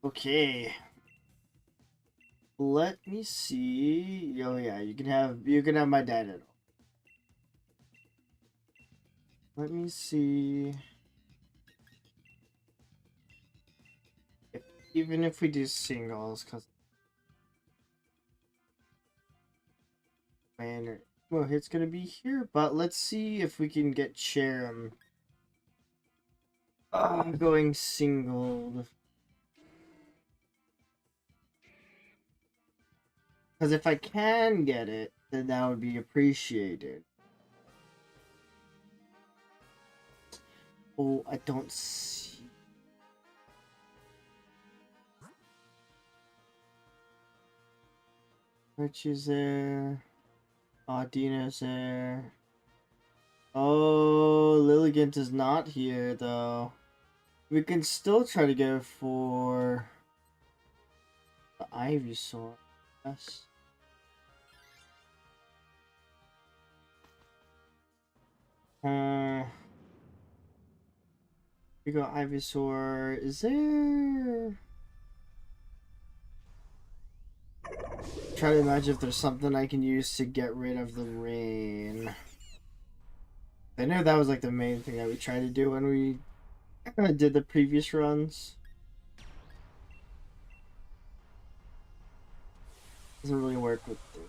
Okay. Let me see. Oh yeah, you can have my data. Let me see. If, even if we do singles, because man, well, it's gonna be here. But let's see if we can get Cherim going single. Because if I can get it, then that would be appreciated. Oh, I don't see. Which is there? Dina's there. Oh, Lilligant is not here though. We can still try to go for the Ivysaur. Yes. We got Ivysaur. Is there? Try to imagine if there's something I can use to get rid of the rain. I know that was like the main thing that we tried to do when we did the previous runs. Doesn't really work with the...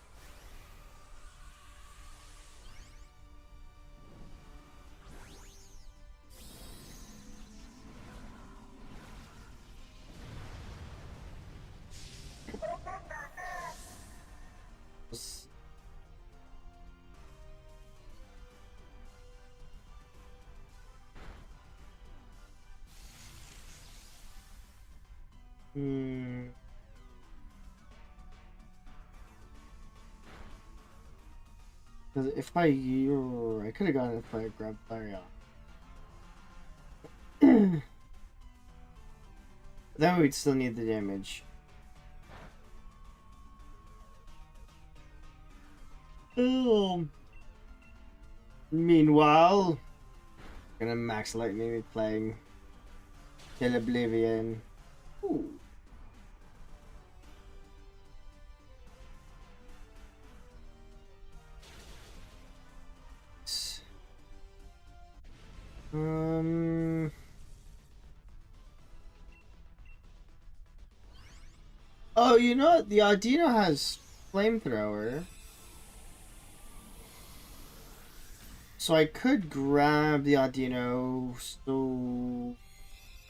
Hmm. Because if I could have gotten it if I grabbed Flareon. Then we'd still need the damage. Meanwhile, gonna max lightning playing Till Oblivion. Ooh. Oh, you know what? The Audino has flamethrower. So I could grab the Audino so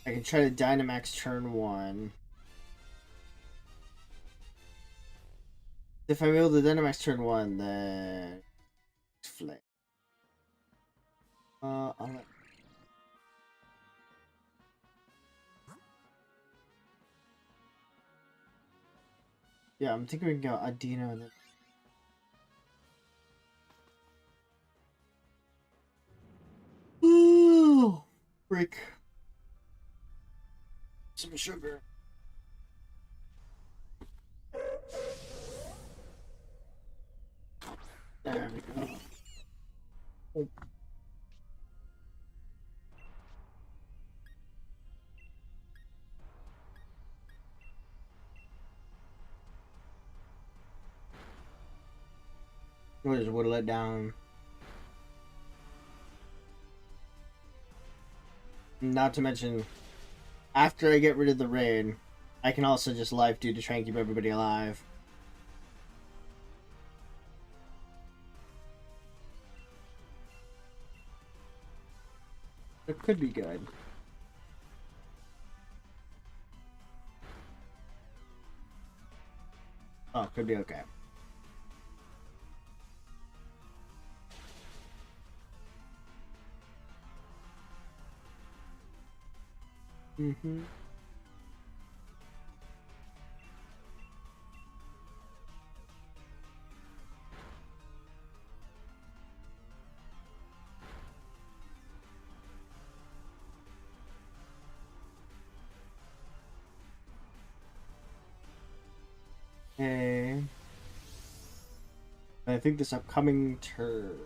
I can try to Dynamax turn 1. If I'm able to Dynamax turn 1, then flame. I'll let... Yeah, I'm thinking we can go Audino and then... Ooh, frick. Some sugar. There we go. Oh. We'll just whittle it down. Not to mention, after I get rid of the rain, I can also just live do to try and keep everybody alive. It could be good. Oh, could be okay. Mm-hmm. Okay. I think this upcoming turn.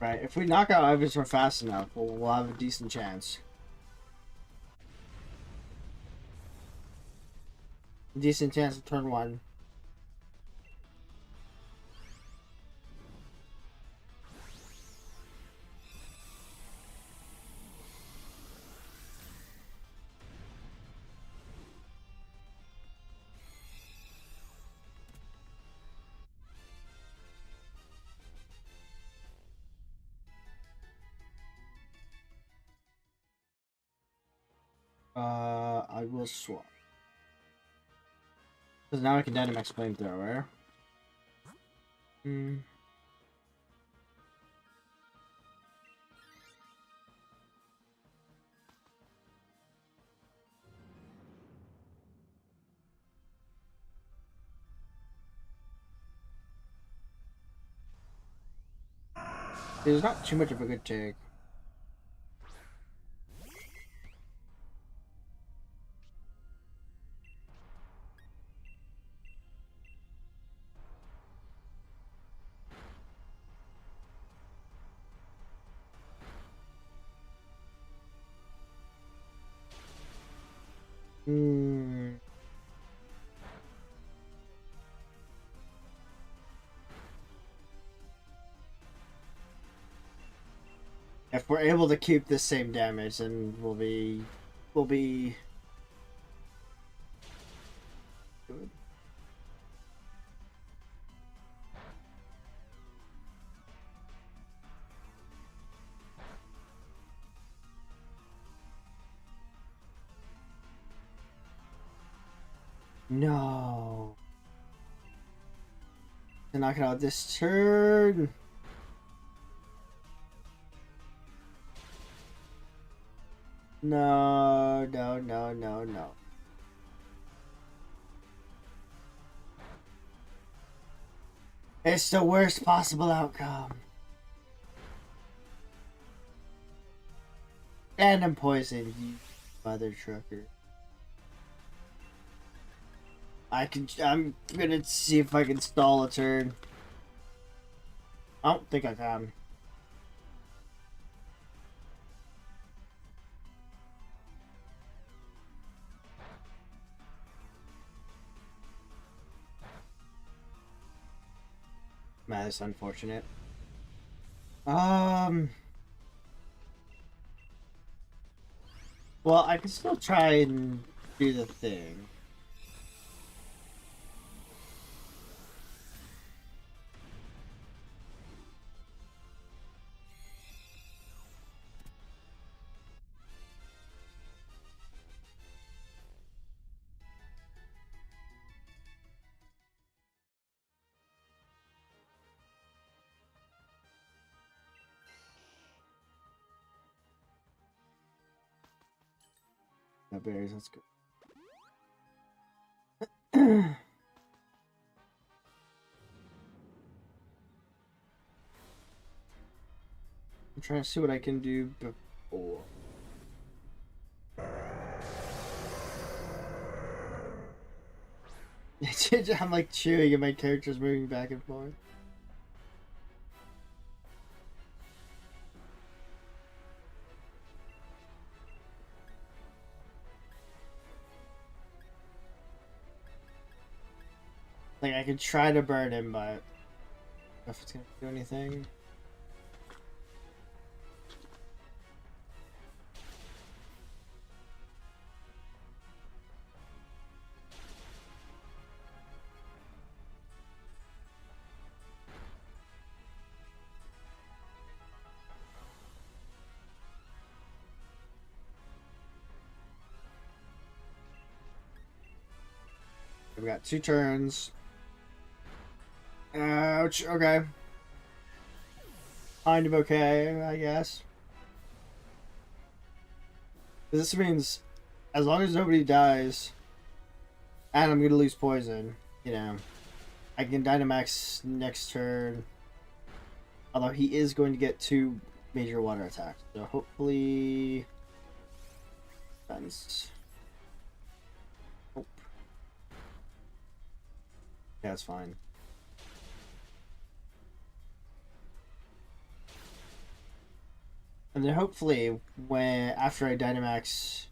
Right, if we knock out Ivysaur fast enough, we'll have a decent chance. Decent chance of turn 1. I will swap. Because now I can Dynamax Flamethrower. Hmm. There's not too much of a good take. Hmm. If we're able to keep the same damage, then we'll be good. No. To knock it out this turn. No, no, no, no, no. It's the worst possible outcome. And I'm poisoned, you mother trucker. I'm gonna see if I can stall a turn. I don't think I can. Man, that's unfortunate. Well, I can still try and do the thing. No berries, that's good. I'm trying to see what I can do before. I'm like chewing and my character's moving back and forth. Like, I could try to burn him, but I don't know if it's gonna do anything. We got 2 turns. Ouch, okay. Kind of okay, I guess. This means, as long as nobody dies, and I'm gonna lose poison, you know, I can Dynamax next turn. Although he is going to get 2 major water attacks, so hopefully... That's... Nope. That's fine. And then hopefully, when after I Dynamax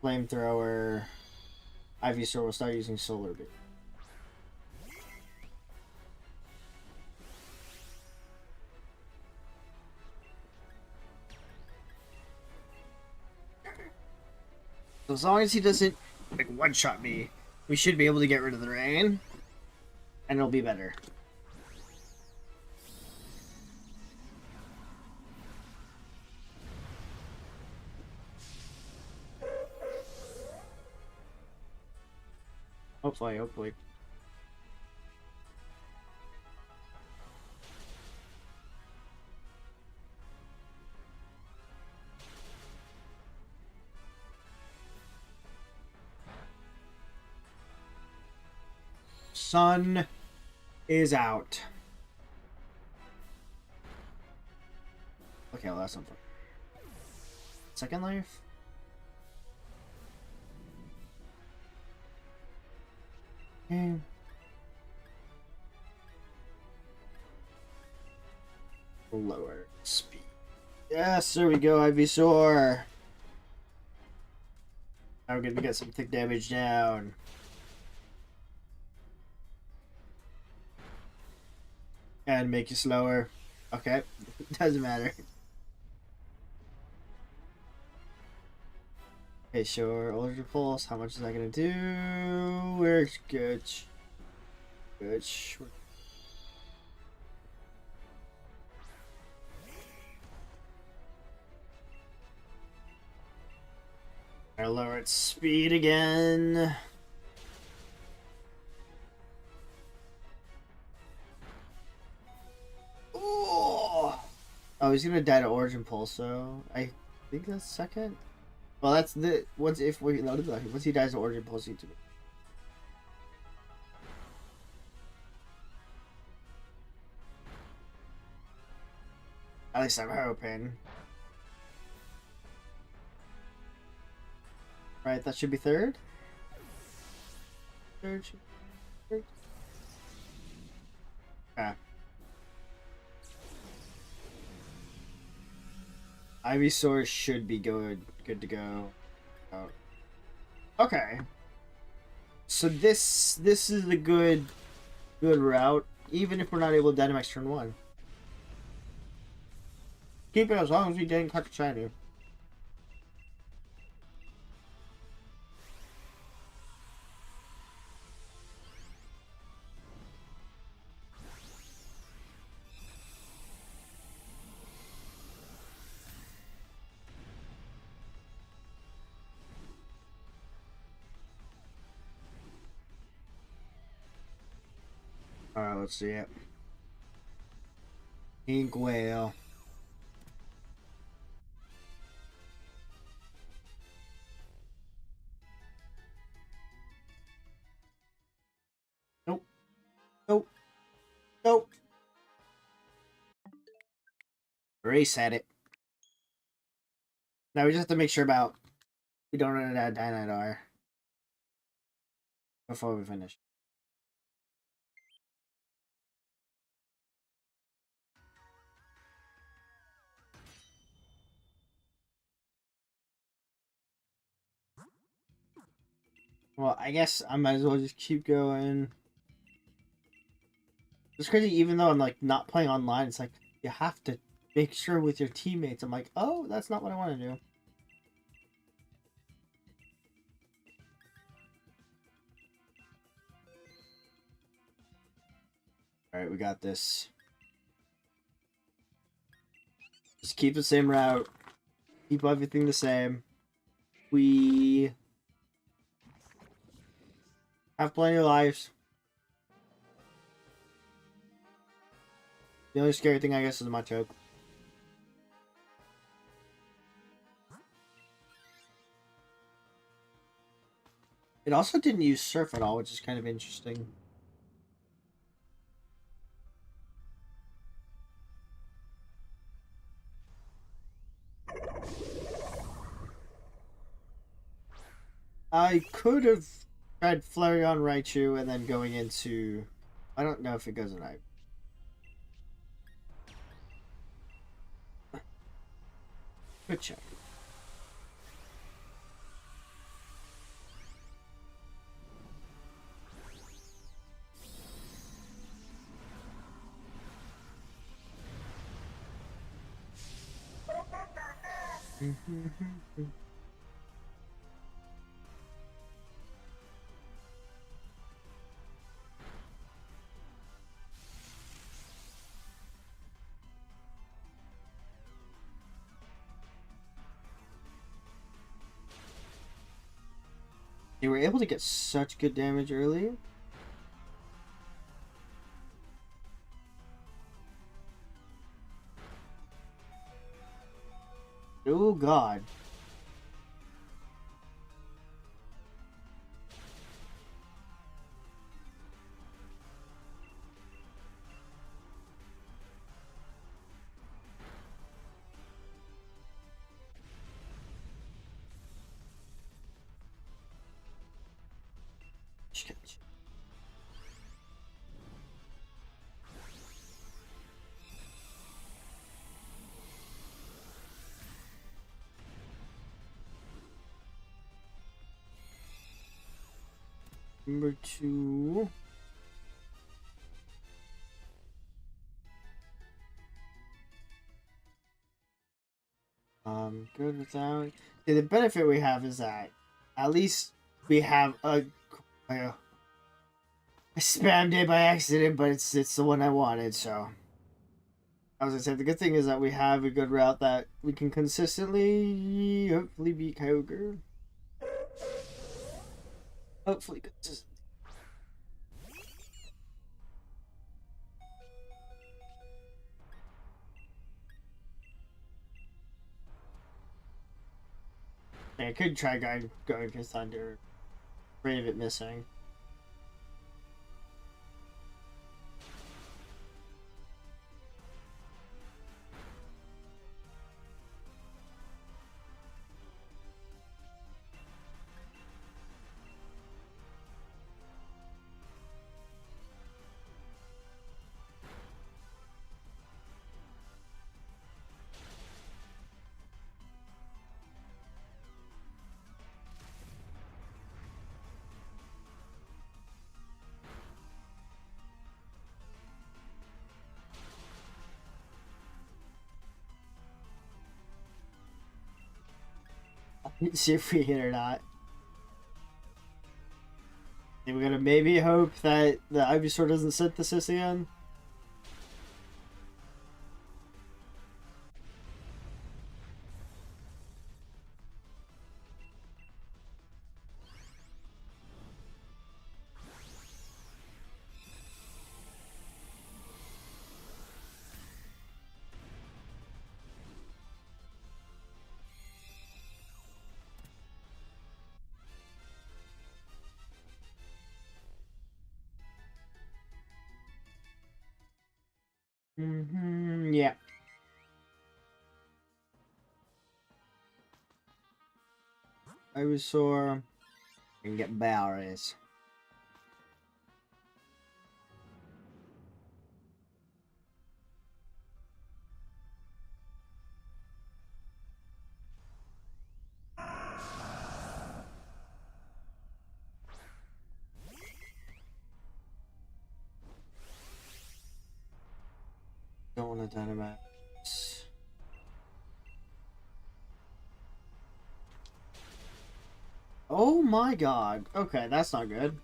Flamethrower, Ivysaur will start using Solar Beam. So as long as he doesn't like one-shot me, we should be able to get rid of the rain, and it'll be better. Hopefully, hopefully. Sun is out. Okay, well that's not fun. Second life? Okay. Lower speed. Yes, there we go, Ivysaur. Now we're gonna get some thick damage down. And make you slower. Okay, doesn't matter. Okay, sure. Ultra Pulse, how much is that gonna do? We're good. Good. I lower its speed again. Oh, he's gonna die to Origin Pulse, so I think that's second. Well, that's the once once he dies to Origin Pulse, he at least I'm hoping. Right, that should be third. Third. Okay. Ivysaur should be good to go. Oh. Okay. So this is a good route, even if we're not able to Dynamax turn 1. Keep it as long as we didn't catch a shiny. Alright, let's see it. Ink Whale. Nope. Nope. Nope. Reset it. Now we just have to make sure about we don't run out of Dynadar before we finish. Well, I guess I might as well just keep going. It's crazy, even though I'm like not playing online, it's like you have to make sure with your teammates. I'm like, oh, that's not what I want to do. Alright, we got this. Just keep the same route. Keep everything the same. We have plenty of lives. The only scary thing, I guess, is my choke. It also didn't use Surf at all, which is kind of interesting. I could have tried Flareon Raichu and then going into... I don't know if it goes in I. Good check. You were able to get such good damage early. Oh god. Number 2. Good without. See, the benefit we have is that at least we have I spammed it by accident, but it's the one I wanted. So I was gonna say the good thing is that we have a good route that we can consistently, hopefully, beat Kyogre. Hopefully, consistent. Yeah, I could try going for Thunder. Brave it missing. See if we hit or not. And we're gonna maybe hope that the Ivysaur doesn't synthesis again. Yeah. Ivysaur and get berries. Don't want to dynamite. Oh my god. Okay, that's not good.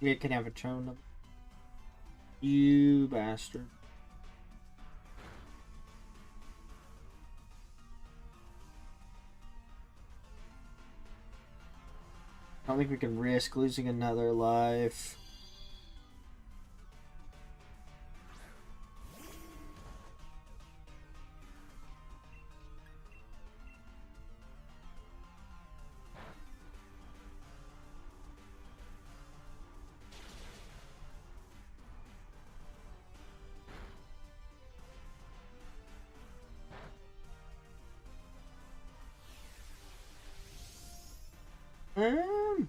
We can have a tone. You bastard. I don't think we can risk losing another life. Oh,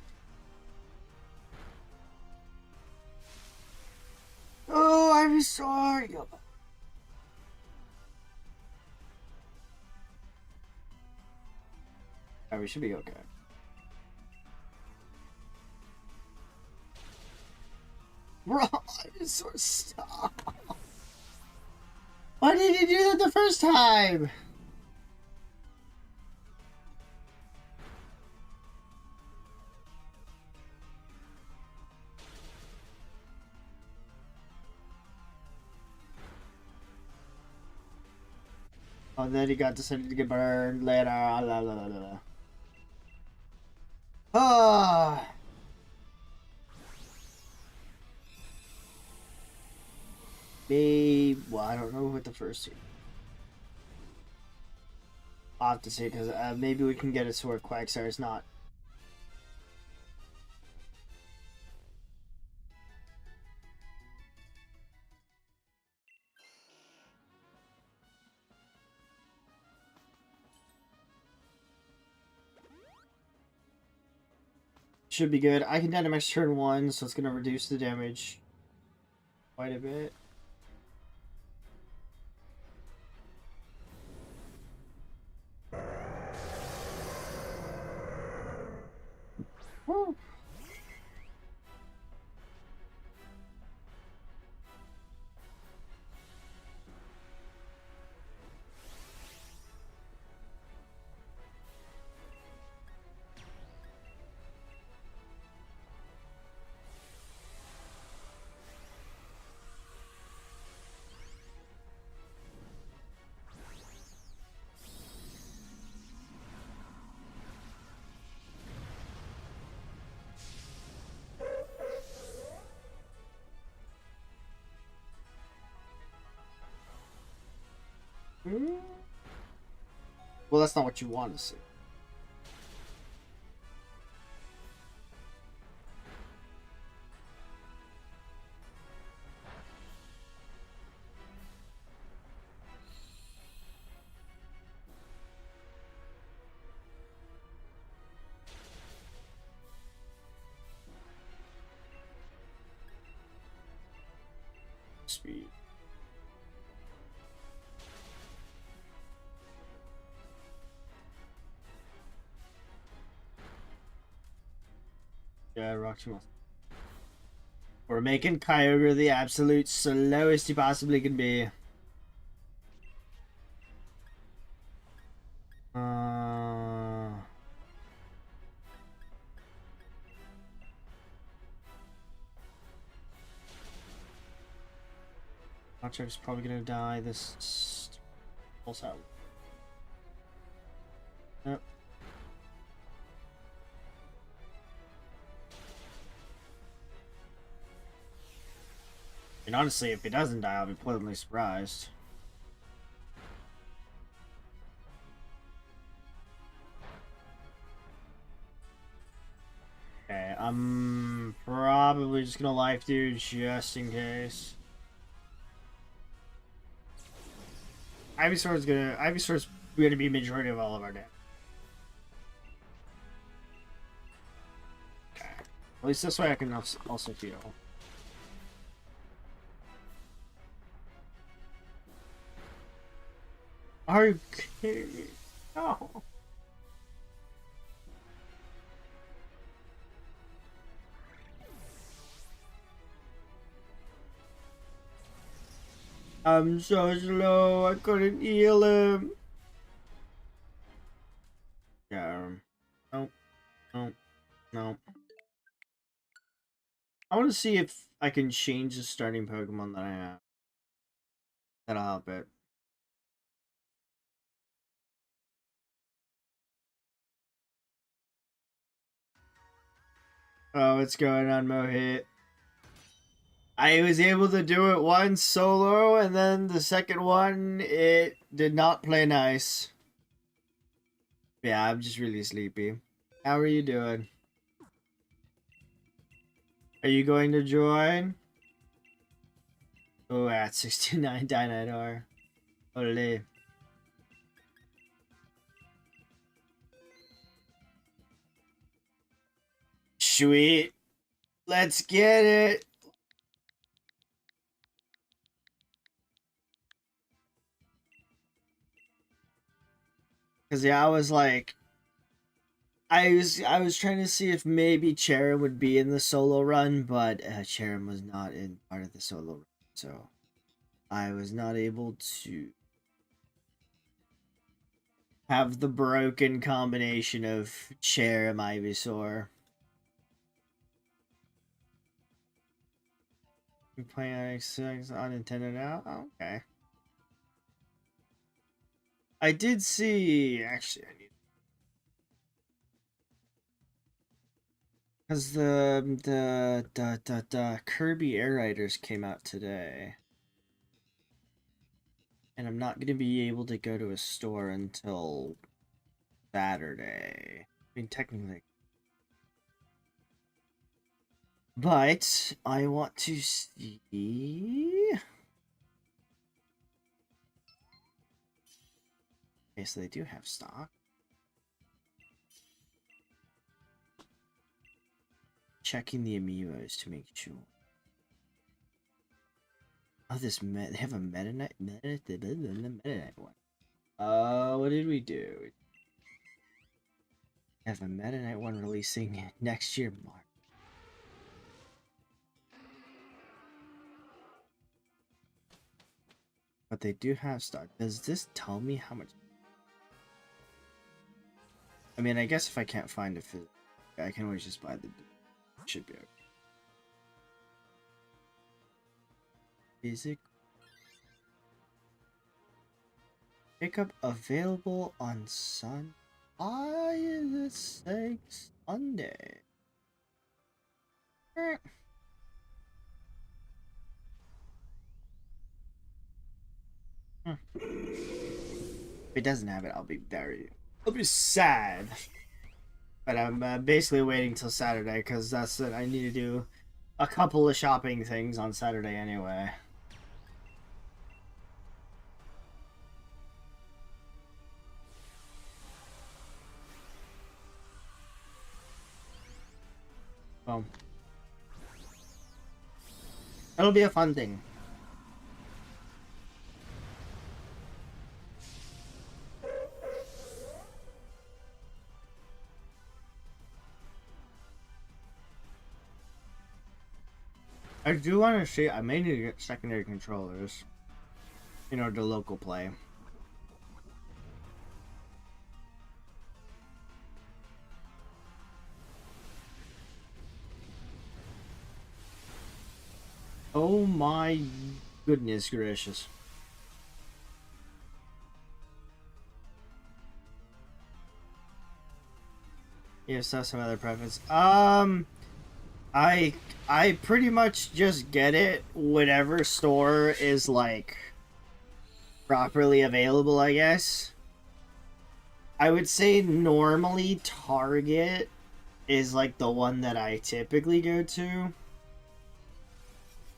I'm sorry. Alright, we should be okay. Bro, dinosaur, stop. Why did you do that the first time? Oh, then he got decided to get burned later. La, la, la, la, la. Ah. Maybe. Well, I don't know what the first two. I'll have to see, because maybe we can get it so where Quagsire not. Should be good. I can Dynamax turn 1, so it's going to reduce the damage quite a bit. Woo. Well, that's not what you want to see. Speed. Yeah, Roxy. We're making Kyogre the absolute slowest he possibly can be. Hotchuk's probably gonna die this pulse out. Yep. And honestly, if he doesn't die, I'll be pleasantly surprised. Okay, I'm probably just gonna life dude just in case. Ivysaur's gonna be majority of all of our damage. Okay. At least this way I can also heal. Are you kidding me? No. I'm so slow, I couldn't heal him. Yeah. Nope. Nope. Nope. I want to see if I can change the starting Pokemon that I have. That'll help it. Oh, what's going on, Mohit? I was able to do it once solo, and then the second one, it did not play nice. Yeah, I'm just really sleepy. How are you doing? Are you going to join? Oh, at 69 Dynador. Ole. Sweet. Let's get it. Cause yeah, I was like, I was trying to see if maybe Charon would be in the solo run, but Charon was not in part of the solo run, so I was not able to have the broken combination of Charon Ivysaur. You playing X6 on Nintendo now? Oh, okay. I did see actually. I need because the Kirby Air Riders came out today, and I'm not gonna be able to go to a store until Saturday. I mean, technically, but I want to see. Okay, so they do have stock. Checking the amiibos to make sure. Oh, they have a Meta Knight one. What did we do? We have a Meta Knight one releasing next year, March. But they do have stock. Does this tell me how much? I mean, I guess if I can't find it, I can always just buy the. Should be okay. Basic. Pickup available on Sunday. Why is it saying Sunday? If it doesn't have it, I'll be sad. But I'm basically waiting till Saturday because that's it. I need to do a couple of shopping things on Saturday anyway. Well, it'll be a fun thing. I do want to see. I may need to get secondary controllers. You know, the local play. Oh my goodness gracious. Yes, that's some other preference. I pretty much just get it whatever store is like properly available, I guess. I would say normally Target is like the one that I typically go to.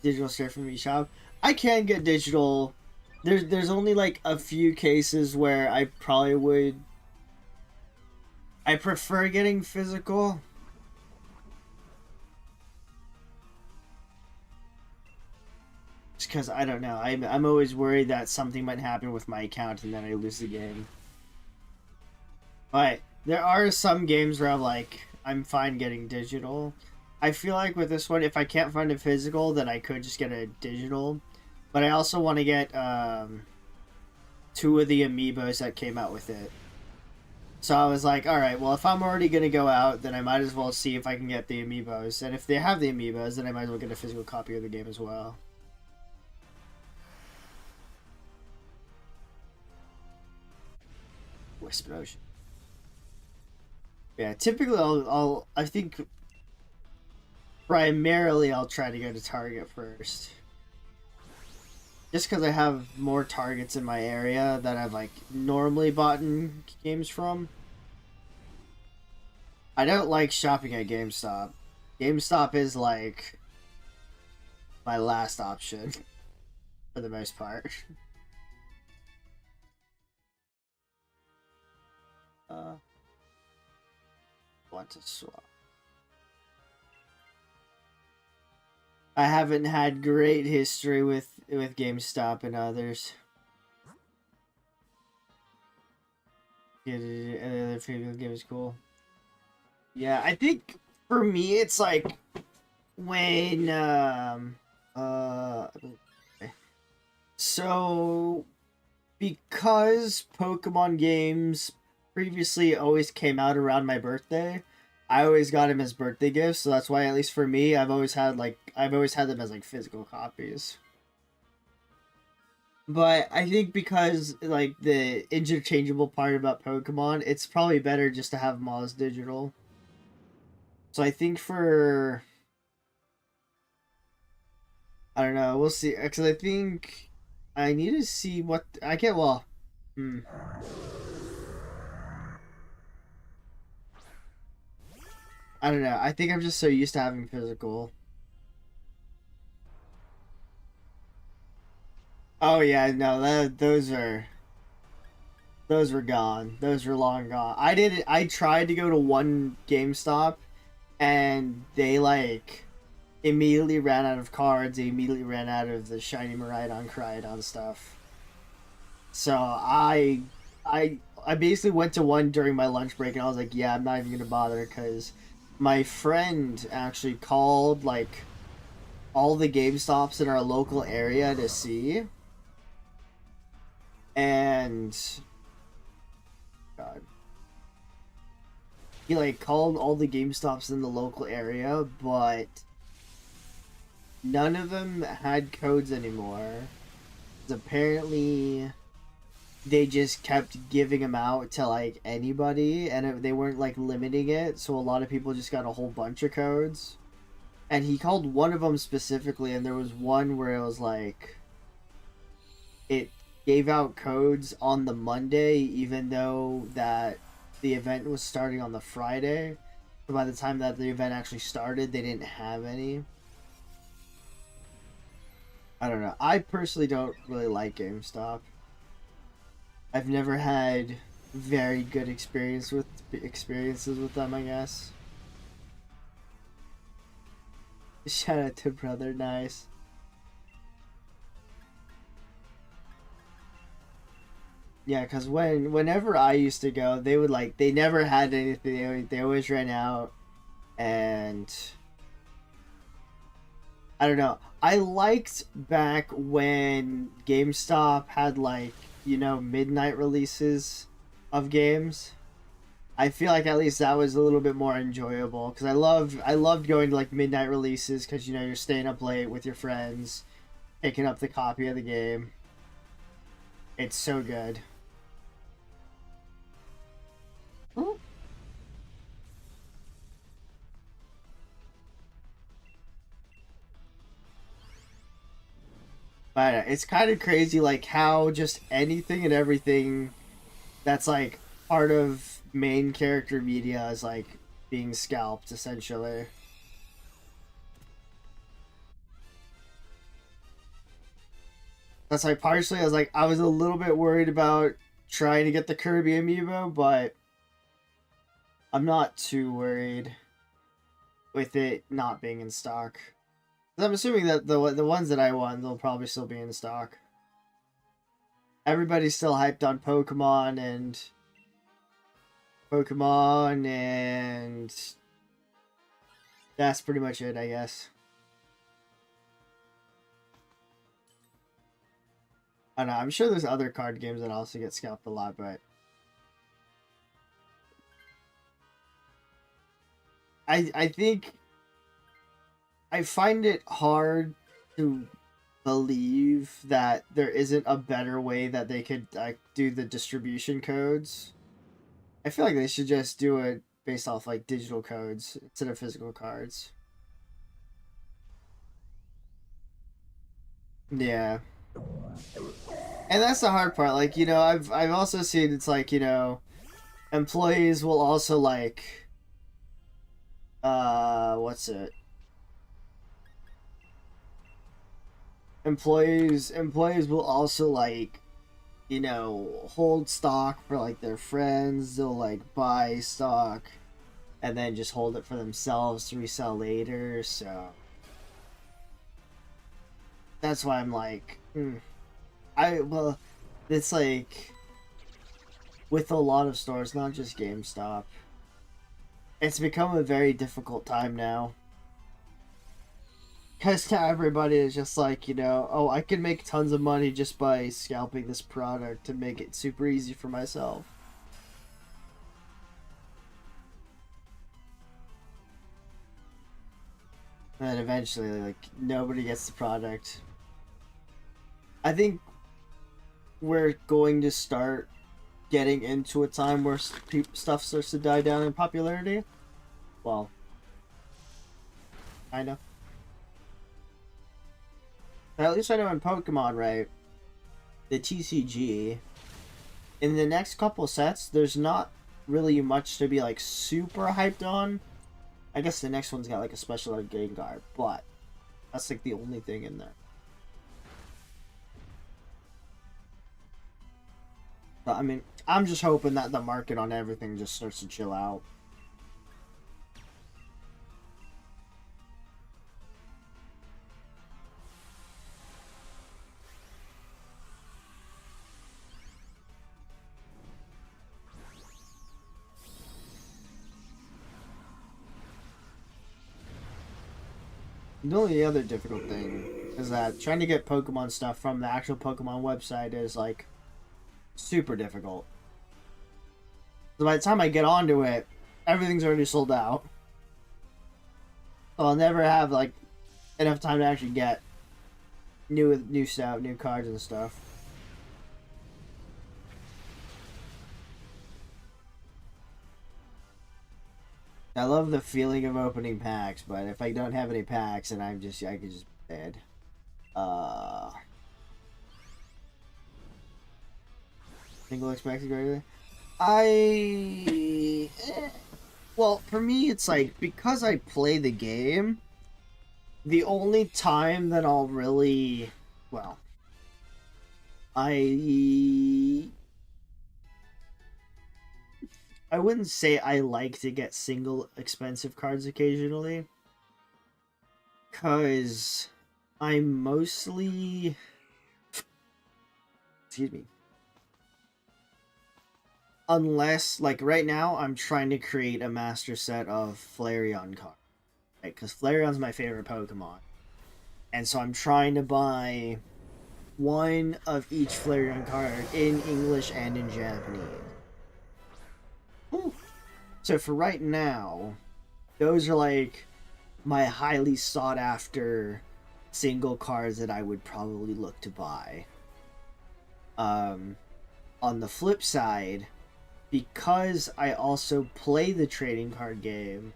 Digital straight from eShop. I can get digital. There's only like a few cases where I probably would. I prefer getting physical. Just because I don't know. I'm always worried that something might happen with my account and then I lose the game. But there are some games where I'm fine getting digital. I feel like with this one, if I can't find a physical, then I could just get a digital. But I also want to get 2 of the amiibos that came out with it. So I was like, alright, well, if I'm already going to go out, then I might as well see if I can get the amiibos. And if they have the amiibos, then I might as well get a physical copy of the game as well. Wisp Ocean. Yeah, typically I think primarily I'll try to go to Target first. Just because I have more Targets in my area that I've like normally bought games from. I don't like shopping at GameStop. GameStop is like my last option for the most part. Want to swap. I haven't had great history with GameStop and others. Yeah, the other favorite game is cool. Yeah, I think for me it's like when uh so because Pokemon games previously always came out around my birthday, I always got them as birthday gifts, so that's why at least for me I've always had them as like physical copies. But I think because like the interchangeable part about Pokemon, it's probably better just to have them all as digital. So I think for I don't know, we'll see. Because I think I need to see what I get. Well, hmm. I don't know. I think I'm just so used to having physical. Oh yeah, no, those were gone. Those were long gone. I did. I tried to go to one GameStop, and they like immediately ran out of cards. They immediately ran out of the shiny Miraidon, Cryogon stuff. So I basically went to one during my lunch break, and I was like, yeah, I'm not even gonna bother because my friend actually called like all the GameStops in our local area to see, and God, he like called all the GameStops in the local area, but none of them had codes anymore. Apparently they just kept giving them out to like anybody, and they weren't like limiting it, so a lot of people just got a whole bunch of codes. And he called one of them specifically, and there was one where it was like it gave out codes on the Monday, even though that the event was starting on the Friday. So by the time that the event actually started, they didn't have any. I don't know. I personally don't really like GameStop. I've never had very good experiences with them, I guess. Shout out to brother, nice. Yeah, because whenever I used to go, they would like they never had anything. They always ran out, and I don't know. I liked back when GameStop had like midnight releases of games. I feel like at least that was a little bit more enjoyable because I loved going to like midnight releases because you're staying up late with your friends, picking up the copy of the game. It's so good. But it's kind of crazy, like how just anything and everything that's like part of main character media is like being scalped essentially. That's like partially I was a little bit worried about trying to get the Kirby amiibo, but I'm not too worried with it not being in stock. I'm assuming that the ones that I want, they'll probably still be in stock. Everybody's still hyped on Pokemon, and that's pretty much it, I guess. I don't know. I'm sure there's other card games that also get scalped a lot, but I think I find it hard to believe that there isn't a better way that they could like do the distribution codes. I feel like they should just do it based off like digital codes instead of physical cards. Yeah. And that's the hard part. Like, I've also seen it's like, employees will also like what's it? Employees will also like hold stock for like their friends. They'll like buy stock and then just hold it for themselves to resell later. So That's why I'm like, well, it's like with a lot of stores, not just GameStop. It's become a very difficult time now. Because now everybody is just like, oh, I can make tons of money just by scalping this product to make it super easy for myself. And eventually, like, nobody gets the product. I think we're going to start getting into a time where stuff starts to die down in popularity. Well, kind of. At least I know in Pokemon, right? The TCG, in the next couple sets, there's not really much to be like super hyped on. I guess the next one's got like a special ed Gengar, but that's like the only thing in there. But I mean, I'm just hoping that the market on everything just starts to chill out. The only other difficult thing is that trying to get Pokemon stuff from the actual Pokemon website is like super difficult. So by the time I get onto it, everything's already sold out. So I'll never have like enough time to actually get new stuff, new cards and stuff. I love the feeling of opening packs, but if I don't have any packs, and I could just be dead. Single expected greater. Well, for me, it's like because I play the game. The only time that I'll really, well, I wouldn't say I like to get single expensive cards occasionally, because I'm mostly, excuse me, unless, like right now, I'm trying to create a master set of Flareon cards, right? Because Flareon's my favorite Pokemon, and so I'm trying to buy one of each Flareon card in English and in Japanese. Ooh. So for right now, those are like my highly sought after single cards that I would probably look to buy. On the flip side, because I also play the trading card game,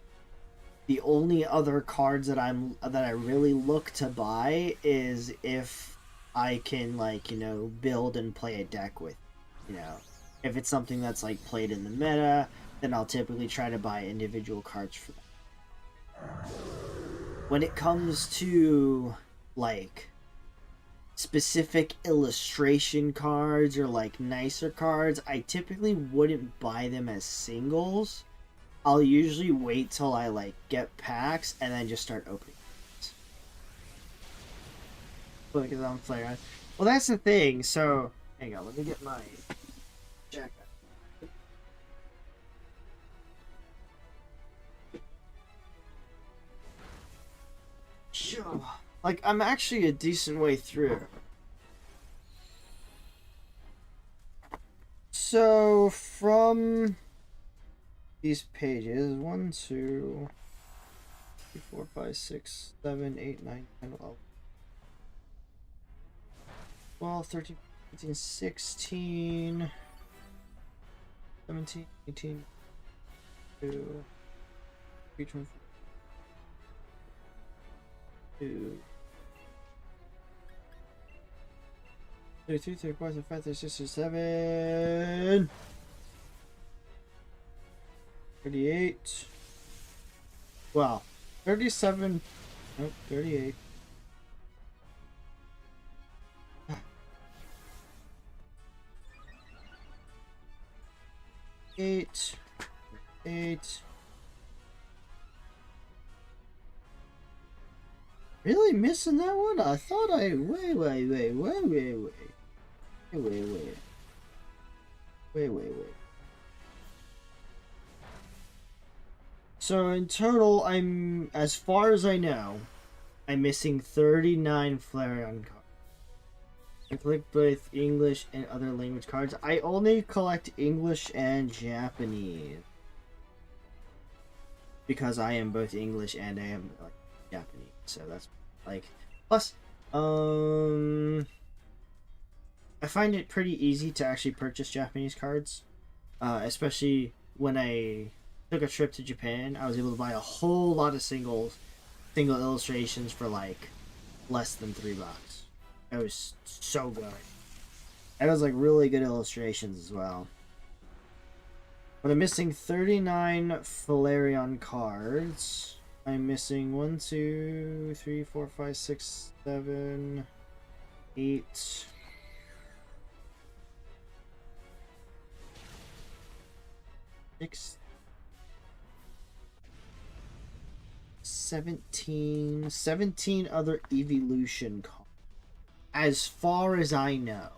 the only other cards that I really look to buy is if I can build and play a deck with, if it's something that's like played in the meta, then I'll typically try to buy individual cards for that. When it comes to like specific illustration cards or like nicer cards, I typically wouldn't buy them as singles. I'll usually wait till I like get packs and then just start opening. Because I'm playing. Well, that's the thing. So hang on, let me get my jacket. Sure. Like, I'm actually a decent way through. So from these pages, 1, 2, 3, 4, 5, 6, 7, 8, 9, 10, 11, 12, 13, 15, 16, 17, 18, 2, 3, 24, 2, 32, 34, 35, 36, 37, 38. Wow. 37. Nope, 38. Eight. 8. Really missing that one? I thought I wait. So in total, as far as I know, I'm missing 39 Flareon cards. I collect both English and other language cards. I only collect English and Japanese because I am both English and I am like Japanese. So that's like plus I find it pretty easy to actually purchase Japanese cards, especially when I took a trip to Japan. I was able to buy a whole lot of single illustrations for like less than $3. It was so good. And it was like really good illustrations as well. But I'm missing 39 Flareon cards. I'm missing 1, 2, 3, 4, 5, 6, 7, 8. 6, 17 other evolution cards. As far as I know.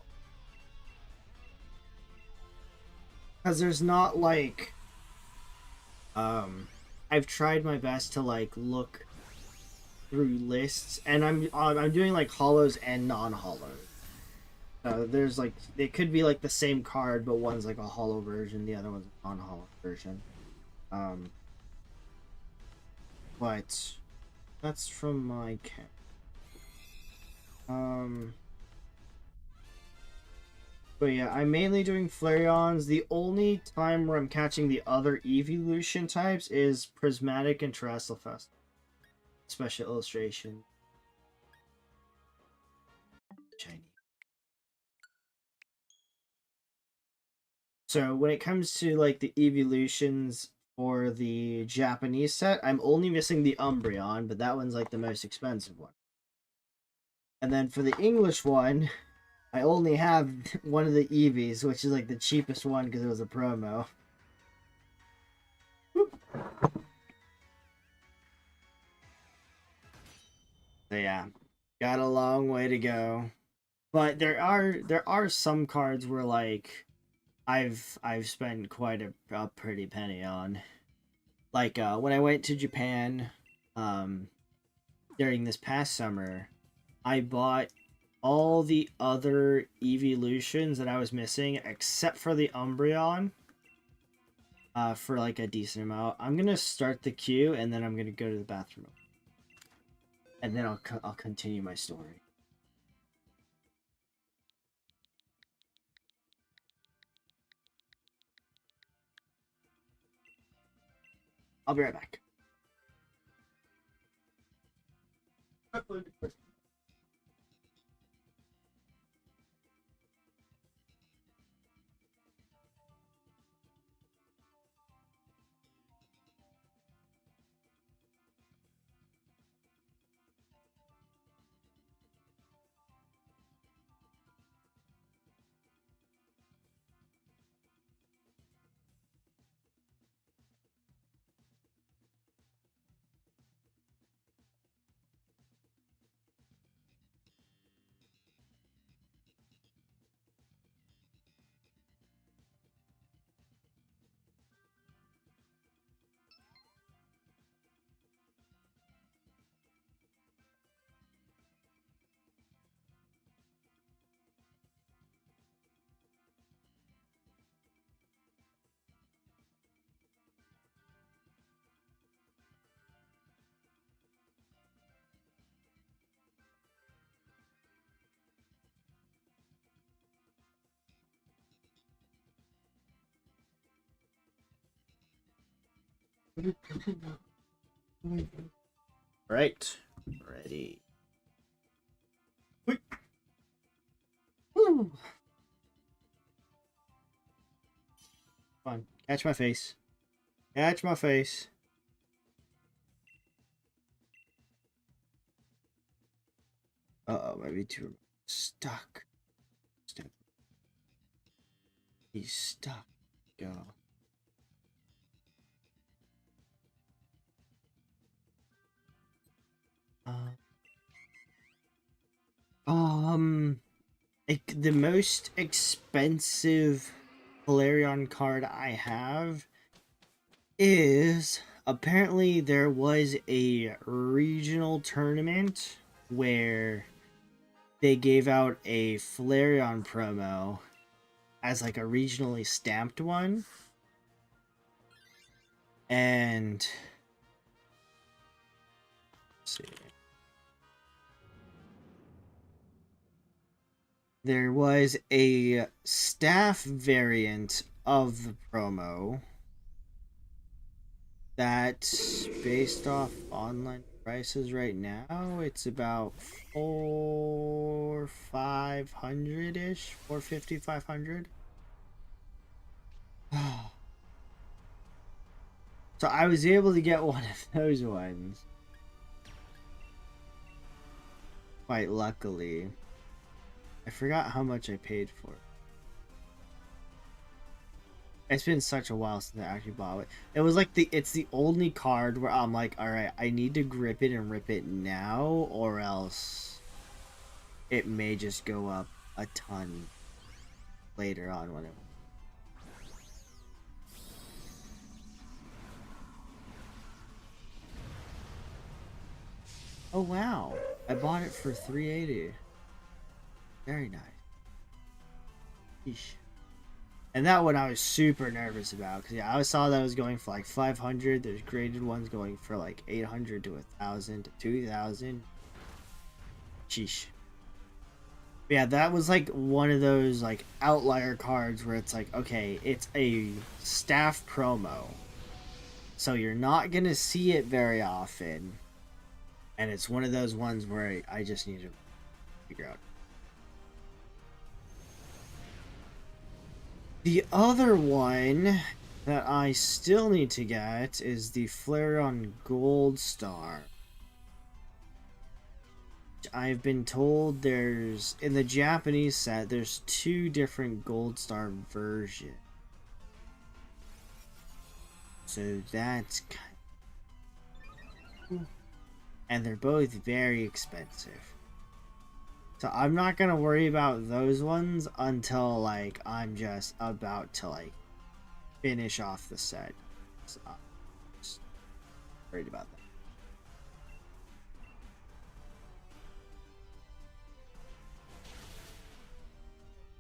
Because there's not like I've tried my best to like look through lists, and I'm doing like hollows and non-hollows. There's like it could be like the same card, but one's like a hollow version, the other one's a non-hollow version. But that's from my camp. But yeah, I'm mainly doing Flareons. The only time where I'm catching the other evolution types is Prismatic and Terrestrial Fest. Special illustration. Shiny. So when it comes to like the evolutions for the Japanese set, I'm only missing the Umbreon, but that one's like the most expensive one. And then for the English one, I only have one of the Eevees, which is like the cheapest one because it was a promo. So yeah, got a long way to go. But there are some cards where like I've spent quite a pretty penny on. Like when I went to Japan during this past summer, I bought all the other evolutions that I was missing except for the Umbreon for like a decent amount. I'm gonna start the queue and then I'm gonna go to the bathroom, and then I'll continue my story. I'll be right back. Right, ready. Woo. Come on, catch my face. Catch my face. Uh-oh, maybe too stuck. He's stuck. Go. Uh, Like the most expensive Flareon card I have is apparently there was a regional tournament where they gave out a Flareon promo as like a regionally stamped one. And let's see. There was a staff variant of the promo that, based off online prices right now, it's about 500 ish, 450, 500. So I was able to get one of those ones. Quite luckily. I forgot how much I paid for it. It's been such a while since I actually bought it. It was like it's the only card where I'm like, alright, I need to grip it and rip it now, or else it may just go up a ton later on when it. Oh wow. I bought it for $380. Very nice. Yeesh. And that one I was super nervous about because yeah, I saw that it was going for like 500. There's graded ones going for like 800 to 1,000 to 2,000. Sheesh. Yeah, that was like one of those like outlier cards where it's like, okay, it's a staff promo, so you're not gonna see it very often, and it's one of those ones where I just need to figure out. The other one that I still need to get is the Flareon Gold Star. I've been told there's, in the Japanese set, there's 2 different Gold Star versions. So that's kind of... And they're both very expensive. So I'm not gonna worry about those ones until like I'm just about to like finish off the set. So I'm just worried about that.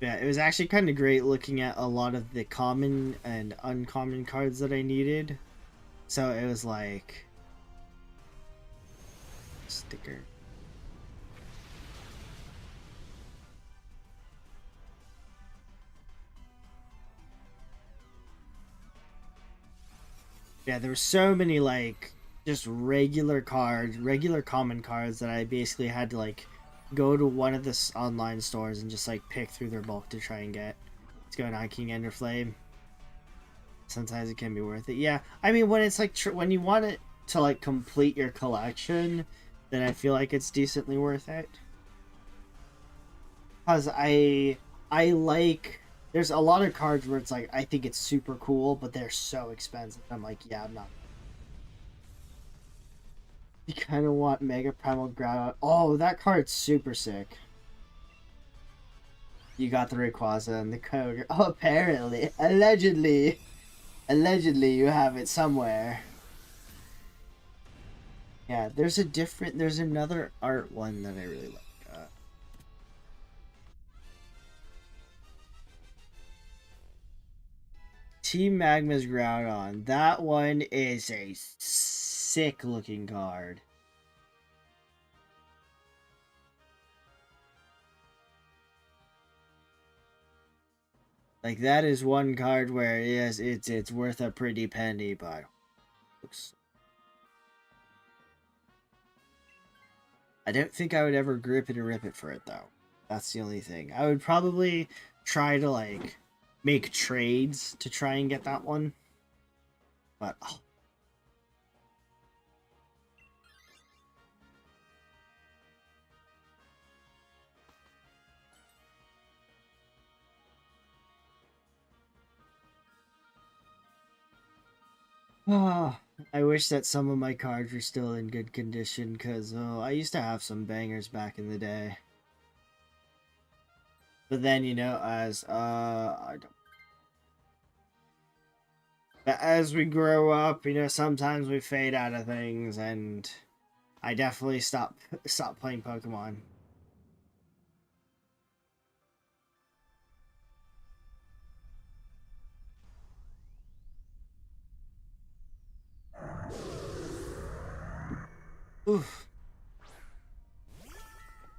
Yeah, it was actually kind of great looking at a lot of the common and uncommon cards that I needed. So it was like sticker. Yeah, there were so many like just regular cards, regular common cards that I basically had to like go to one of the online stores and just like pick through their bulk to try and get. Let's go on King Ender Flame. Sometimes it can be worth it. Yeah, I mean when it's like when you want it to like complete your collection, then I feel like it's decently worth it. Cause I like there's a lot of cards where it's like I think it's super cool, but they're so expensive. I'm like, yeah, I'm not. You kind of want Mega Primal Groudon. Oh, that card's super sick. You got the Rayquaza and the Kyogre. Oh, apparently, allegedly, you have it somewhere. Yeah, there's another art one that I really like. Team Magma's Groudon. That one is a sick looking card. Like that is one card where yes, it's worth a pretty penny, but looks. I don't think I would ever grip it and rip it for it though. That's the only thing. I would probably try to like make trades to try and get that one. But oh. Oh, I wish that some of my cards were still in good condition because I used to have some bangers back in the day. But then, as we grow up, sometimes we fade out of things, and I definitely stop playing Pokemon. Oof.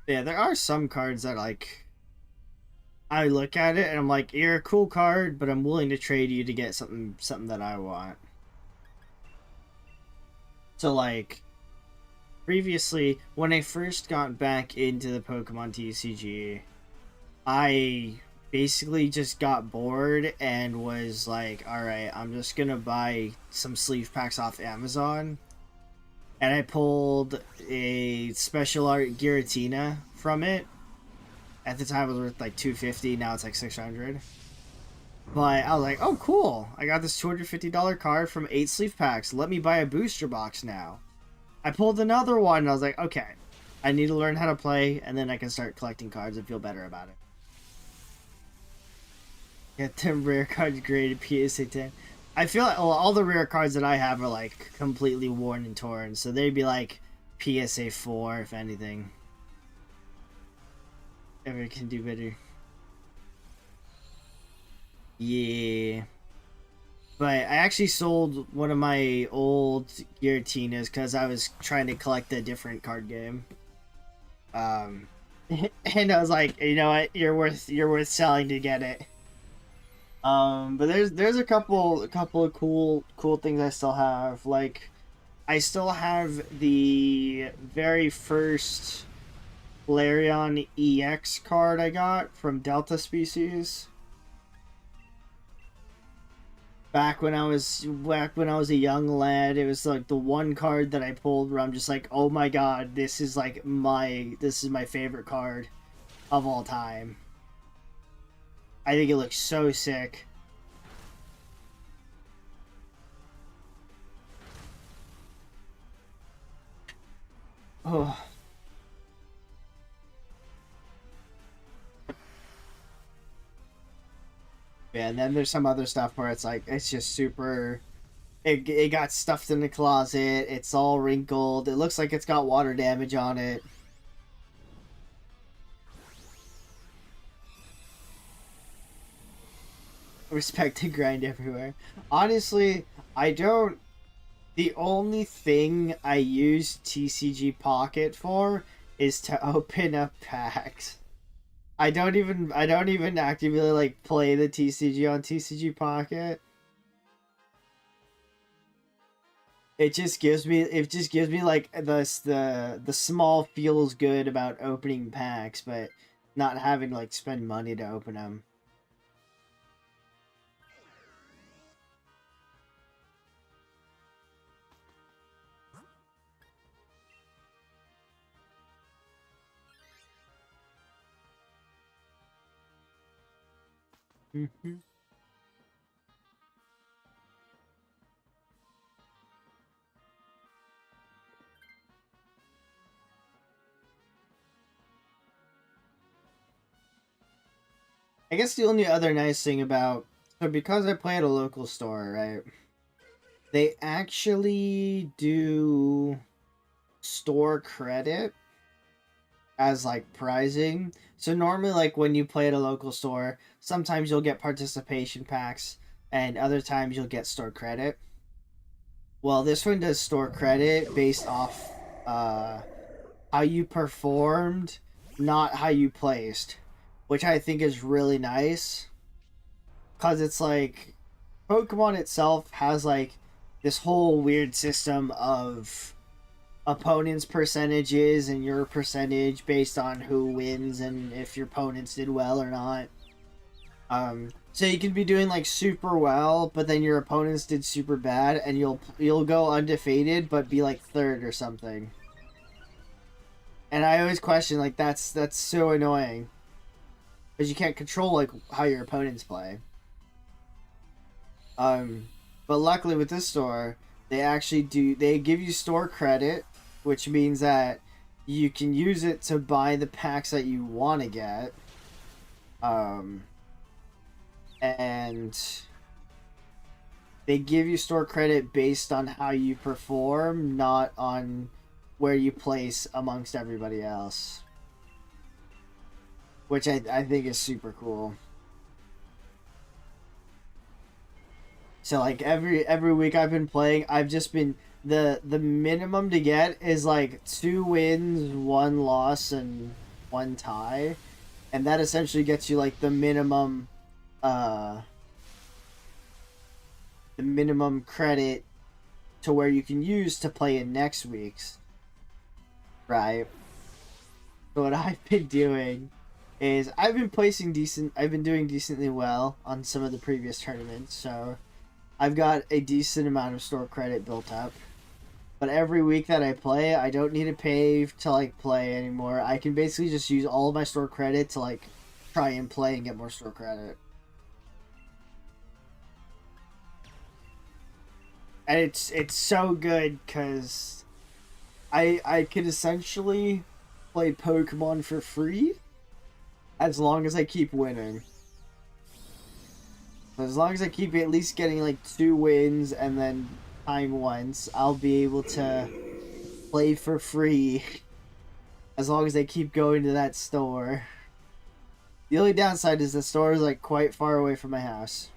Yeah, there are some cards that I look at it and I'm like, you're a cool card, but I'm willing to trade you to get something that I want. So previously, when I first got back into the Pokemon TCG, I basically just got bored and was like, alright, I'm just gonna buy some sleeve packs off Amazon. And I pulled a special art Giratina from it. At the time it was worth like $250, now it's like $600. But I was like, oh cool, I got this $250 card from 8 sleeve packs. Let me buy a booster box now. I pulled another one and I was like, okay, I need to learn how to play and then I can start collecting cards and feel better about it. Get them rare cards graded PSA 10. I feel like all the rare cards that I have are like completely worn and torn, so they'd be like PSA 4 if anything. Ever can do better. Yeah. But I actually sold one of my old Giratinas because I was trying to collect a different card game. And I was like, you know what, you're worth selling to get it. But there's a couple of cool things I still have. Like, I still have the very first Flareon EX card I got from Delta Species. Back when I was a young lad, it was like the one card that I pulled where I'm just like, oh my god, this is my favorite card of all time. I think it looks so sick. Oh. Yeah, and then there's some other stuff where it's like, it's just super... It got stuffed in the closet, it's all wrinkled, it looks like it's got water damage on it. Respect to grind everywhere. Honestly, I don't... The only thing I use TCG Pocket for is to open up packs. I don't even actively like play the TCG on TCG Pocket. It just gives me like the small feels good about opening packs, but not having to like spend money to open them. Mm-hmm. I guess the only other nice thing about, so because I play at a local store, right? They actually do store credit as like prizing. So normally, like when you play at a local store, sometimes you'll get participation packs and other times you'll get store credit. Well, this one does store credit based off how you performed, not how you placed, which I think is really nice. Because it's like Pokemon itself has like this whole weird system of opponents' percentages and your percentage based on who wins and if your opponents did well or not. So you can be doing like super well, but then your opponents did super bad, and you'll go undefeated, but be like third or something. And I always question like that's so annoying because you can't control like how your opponents play. But luckily with this store, they give you store credit, which means that you can use it to buy the packs that you want to get. And they give you store credit based on how you perform, not on where you place amongst everybody else. Which I think is super cool. So like every week I've been playing, I've just been the minimum to get is like 2 wins, 1 loss, and 1 tie. And that essentially gets you like the minimum credit to where you can use to play in next week's. Right. So what I've been doing is I've been doing decently well on some of the previous tournaments, so I've got a decent amount of store credit built up. But every week that I play, I don't need to pay to like play anymore. I can basically just use all of my store credit to like try and play and get more store credit. And it's so good because I could essentially play Pokemon for free as long as I keep winning. As long as I keep at least getting like 2 wins and then time once, I'll be able to play for free as long as I keep going to that store. The only downside is the store is like quite far away from my house.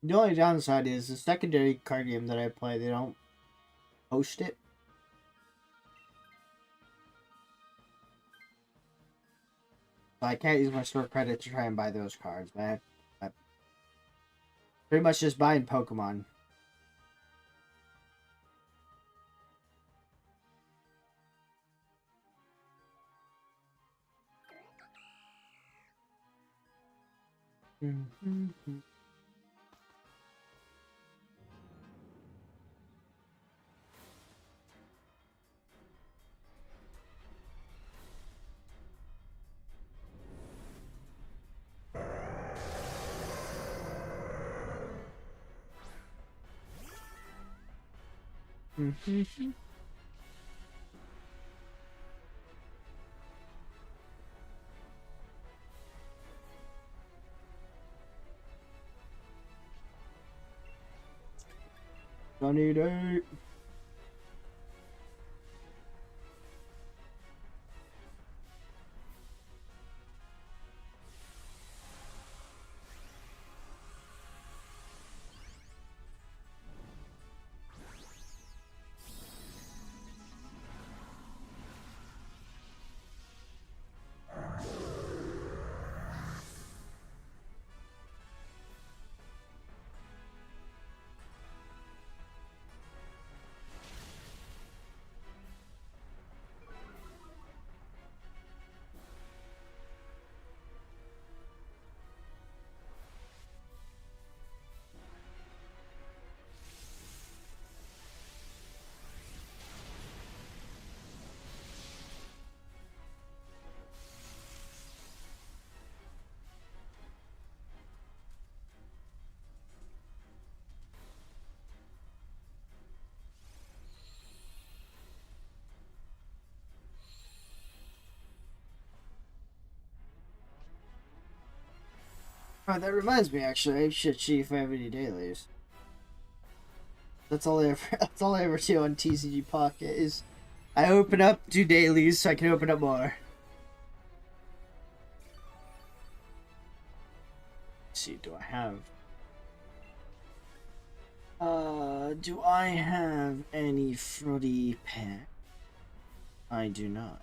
The only downside is the secondary card game that I play, they don't post it. So I can't use my store credit to try and buy those cards, man. I'm pretty much just buying Pokemon. Mm-hmm. Mm-hmm. Sunny day. Oh, that reminds me, actually, I should see if I have any dailies. That's all I ever. That's all I ever do on TCG Pocket is I open up, do dailies, so I can open up more. Let's see, do I have? Do I have any fruity pack? I do not.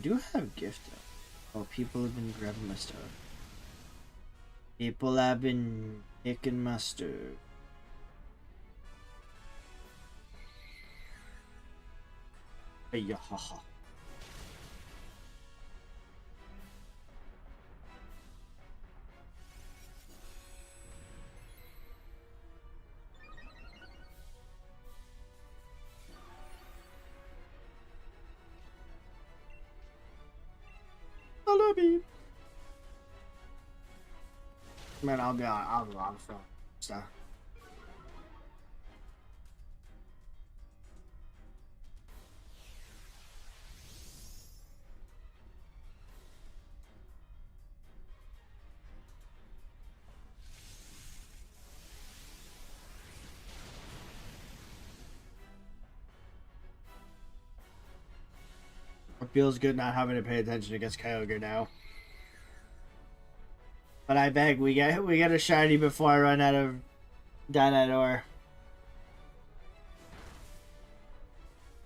I do have gift though. Oh, people have been grabbing my stuff. People have been taking my stuff. Hey, ya, ha, ha. I love you. Man, I'll be on phone stuff. It feels good not having to pay attention against Kyogre now. But I beg, we get a shiny before I run out of Dynador.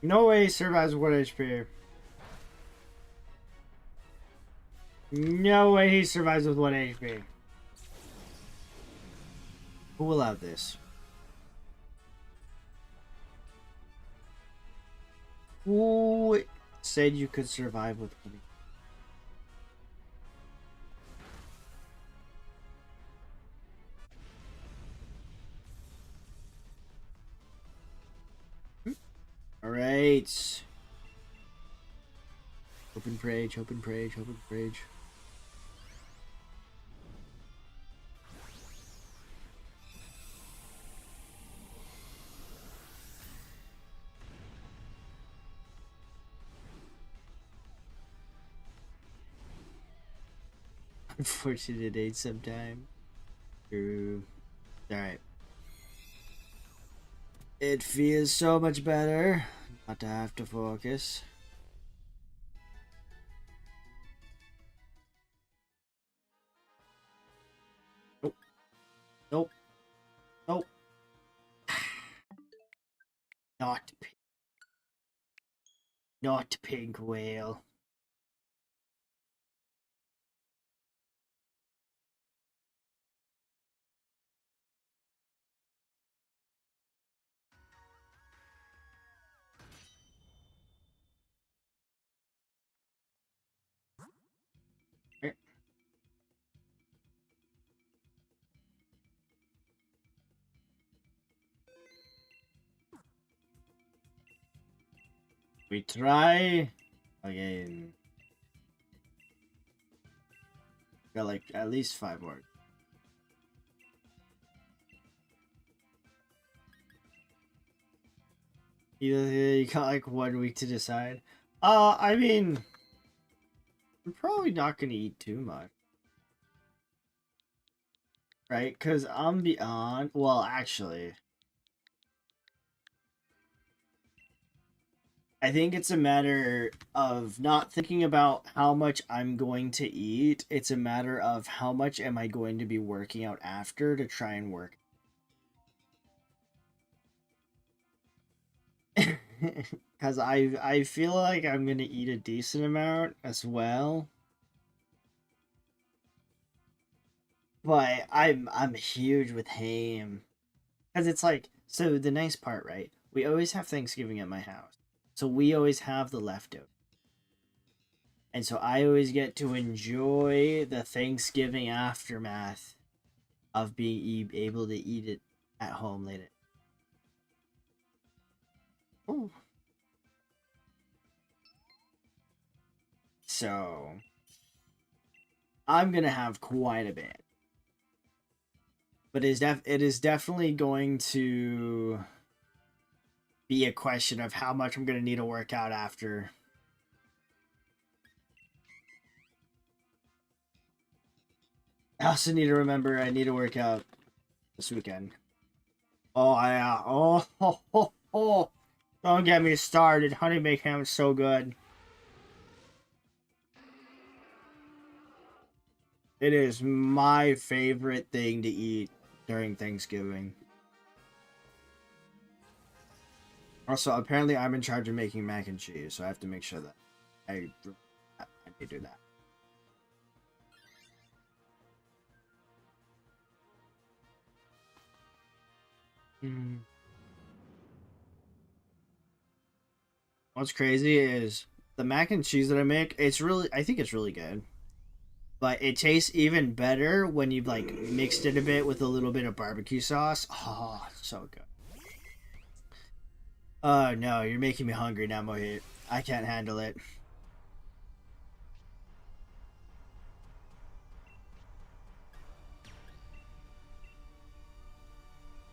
No way he survives 1 HP. No way he survives with 1 HP. Who allowed this? Who said you could survive with 1 HP? Alright. Open Prage, open Prage, open Prage. Unfortunate date sometime. True. Alright. It feels so much better not to have to focus. Nope. Nope. Nope. Not pink whale. We try again. Got like at least 5 more. You got like 1 week to decide. I mean, I'm probably not gonna eat too much, right? Cause I'm beyond. Well, actually, I think it's a matter of not thinking about how much I'm going to eat. It's a matter of how much am I going to be working out after to try and work. Because I feel like I'm gonna eat a decent amount as well. But I'm huge with ham. Because it's like, so the nice part, right? We always have Thanksgiving at my house. So we always have the leftover. And so I always get to enjoy the Thanksgiving aftermath of being able to eat it at home later. Ooh. So I'm gonna have quite a bit. But it is definitely going to be a question of how much I'm gonna need to work out after. I also need to remember I need to work out this weekend. Oh yeah. Oh, ho, ho, ho. Don't get me started. Honey baked ham is so good. It is my favorite thing to eat during Thanksgiving. Also, apparently I'm in charge of making mac and cheese, so I have to make sure that I me do that. What's crazy is the mac and cheese that I make. I think it's really good, but it tastes even better when you've like mixed it a bit with a little bit of barbecue sauce. Oh, so good. Oh no, you're making me hungry now, Mohit. I can't handle it.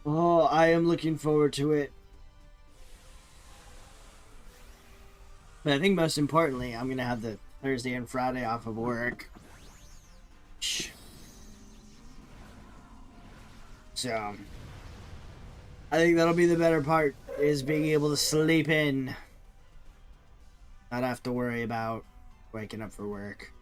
Oh, I am looking forward to it. But I think most importantly, I'm gonna have the Thursday and Friday off of work. So I think that'll be the better part, is being able to sleep in. Not have to worry about waking up for work.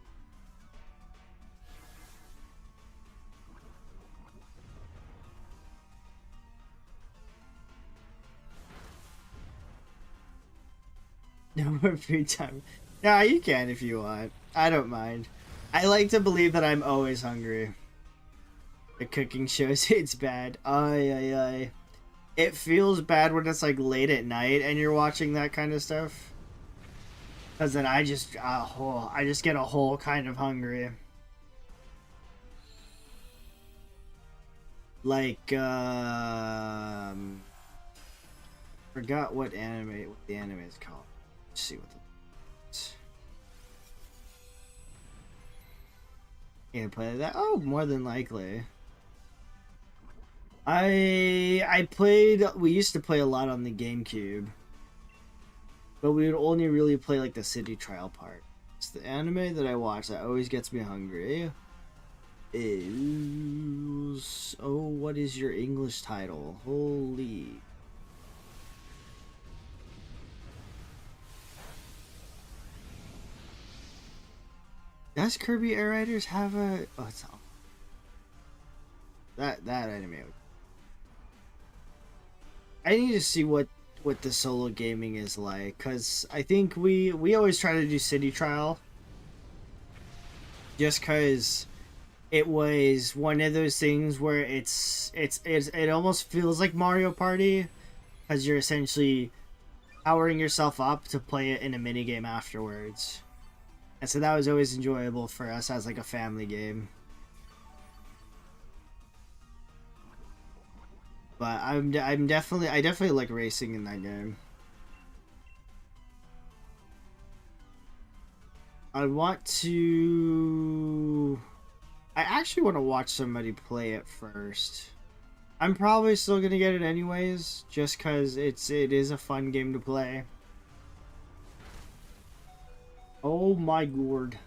No more free time. Yeah, you can if you want. I don't mind. I like to believe that I'm always hungry. The cooking shows it's bad. Ay, ay, ay. It feels bad when it's like late at night and you're watching that kind of stuff. Because then I just get a whole kind of hungry. Like, forgot what the anime is called. Let's see what the play that. Oh, more than likely. We used to play a lot on the GameCube, but we would only really play like the city trial part. It's the anime that I watch that always gets me hungry. Is what is your English title? Holy. Does Kirby Air Riders have a? Oh, it's all that anime. I need to see what the solo gaming is like, because I think we always try to do city trial, just because it was one of those things where it almost feels like Mario Party, because you're essentially powering yourself up to play it in a mini game afterwards. And so that was always enjoyable for us as like a family game. But I definitely like racing in that game. I actually want to watch somebody play it first. I'm probably still gonna get it anyways, just because it is a fun game to play. Oh my gourd.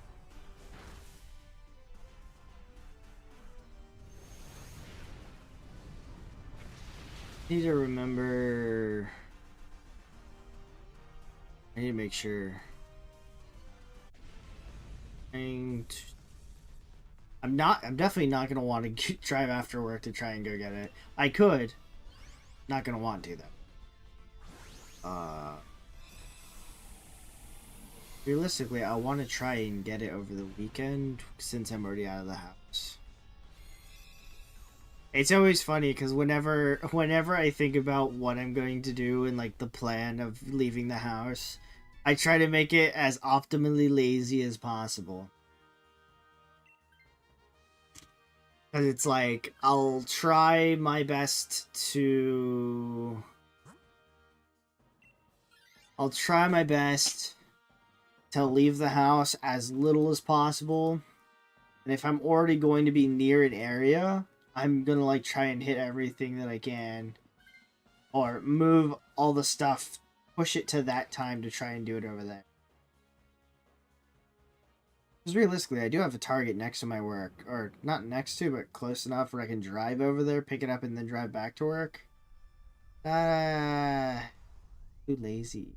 Need to remember. I need to make sure. I'm definitely not gonna want to drive after work to try and go get it. I could. Not gonna want to though. Realistically, I want to try and get it over the weekend since I'm already out of the house. It's always funny because whenever I think about what I'm going to do and like the plan of leaving the house, I try to make it as optimally lazy as possible. Because it's like, I'll try my best to leave the house as little as possible. And if I'm already going to be near an area, I'm gonna like try and hit everything that I can. Or move all the stuff, push it to that time to try and do it over there. Because realistically, I do have a Target next to my work. Or not next to, but close enough where I can drive over there, pick it up, and then drive back to work. Too lazy.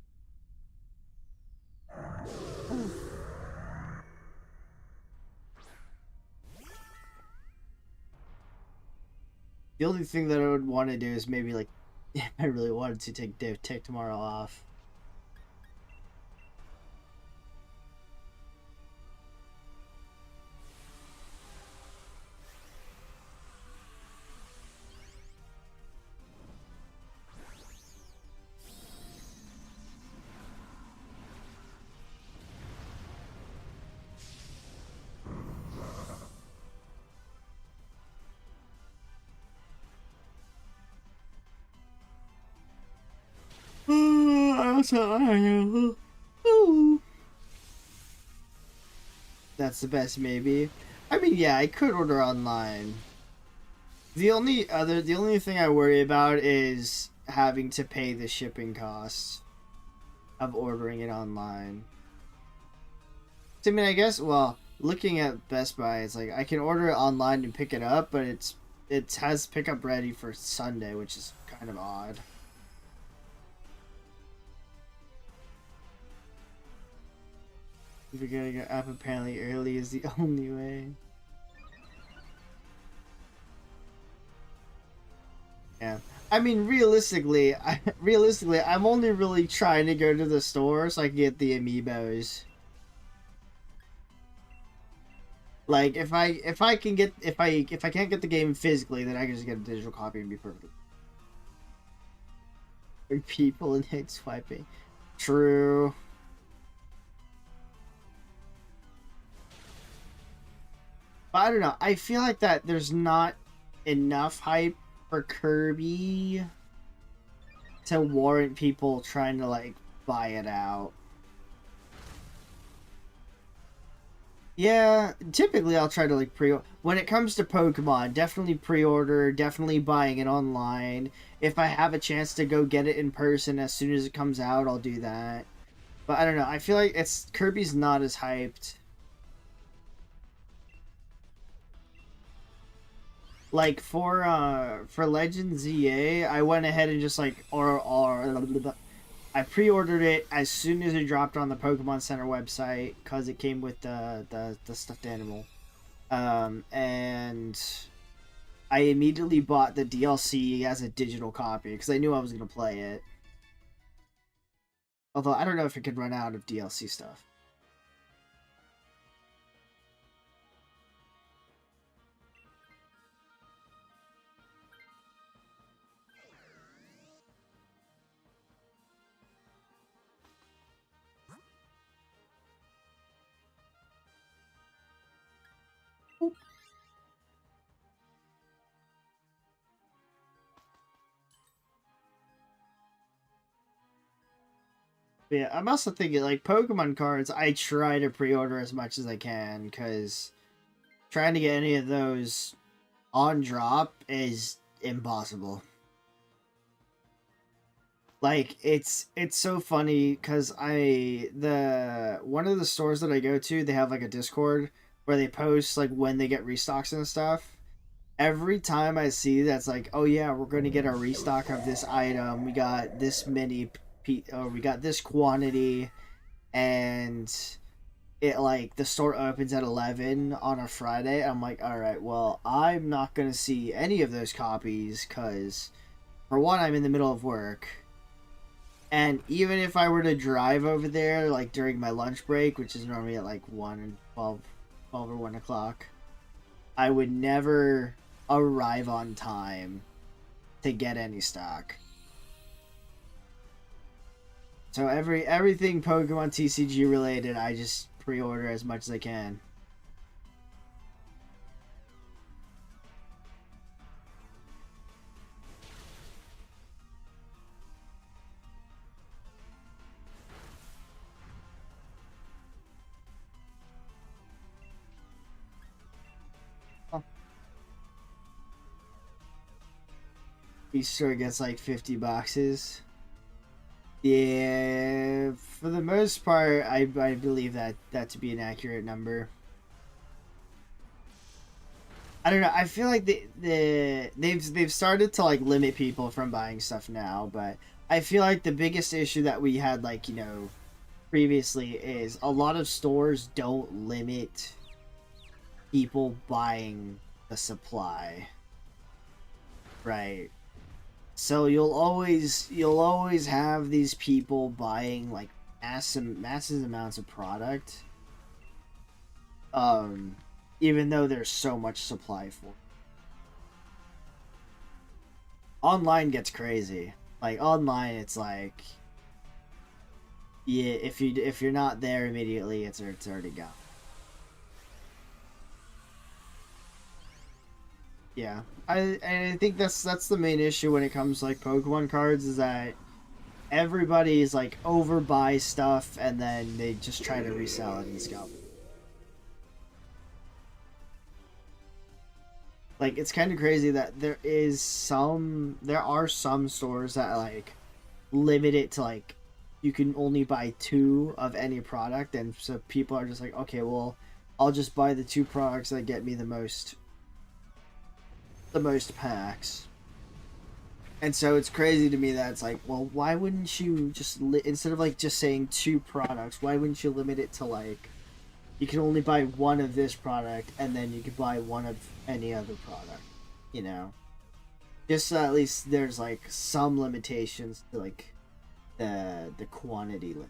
The only thing that I would want to do is maybe like, if I really wanted to take tomorrow off. Ooh. That's the best, maybe. I mean, yeah, I could order online. The only thing I worry about is having to pay the shipping costs of ordering it online. I mean, I guess, well, looking at Best Buy, it's like I can order it online and pick it up, but it has pickup ready for Sunday, which is kind of odd. If you're getting an app apparently early is the only way. Yeah. I mean, realistically, I'm only really trying to go to the store so I can get the amiibos. Like, if I can get if I can't get the game physically, then I can just get a digital copy and be perfect. People and hate swiping. True. But I don't know. I feel like that there's not enough hype for Kirby to warrant people trying to like buy it out. Yeah, typically I'll try to like when it comes to Pokemon, definitely pre-order, definitely buying it online. If I have a chance to go get it in person as soon as it comes out, I'll do that. But I don't know. I feel like it's Kirby's not as hyped. Like for Legend ZA, I went ahead and just like I pre-ordered it as soon as it dropped on the Pokemon Center website because it came with the stuffed animal. And I immediately bought the DLC as a digital copy because I knew I was gonna play it. Although I don't know if it could run out of DLC stuff. But yeah, I'm also thinking like Pokemon cards. I try to pre-order as much as I can because trying to get any of those on drop is impossible. Like it's so funny because one of the stores that I go to, they have like a Discord where they post like when they get restocks and stuff. Every time I see that's like, oh yeah, we're going to get our restock of this item. We got this many, or we got this quantity, and it like the store opens at 11 on a Friday. I'm like, all right, well, I'm not going to see any of those copies because, for one, I'm in the middle of work. And even if I were to drive over there, like during my lunch break, which is normally at like 1 and 12 or 1 o'clock, I would never arrive on time to get any stock. So everything Pokemon TCG related, I just pre-order as much as I can. Each store gets like 50 boxes. Yeah, for the most part, I believe that to be an accurate number. I don't know. I feel like they've started to like limit people from buying stuff now, but I feel like the biggest issue that we had like, previously is a lot of stores don't limit people buying the supply. Right. So you'll always have these people buying like massive amounts of product. Um Even though there's so much supply for it. Online gets crazy. Like online it's like yeah, if you're not there immediately, it's already gone. Yeah. I think that's the main issue when it comes to like Pokemon cards is that everybody's like overbuy stuff and then they just try to resell it and scalp it. Like, it's kind of crazy that there are some stores that like limit it to like you can only buy 2 of any product, and so people are just like, okay, well, I'll just buy the 2 products that get me the most packs. And so it's crazy to me that it's like, well, why wouldn't you just instead of like just saying 2 products, why wouldn't you limit it to like you can only buy 1 of this product and then you can buy 1 of any other product, you know? Just so at least there's like some limitations to like the quantity limit.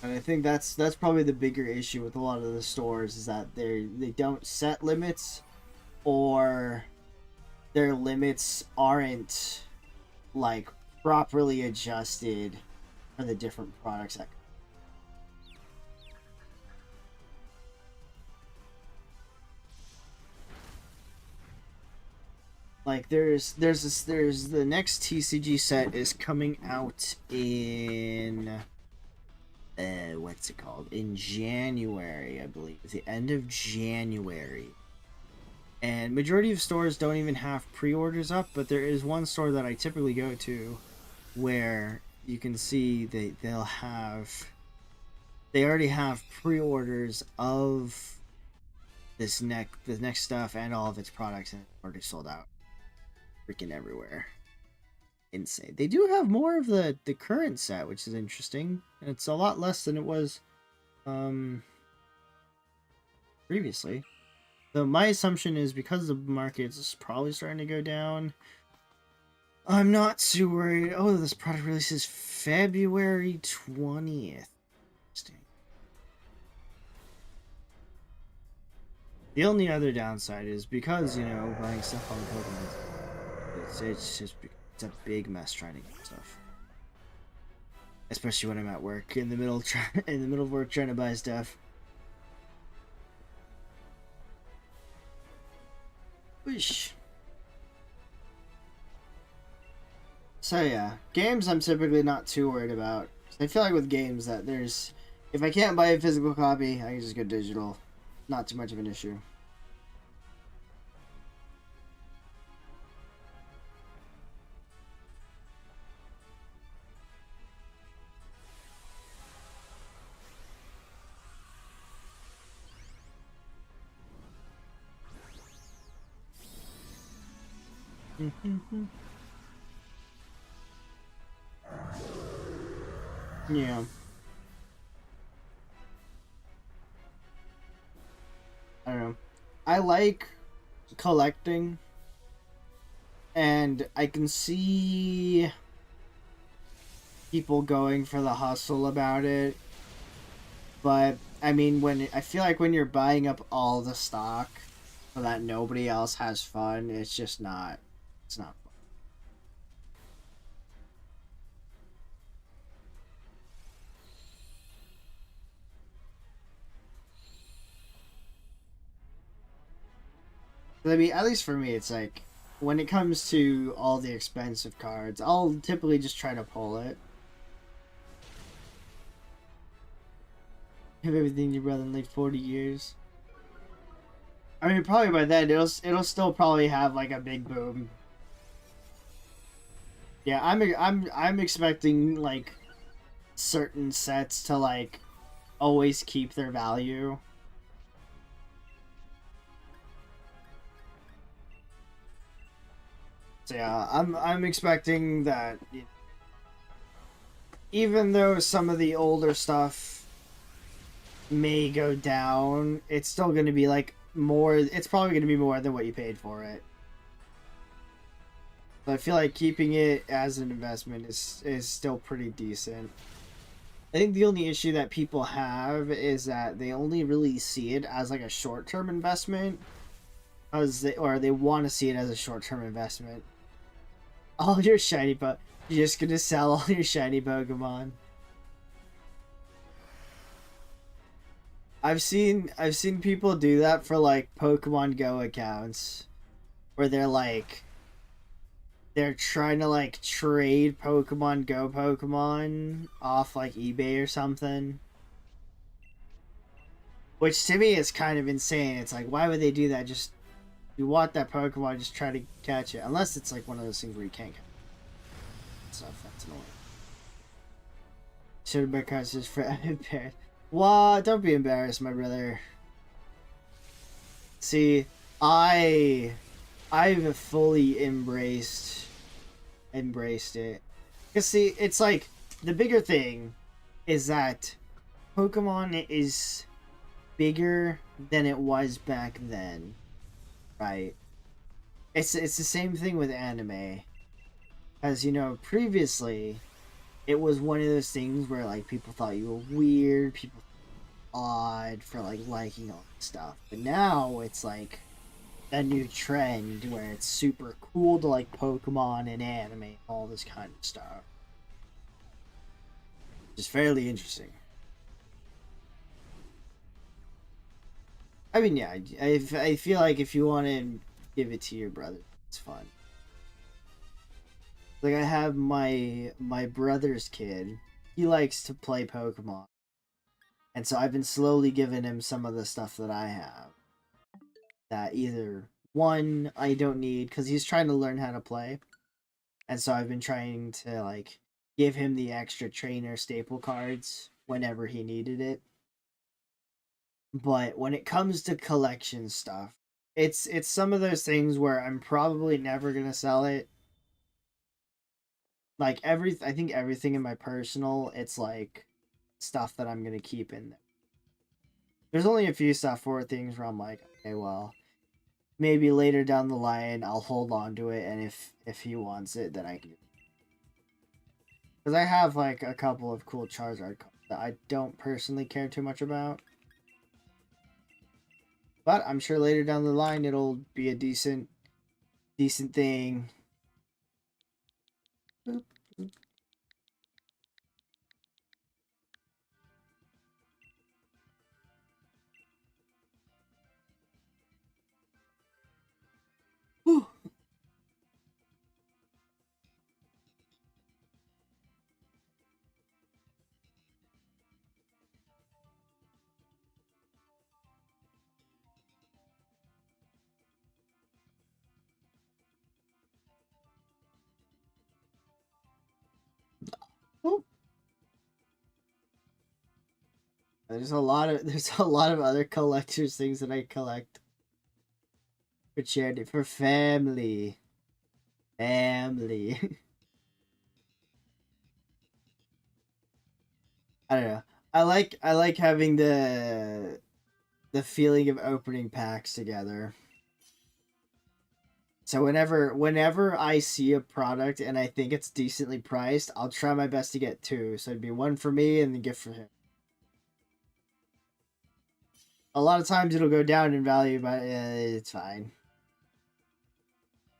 And I think that's probably the bigger issue with a lot of the stores, is that they don't set limits, or their limits aren't like properly adjusted for the different products that like there's the next TCG set is coming out in what's it called, in January, I believe, the end of January. And majority of stores don't even have pre-orders up, but there is one store that I typically go to where you can see they already have pre-orders of the next stuff and all of its products, and it's already sold out freaking everywhere. Insane. They do have more of the current set, which is interesting. It's a lot less than it was previously. So my assumption is because the market is probably starting to go down, I'm not too worried. Oh, this product releases February 20th. Interesting. The only other downside is because, you know, buying stuff on Pokemon, it's a big mess trying to get stuff. Especially when I'm at work in the middle of work trying to buy stuff. Whoosh. So yeah, games I'm typically not too worried about. I feel like with games that if I can't buy a physical copy, I can just go digital. Not too much of an issue. Yeah. I don't know. I like collecting, and I can see people going for the hustle about it. But I mean, I feel like when you're buying up all the stock so that nobody else has fun, it's just not. It's not fun. But I mean, at least for me, it's like when it comes to all the expensive cards, I'll typically just try to pull it. Have everything your brother in like 40 years. I mean, probably by then it'll still probably have like a big boom. Yeah, I'm expecting like certain sets to like always keep their value. So yeah, I'm expecting that even though some of the older stuff may go down, it's still going to be like more. It's probably going to be more than what you paid for it. So I feel like keeping it as an investment is still pretty decent. I think the only issue that people have is that they only really see it as like a short-term investment, or they want to see it as a short-term investment. All your shiny you're just gonna sell all your shiny Pokemon. I've seen people do that for like Pokemon Go accounts, where they're trying to like trade Pokemon Go Pokemon off like eBay or something. Which to me is kind of insane. It's like, why would they do that? Just, you want that Pokemon, just try to catch it. Unless it's like one of those things where you can't catch it. Stuff, that's annoying. Should have been conscious for embarrassed. What? Don't be embarrassed, my brother. See, I've fully embraced it. Because see, it's like, the bigger thing is that Pokemon is bigger than it was back then, right? It's the same thing with anime. As you know, previously, it was one of those things where like people thought you were weird, people odd for like liking all this stuff. But now it's like a new trend where it's super cool to like Pokemon and anime, all this kind of stuff. It's fairly interesting. I mean, yeah, I feel like if you want to give it to your brother, it's fun. Like I have my brother's kid. He likes to play Pokemon. And so I've been slowly giving him some of the stuff that I have. That either one I don't need cuz he's trying to learn how to play. And so I've been trying to like give him the extra trainer staple cards whenever he needed it. But when it comes to collection stuff, it's some of those things where I'm probably never going to sell it. Like I think everything in my personal, it's like stuff that I'm gonna keep in there. There's only a few stuff for things where I'm like, okay, well, maybe later down the line I'll hold on to it, and if he wants it, then I can. Because I have like a couple of cool Charizard cards that I don't personally care too much about, but I'm sure later down the line it'll be a decent thing. Boop, boop. Whew. Whew. There's a lot of other collectors things that I collect for charity, for family. Family. I don't know. I like having the feeling of opening packs together. So whenever I see a product and I think it's decently priced, I'll try my best to get two. So it'd be one for me and the gift for him. A lot of times it'll go down in value, but it's fine.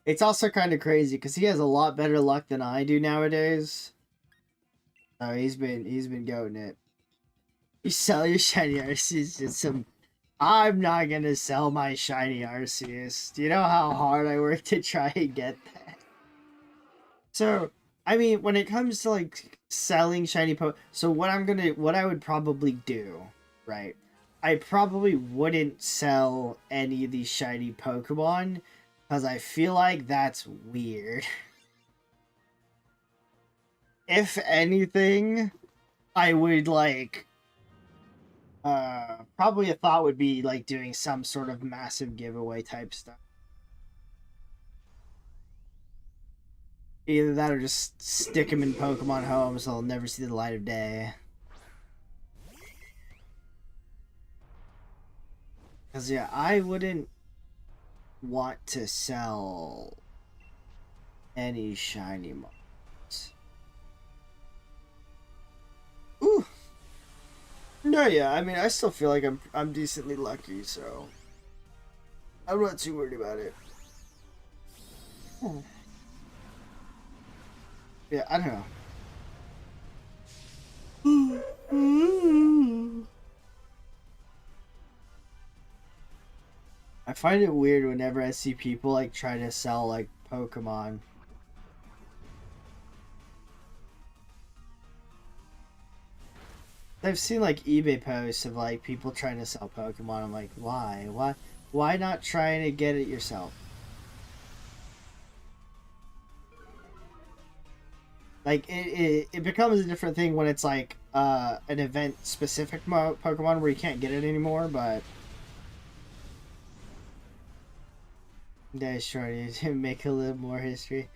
It's also kind of crazy because he has a lot better luck than I do nowadays. Oh, he's been goating it. You sell your shiny Arceus and some. I'm not gonna sell my shiny Arceus. Do you know how hard I work to try and get that? So, I mean, when it comes to like selling shiny so what I would probably do, right? I probably wouldn't sell any of these shiny Pokemon because I feel like that's weird. If anything, I would like probably a thought would be like doing some sort of massive giveaway type stuff. Either that or just stick them in Pokemon Home so they'll never see the light of day. Because, yeah, I wouldn't want to sell any shiny mons. Ooh. No, yeah, I mean, I still feel like I'm decently lucky, so I'm not too worried about it. Yeah, I don't know. I find it weird whenever I see people like try to sell like Pokemon. I've seen like eBay posts of like people trying to sell Pokemon. I'm like, why? Why not trying to get it yourself? Like it becomes a different thing when it's like an event specific Pokemon where you can't get it anymore, but that's shorty to make a little more history.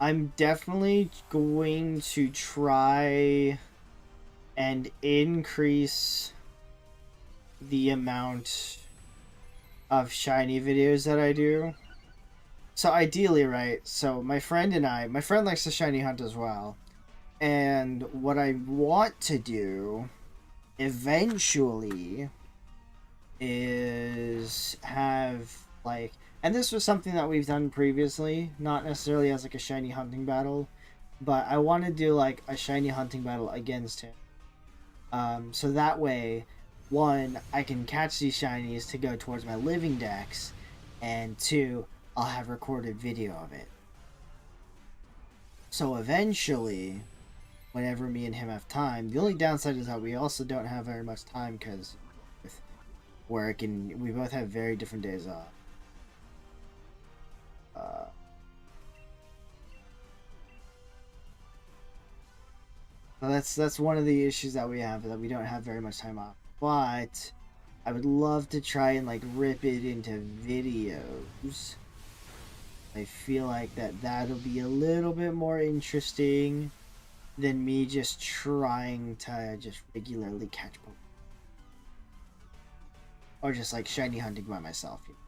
I'm definitely going to try and increase the amount of shiny videos that I do. So ideally, right? So my friend likes to shiny hunt as well. And what I want to do eventually is have like, and this was something that we've done previously, not necessarily as like a shiny hunting battle, but I want to do like a shiny hunting battle against him. So that way, one, I can catch these shinies to go towards my living dex, and two, I'll have recorded video of it. So eventually, whenever me and him have time, the only downside is that we also don't have very much time because with work and we both have very different days off. So that's one of the issues that we have, that we don't have very much time off. But I would love to try and like rip it into videos. I feel like that'll be a little bit more interesting than me just trying to just regularly catch Pokemon. Or just like shiny hunting by myself. You know?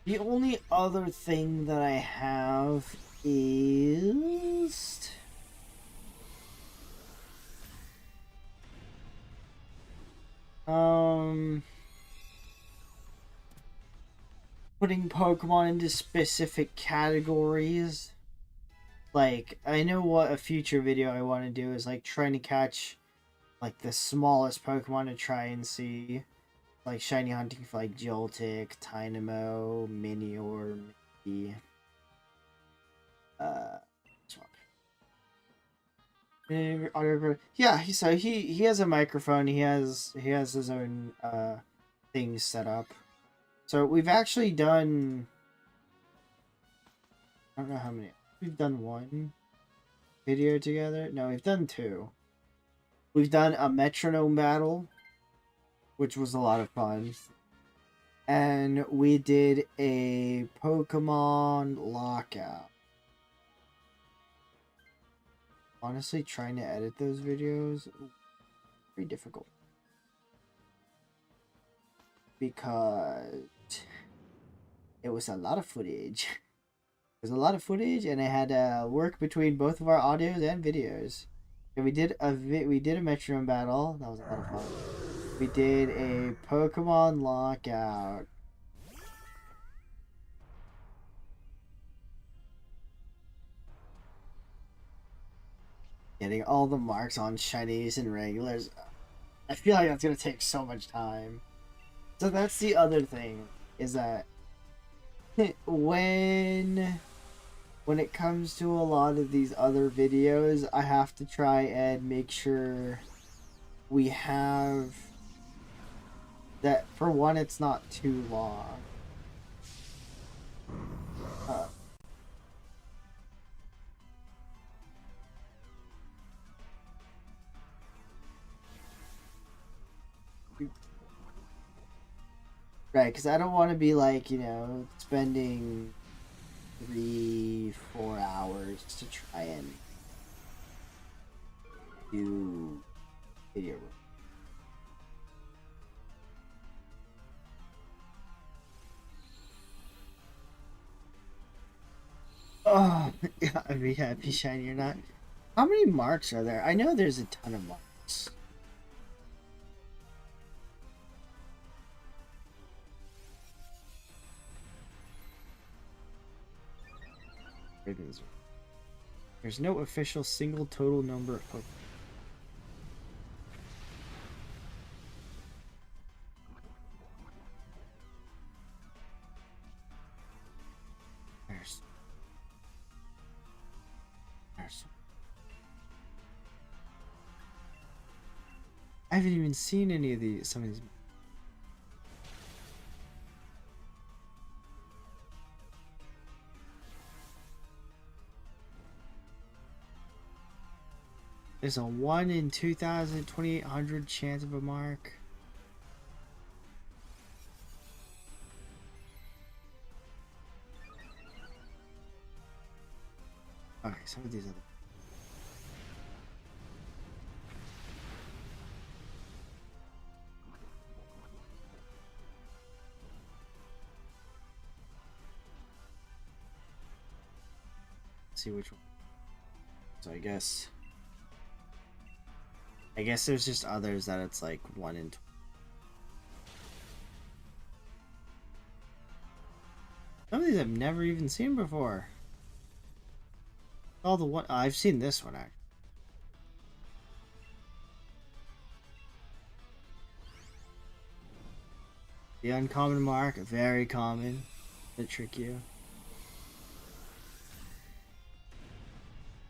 The only other thing that I have is putting Pokemon into specific categories. Like, I know what a future video I want to do is like trying to catch like the smallest Pokemon to try and see. Like shiny hunting for like Joltik, Tynamo, Minior, Mickey. Swap. Yeah, he has a microphone. He has his own things set up. So we've actually done, I don't know how many. We've done one video together. No, we've done two. We've done a metronome battle, which was a lot of fun. And we did a Pokemon lockout. Honestly, trying to edit those videos, very difficult. Because it was a lot of footage. It was a lot of footage, and I had to work between both of our audios and videos. And we did a metronome battle. That was a lot of fun. We did a Pokemon lockout. Getting all the marks on shinies and regulars. I feel like that's gonna take so much time. So that's the other thing, is that when it comes to a lot of these other videos, I have to try and make sure we have that, for one, it's not too long. Right, because I don't want to be like, you know, spending 3-4 hours to try and do video. Oh, yeah, I'd be happy shiny or not. How many marks are there? I know there's a ton of marks. There's no official single total number of Pokemon. I haven't even seen any of these. Some of these. There's a 1 in 2,000, 2,800 chance of a mark. Okay, some of these other. Let's see which one. So I guess there's just others that it's like 1 in 20. Some of these I've never even seen before. All the one I've seen this one actually. The uncommon mark, very common. To trick you.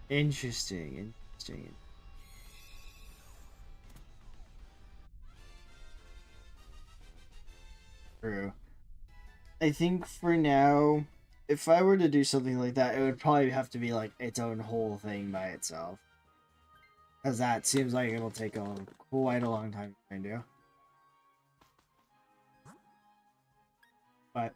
Interesting. True. I think for now, if I were to do something like that, it would probably have to be like its own whole thing by itself. Because that seems like it'll take quite a long time to do. But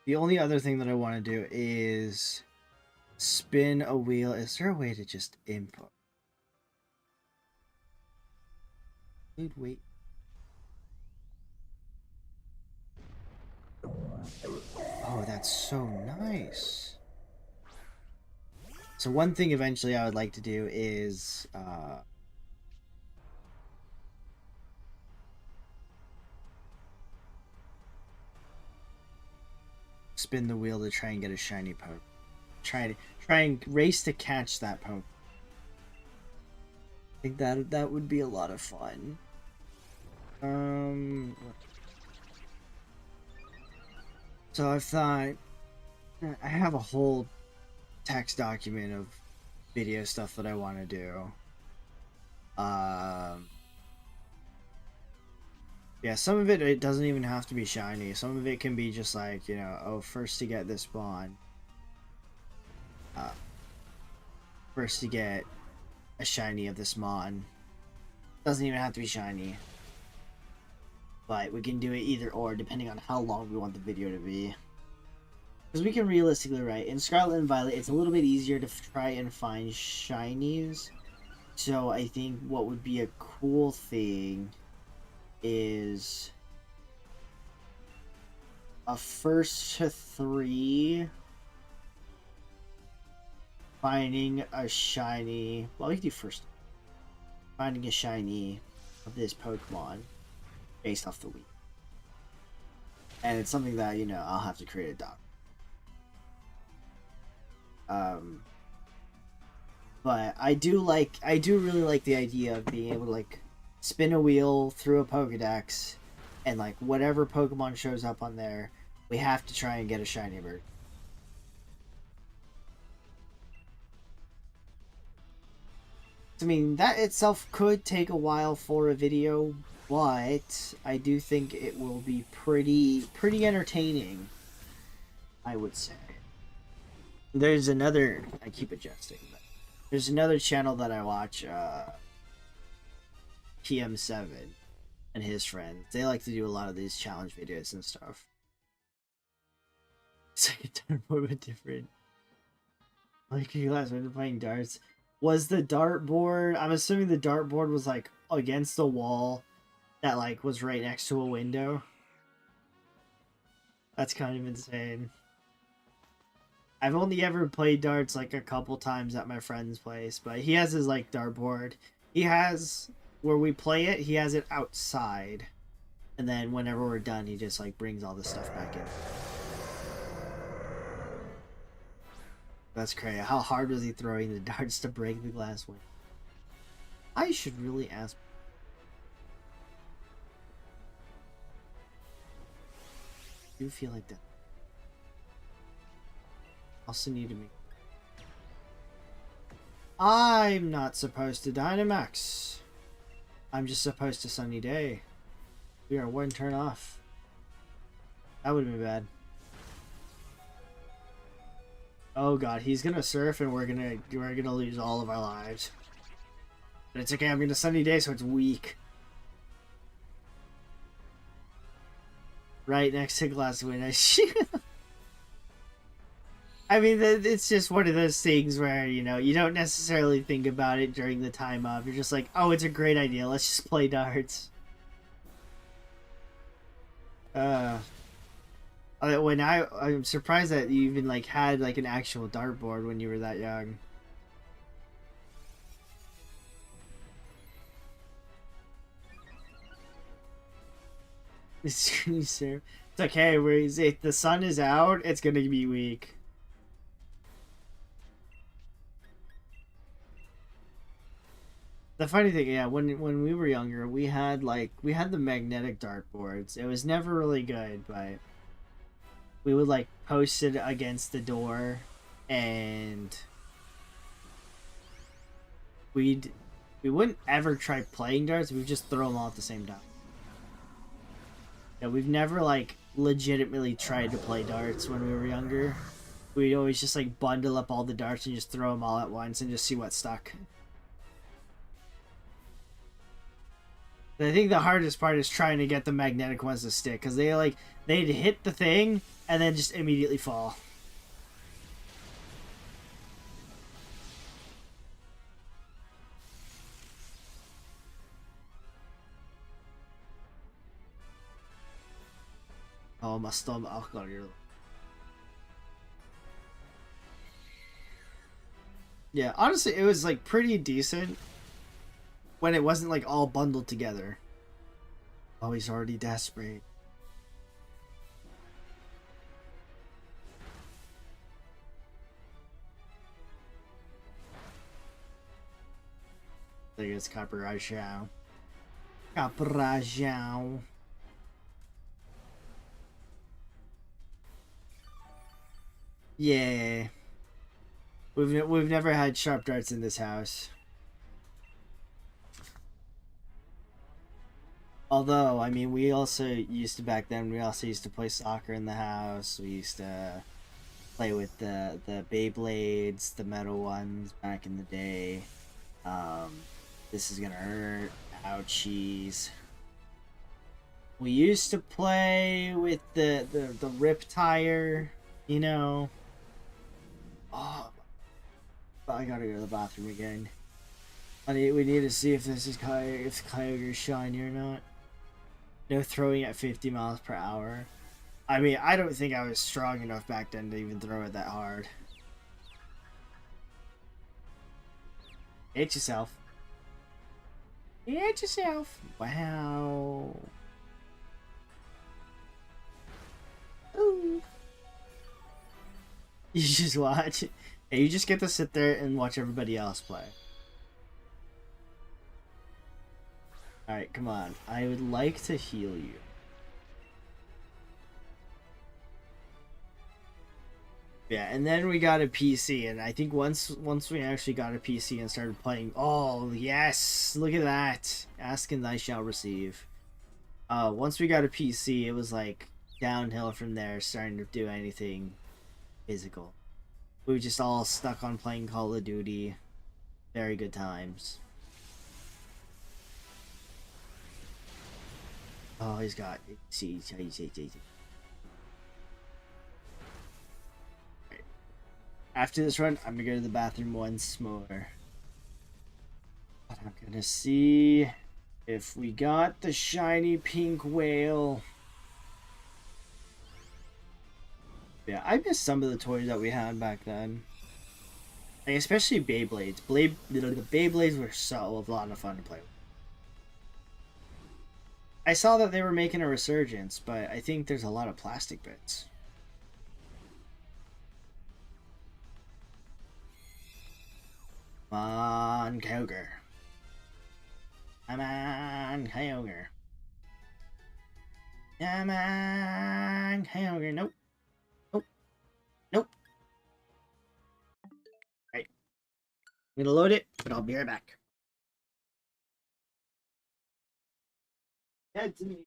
the only other thing that I want to do is spin a wheel. Is there a way to just input? Dude, wait. Oh, that's so nice. So one thing eventually I would like to do is spin the wheel to try and get a shiny poke. Try and race to catch that poke. I think that would be a lot of fun. So I thought I have a whole text document of video stuff that I want to do. Yeah, some of it doesn't even have to be shiny. Some of it can be just like, you know, oh, first to get this bond. First to get a shiny of this mon. Doesn't even have to be shiny. But we can do it either or, depending on how long we want the video to be. Because we can realistically, right, in Scarlet and Violet, it's a little bit easier to try and find shinies. So I think what would be a cool thing is a first to 3 finding a shiny. Well, we can do first finding a shiny of this Pokemon based off the week. And it's something that, you know, I'll have to create a doc. But I do really like the idea of being able to like spin a wheel through a Pokedex, and like whatever Pokemon shows up on there, we have to try and get a shiny bird. I mean, that itself could take a while for a video, but I do think it will be pretty entertaining, I would say. There's another, I keep adjusting, but there's another channel that I watch, PM7 and his friends. They like to do a lot of these challenge videos and stuff. It's like a dartboard but different. Like you guys were playing darts. Was the dartboard, I'm assuming the dartboard was like against the wall that like was right next to a window. That's kind of insane. I've only ever played darts like a couple times at my friend's place, but he has his like dartboard. He has where we play it, he has it outside. And then whenever we're done, he just like brings all the stuff back in. That's crazy. How hard was he throwing the darts to break the glass window? I should really ask. I do feel like that. Also need to make. I'm not supposed to Dynamax. I'm just supposed to Sunny Day. We are one turn off. That would have been bad. Oh god, he's gonna surf and we're gonna lose all of our lives. But it's okay, I'm gonna Sunny Day so it's weak. Right next to glass window. I mean, it's just one of those things where, you know, you don't necessarily think about it during the time of. You're just like, oh, it's a great idea. Let's just play darts. I'm surprised that you even, like, had, like, an actual dartboard when you were that young. It's okay, if the sun is out, it's gonna be weak. The funny thing, yeah, when we were younger, we had the magnetic dartboards. It was never really good, but we would like post it against the door, and we wouldn't ever try playing darts. We'd just throw them all at the same time. Yeah, we've never like legitimately tried to play darts when we were younger. We'd always just like bundle up all the darts and just throw them all at once and just see what stuck. I think the hardest part is trying to get the magnetic ones to stick, because they'd hit the thing and then just immediately fall. Oh, my stomach. Oh, God, yeah, honestly, it was like pretty decent when it wasn't like all bundled together. Oh, he's already desperate. I think it's Caparajão. Caparajão. Yeah. We've never had sharp darts in this house. Although, I mean, we also used to, back then, we also used to play soccer in the house. We used to play with the Beyblades, the metal ones back in the day. This is gonna hurt. Ouchies. We used to play with the Rip Tire, you know. Oh, I gotta go to the bathroom again. We need to see if this is Kyogre's shiny or not. No throwing at 50 miles per hour. I mean, I don't think I was strong enough back then to even throw it that hard. Hit yourself. Hit yourself. Wow. Ooh. You just watch. Yeah, you just get to sit there and watch everybody else play. Alright, come on. I would like to heal you. Yeah, and then we got a PC, and I think once we actually got a PC and started playing, oh yes, look at that. Ask and I shall receive. Once we got a PC, it was like downhill from there, starting to do anything physical. We were just all stuck on playing Call of Duty. Very good times. Oh, he's got After this run, I'm gonna go to the bathroom once more. But I'm gonna see if we got the shiny pink whale. Yeah, I miss some of the toys that we had back then. Like, especially Beyblades. The Beyblades were a lot of fun to play with. I saw that they were making a resurgence, but I think there's a lot of plastic bits. Come on, Kyogre. Come on, Kyogre. Come on, Kyogre. Nope. Nope. Nope. Right. I'm gonna load it, but I'll be right back. Yeah, it's me.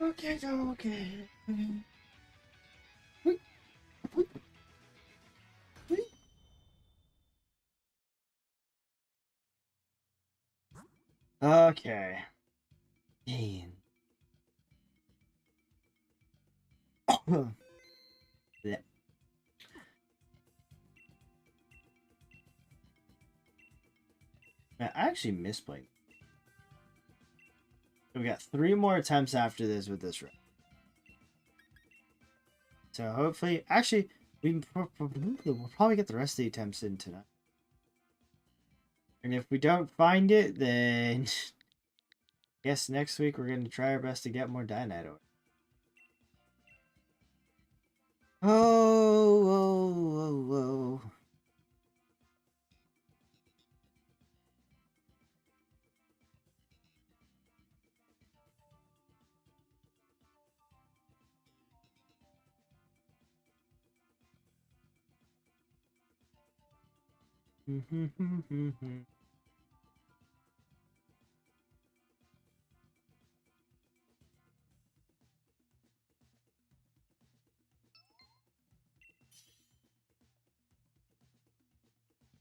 Okay, okay. Okay. Damn. Yeah. Man, I actually misplayed. We got 3 more attempts after this with this run. So hopefully, actually, we'll probably get the rest of the attempts in tonight. And if we don't find it, then yes, next week we're going to try our best to get more Dynite ore. Oh, whoa, whoa, whoa.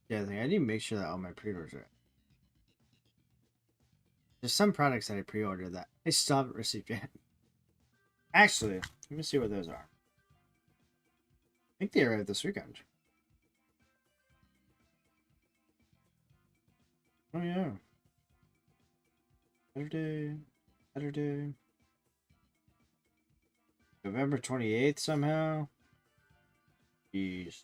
Yeah, I need to make sure that all my pre-orders are. There's some products that I pre-ordered that I still haven't received yet. Actually, Let me see what those are. I think they arrived this weekend. Oh yeah. Saturday. November 28th somehow. Jeez.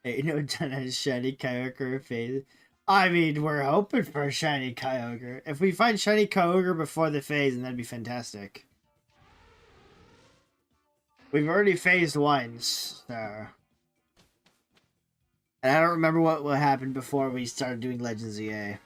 Ain't no done a shiny Kyogre phase. I mean, we're hoping for a shiny Kyogre. If we find shiny Kyogre before the phase, then that'd be fantastic. We've already phased once, so. And I don't remember what happened before we started doing Legends EA.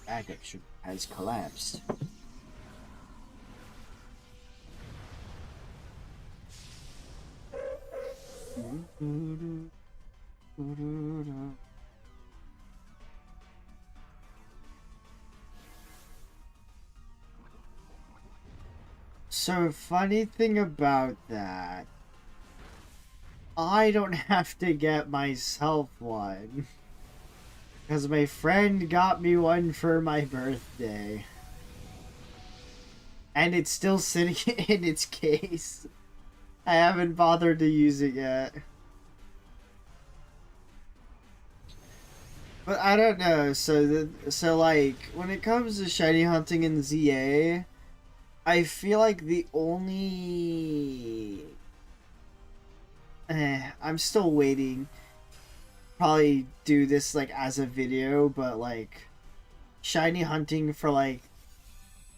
Addiction has collapsed. So, funny thing about that, I don't have to get myself one. Because my friend got me one for my birthday. And it's still sitting in its case. I haven't bothered to use it yet. But I don't know, so like, when it comes to shiny hunting in ZA, I feel like the only... I'm still waiting. Probably do this, like, as a video, but, like, shiny hunting for, like,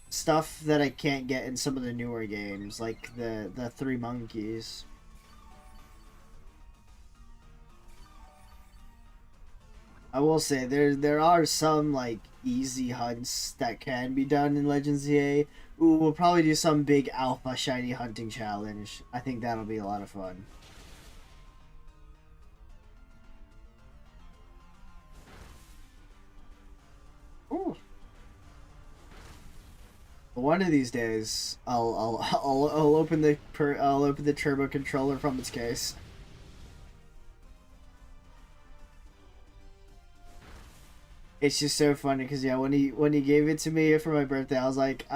stuff that I can't get in some of the newer games, like the Three Monkeys. I will say there are some like easy hunts that can be done in Legends EA. Ooh, we'll probably do some big alpha shiny hunting challenge. I think that'll be a lot of fun. Ooh. One of these days, I'll open the turbo controller from its case. It's just so funny because yeah, when he gave it to me for my birthday, I was like,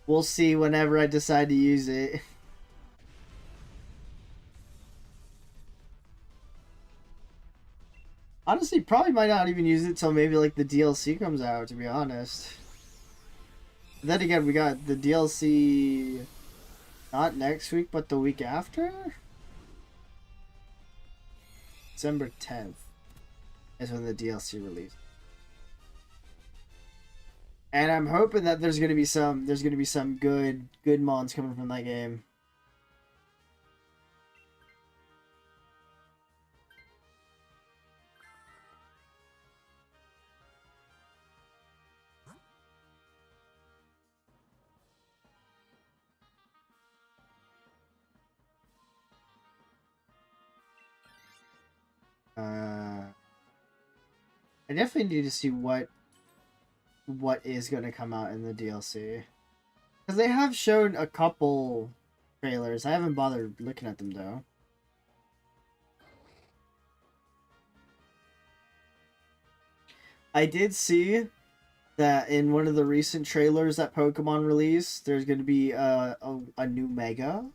we'll see whenever I decide to use it. Honestly, probably might not even use it till maybe like the DLC comes out, to be honest. But then again, we got the DLC not next week, but the week after? December 10th is when the DLC released. And I'm hoping that there's gonna be some good mons coming from that game. I definitely need to see what is going to come out in the DLC. Because they have shown a couple trailers. I haven't bothered looking at them, though. I did see that in one of the recent trailers that Pokemon released, there's going to be a new Mega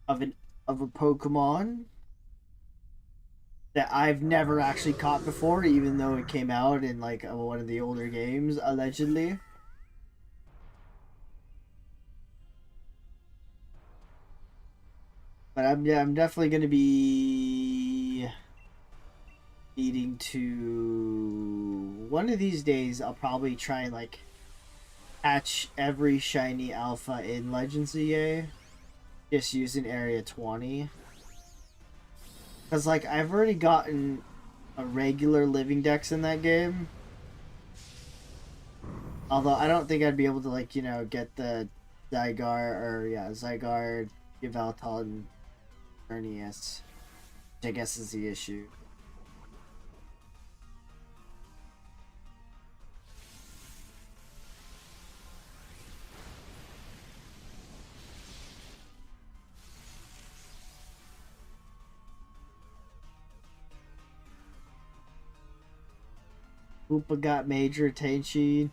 of a Pokemon that I've never actually caught before, even though it came out in like one of the older games, allegedly. But I'm definitely gonna be needing to one of these days. I'll probably try and like catch every shiny alpha in Legends EA just using Area 20. Because like I've already gotten a regular living dex in that game. Although I don't think I'd be able to like, get the Zygarde, Yveltal, and Ernius. Which I guess is the issue. Hoopa got major Tenchi.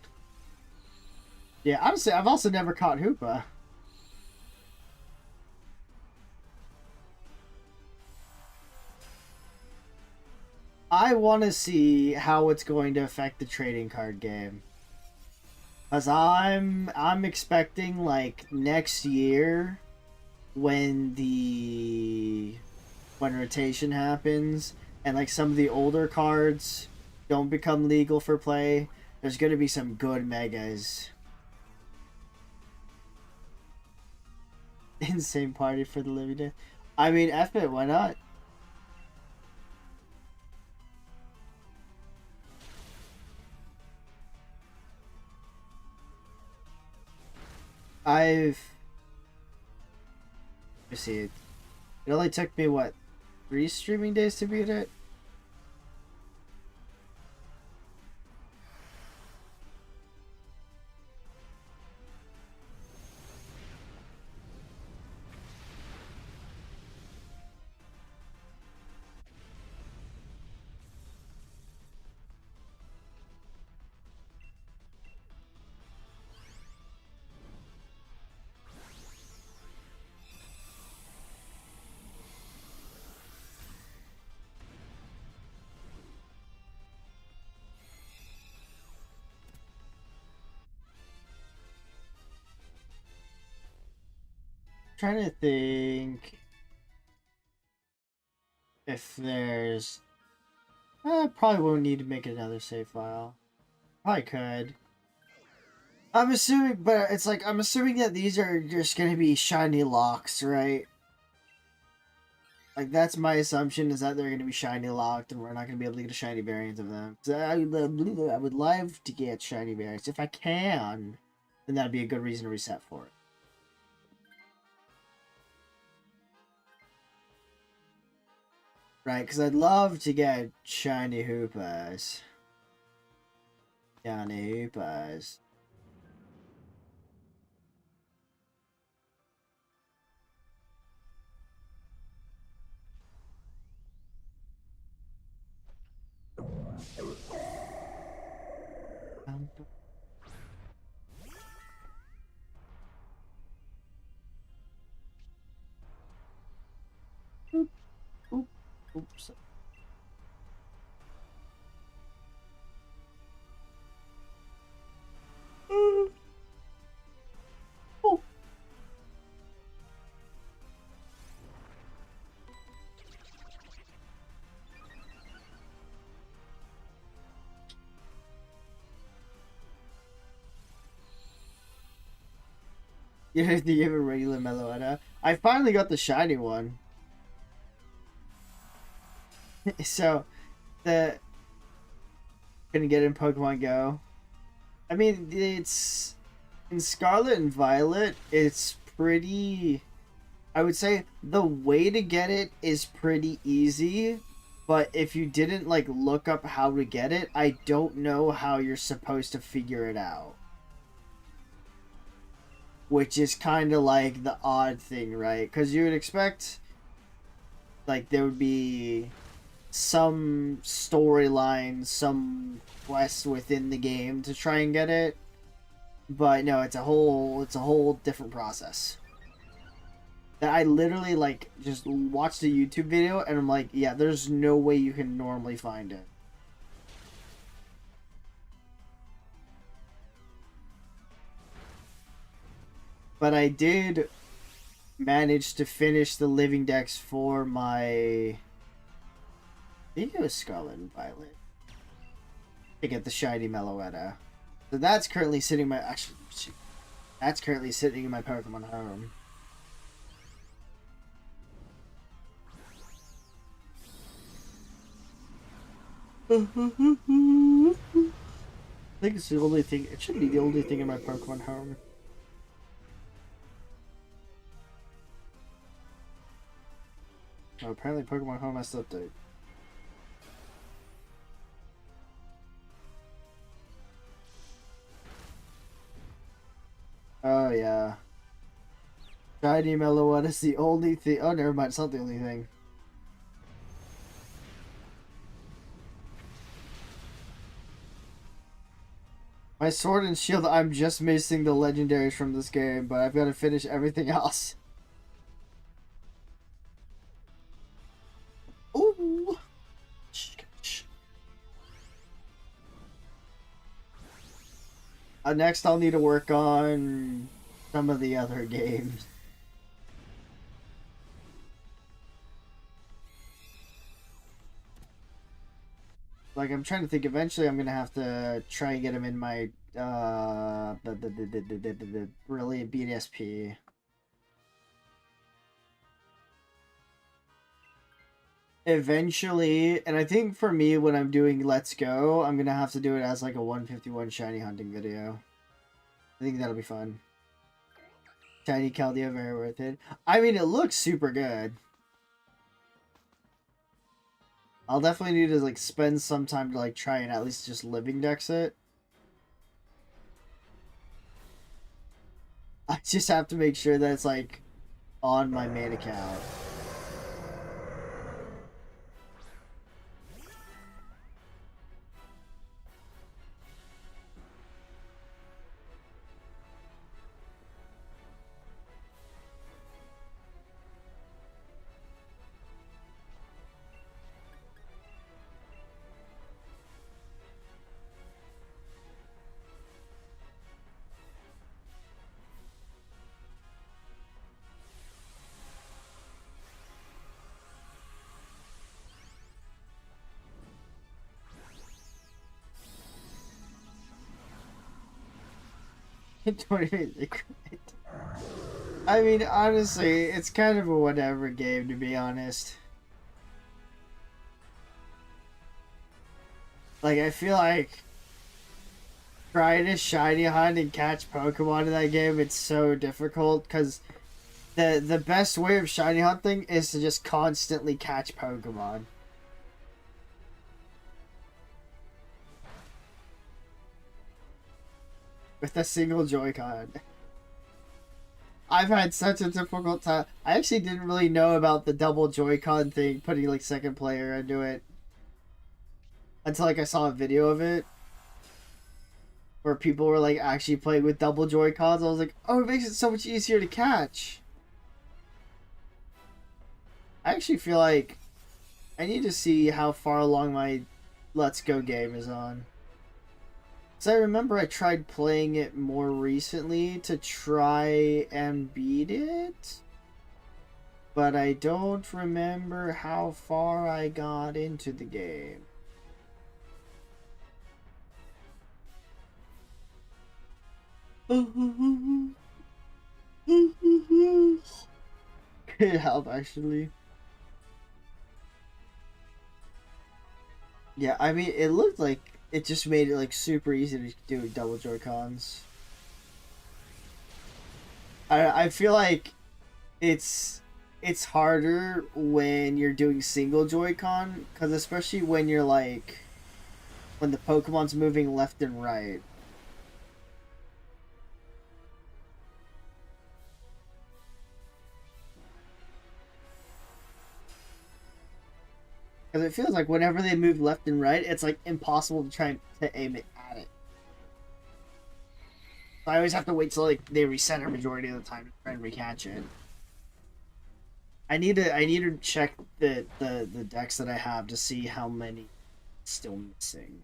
Yeah, honestly, I've also never caught Hoopa. I want to see how it's going to affect the trading card game. Cause I'm expecting like next year when rotation happens and like some of the older cards don't become legal for play, there's gonna be some good megas. Insane party for the living day. I mean, F it, why not? Let me see. It only took me what, 3 streaming days to beat it? Trying to think if there's. Probably won't need to make another save file. Probably could. I'm assuming, but it's like I'm assuming that these are just gonna be shiny locks, right? Like that's my assumption is that they're gonna be shiny locked, and we're not gonna be able to get a shiny variant of them. So I would love to get shiny variants if I can. Then that'd be a good reason to reset for it. Right, because I'd love to get shiny Hoopas. Shiny Hoopas. Oops. Oh. You have to give a regular Meloetta. I finally got the shiny one. So, the gonna get in Pokemon Go. I mean, it's in Scarlet and Violet. It's pretty. I would say the way to get it is pretty easy, but if you didn't like look up how to get it, I don't know how you're supposed to figure it out. Which is kind of like the odd thing, right? Because you would expect like there would be some storyline, some quest within the game to try and get it, but no, it's a whole different process. That I literally like just watched a YouTube video and I'm like, yeah, there's no way you can normally find it. But I did managed to finish the living dex for my... I think it was Scarlet and Violet. To get the shiny Meloetta. So that's currently sitting in my... Actually, that's currently sitting in my Pokemon home. I think it's the only thing... It should be the only thing in my Pokemon home. Oh, apparently Pokemon Home has to update. Oh, yeah. Shiny Meloetta is the only thing... Oh, never mind. It's not the only thing. My Sword and Shield, I'm just missing the legendaries from this game, but I've got to finish everything else. Ooh! Next, I'll need to work on some of the other games. Like, I'm trying to think, eventually I'm gonna have to try and get him in my, brilliant BDSP. Eventually, and I think for me, when I'm doing Let's Go, I'm gonna have to do it as like a 151 shiny hunting video. I think that'll be fun. Shiny Keldeo, very worth it. I mean, it looks super good. I'll definitely need to like spend some time to like try and at least just living dex it. I just have to make sure that it's like on my main account. I mean, honestly, it's kind of a whatever game, to be honest. Like, I feel like trying to shiny hunt and catch Pokemon in that game, it's so difficult, because the best way of shiny hunting is to just constantly catch Pokemon. With a single Joy-Con. I've had such a difficult time. I actually didn't really know about the double Joy-Con thing, putting like second player into it. Until like I saw a video of it. Where people were like actually playing with double Joy-Cons. I was like, oh, it makes it so much easier to catch. I actually feel like I need to see how far along my Let's Go game is on. So I remember I tried playing it more recently to try and beat it. But I don't remember how far I got into the game. Could help, actually. Yeah, I mean, it looked like it just made it like super easy to do double Joy-Cons. I feel like it's harder when you're doing single Joy-Con, because especially when you're like when the Pokemon's moving left and right. Because it feels like whenever they move left and right, it's like impossible to try to aim it at it. So I always have to wait till like they reset a majority of the time to try and recatch it. I need to check the decks that I have to see how many still missing.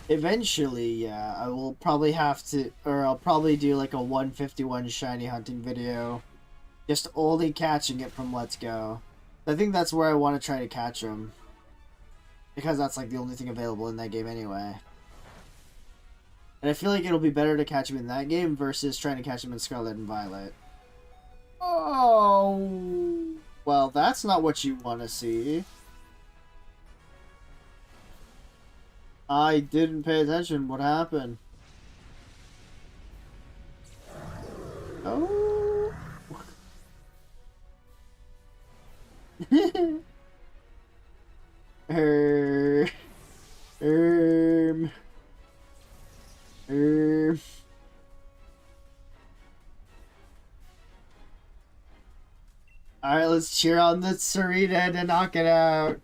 Eventually, yeah, I will probably have to, or I'll probably do like a 151 shiny hunting video. Just only catching it from Let's Go. I think that's where I want to try to catch them. Because that's like the only thing available in that game anyway. And I feel like it'll be better to catch him in that game versus trying to catch him in Scarlet and Violet. Oh, well, that's not what you want to see. I didn't pay attention. What happened? Oh. er, erm, erm. Alright, let's cheer on the Serena to knock it out.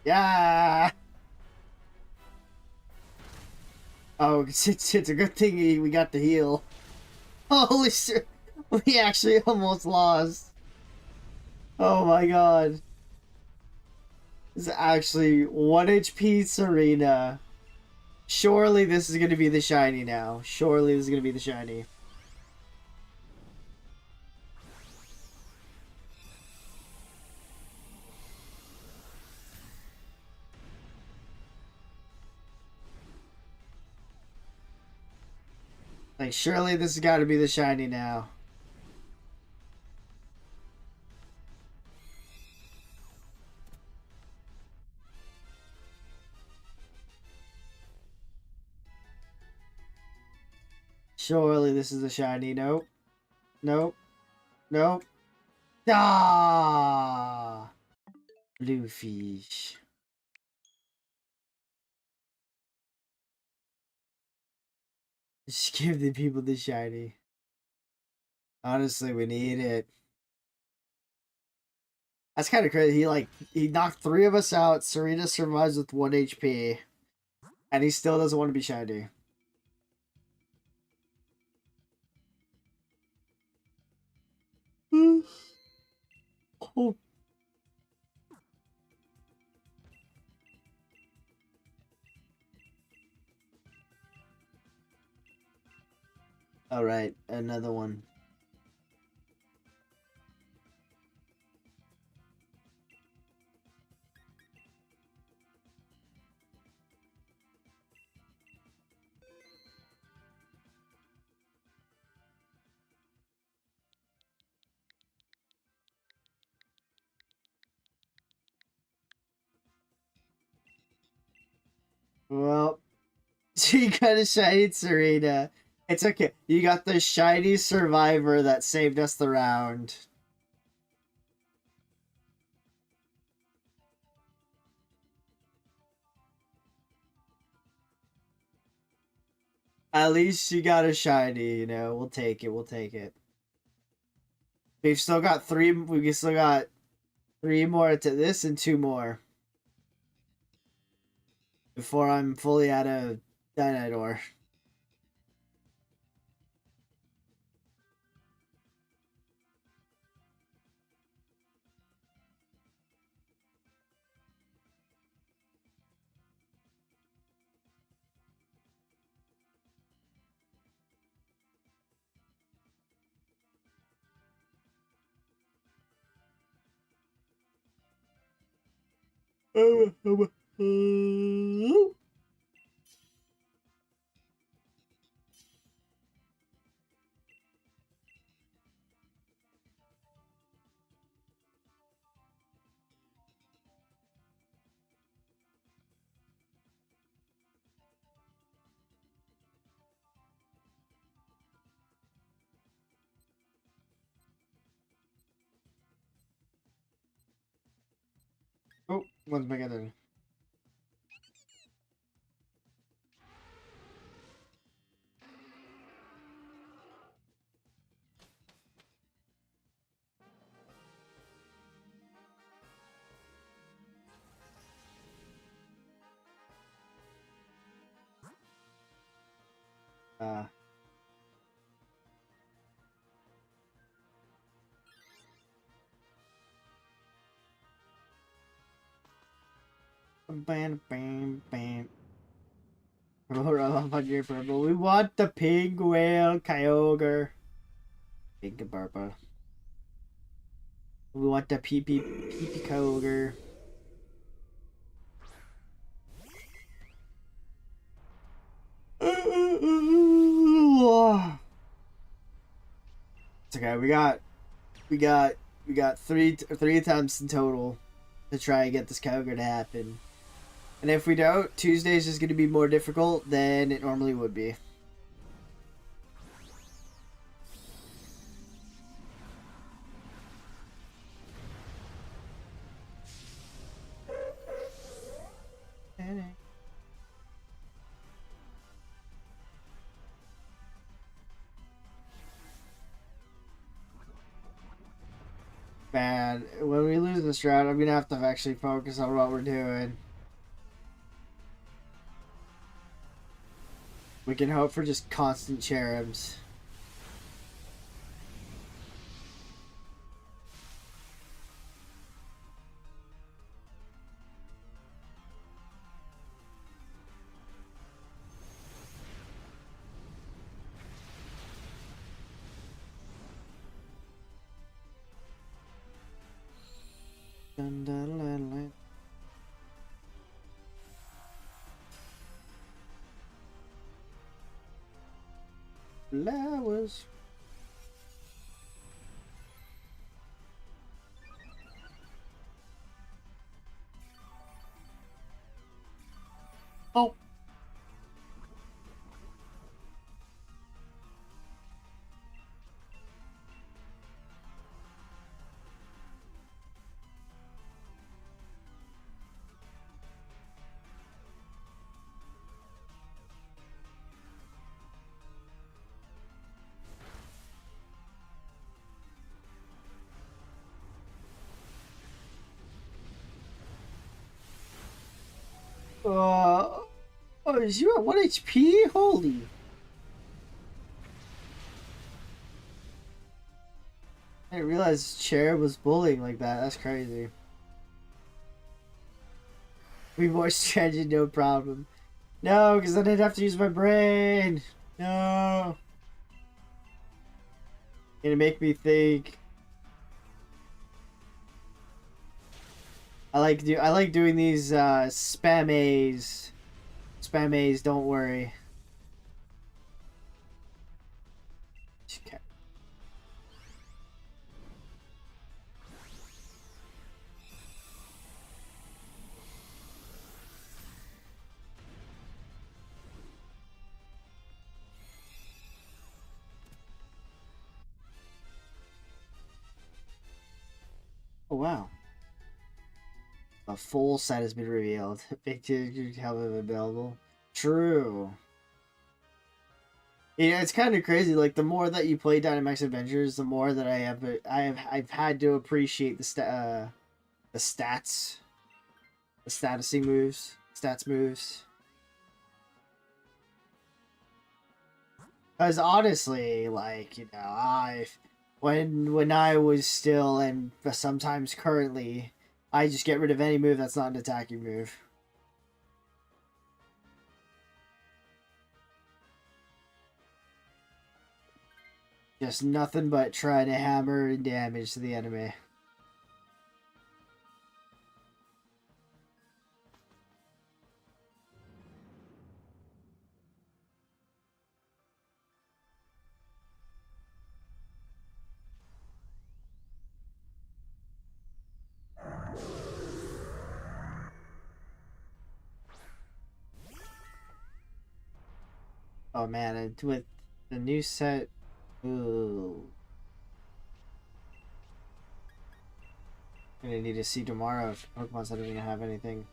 Yeah. Oh, it's a good thing we got the heal. Holy shit. We actually almost lost. Oh my god. This is actually 1 HP Serena. Surely this is going to be the shiny now. Surely this is going to be the shiny. Like, surely this has got to be the shiny now. Surely this is the shiny. Nope. Nope. Nope. Ah! Blue fish. Just give the people the shiny. Honestly, we need it. That's kind of crazy. He knocked 3 of us out. Serena survives with 1 HP. And he still doesn't want to be shiny. Oh. Alright, another one. Well, she got a shiny Serena. It's okay. You got the shiny survivor that saved us the round. At least she got a shiny, you know. We'll take it. We'll take it. We've still got 3. We still got 3 more to this and 2 more. Before I'm fully out of Dynador. Oh, one's bigger than. Bam, bam, bam. Purple. We want the pink whale Kyogre. Pink purple. We want the pee Kyogre. It's okay. We got three attempts in total to try and get this Kyogre to happen. And if we don't, Tuesday's is going to be more difficult than it normally would be. Man, when we lose this round, I'm going to have to actually focus on what we're doing. We can hope for just constant cherubs. Dun, dun, dun, dun. Flowers. Oh. Oh, is you at 1 HP? Holy. I didn't realize Cherub was bullying like that. That's crazy. We voice strategy, no problem. No, because then I'd have to use my brain. No. Gonna make me think. I like doing these spam A's. Spam A's, don't worry. Okay. Oh wow. A full set has been revealed. Pictures have been available. True. Yeah, it's kind of crazy. Like the more that you play Dynamax Adventures, the more that I've had to appreciate the stats, the statusing moves, stats moves. Because honestly, like when I was still and sometimes currently, I just get rid of any move that's not an attacking move. Just nothing but trying to hammer and damage to the enemy. Oh man, and with the new set, ooh. I'm gonna need to see tomorrow if Pokemon's not even gonna have anything.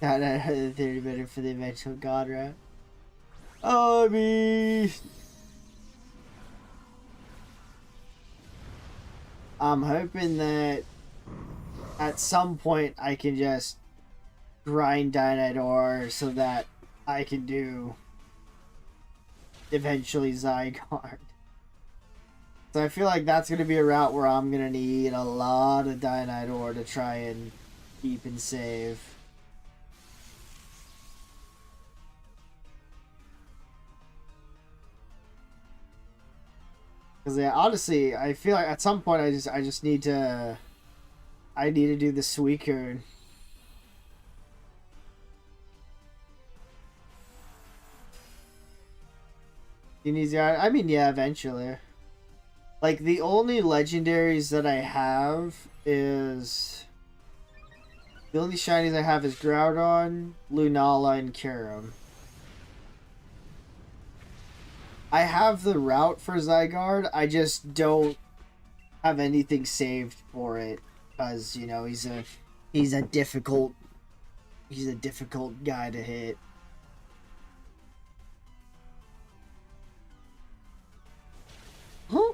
Got a 30 minute for the eventual God route. Oh, me! I'm hoping that at some point I can just grind Dynite ore so that I can do eventually Zygarde. So I feel like that's going to be a route where I'm going to need a lot of Dynite ore to try and keep and save. Because yeah, honestly, I feel like at some point I just need to do the Suicune. He needs, I mean, yeah, eventually. Like, the only legendaries that I have is... The only shinies I have is Groudon, Lunala, and Kyurem. I have the route for Zygarde, I just don't have anything saved for it. Because, you know, he's a difficult guy to hit. Huh?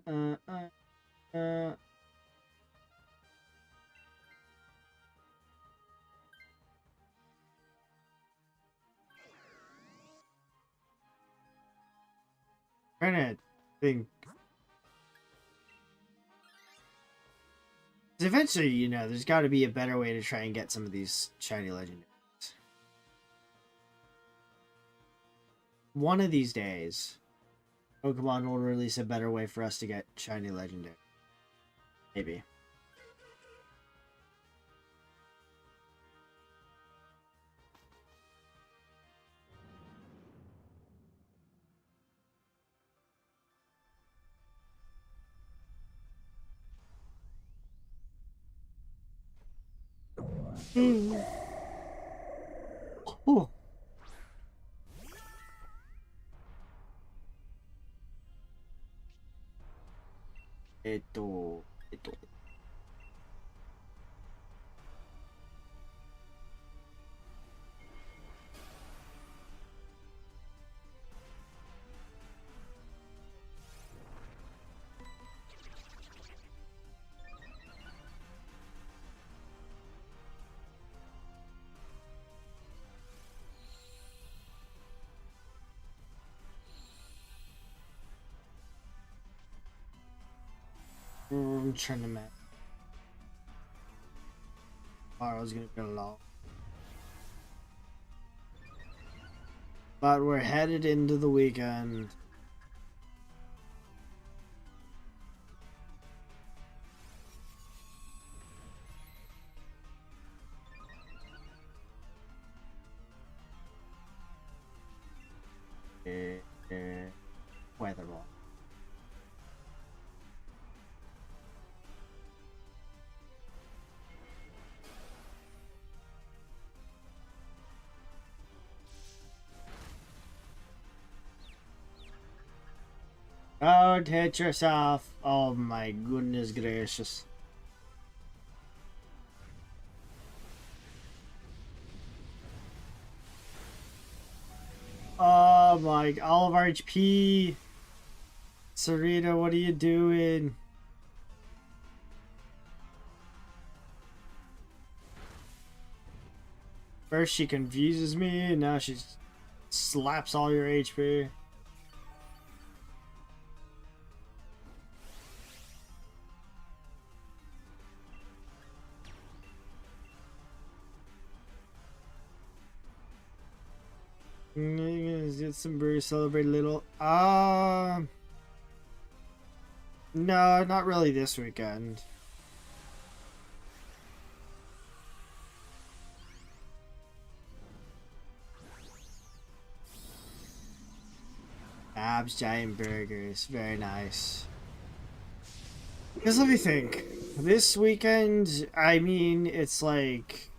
Uh, uh, uh. Trying to think. Eventually, you know, there's got to be a better way to try and get some of these shiny legendaries. One of these days, Pokemon will release a better way for us to get shiny legendary. Maybe. Oh. えっと、えっと、I'm trying to map. Tomorrow's gonna be long. But we're headed into the weekend. Weather wall. Don't hit yourself. Oh my goodness gracious. Oh my, all of our HP. Sarita, what are you doing? First she confuses me, and now she slaps all your HP. Get some brew, celebrate a little. No, not really this weekend. Bob's Giant Burgers. Very nice. Because let me think. This weekend, I mean, it's like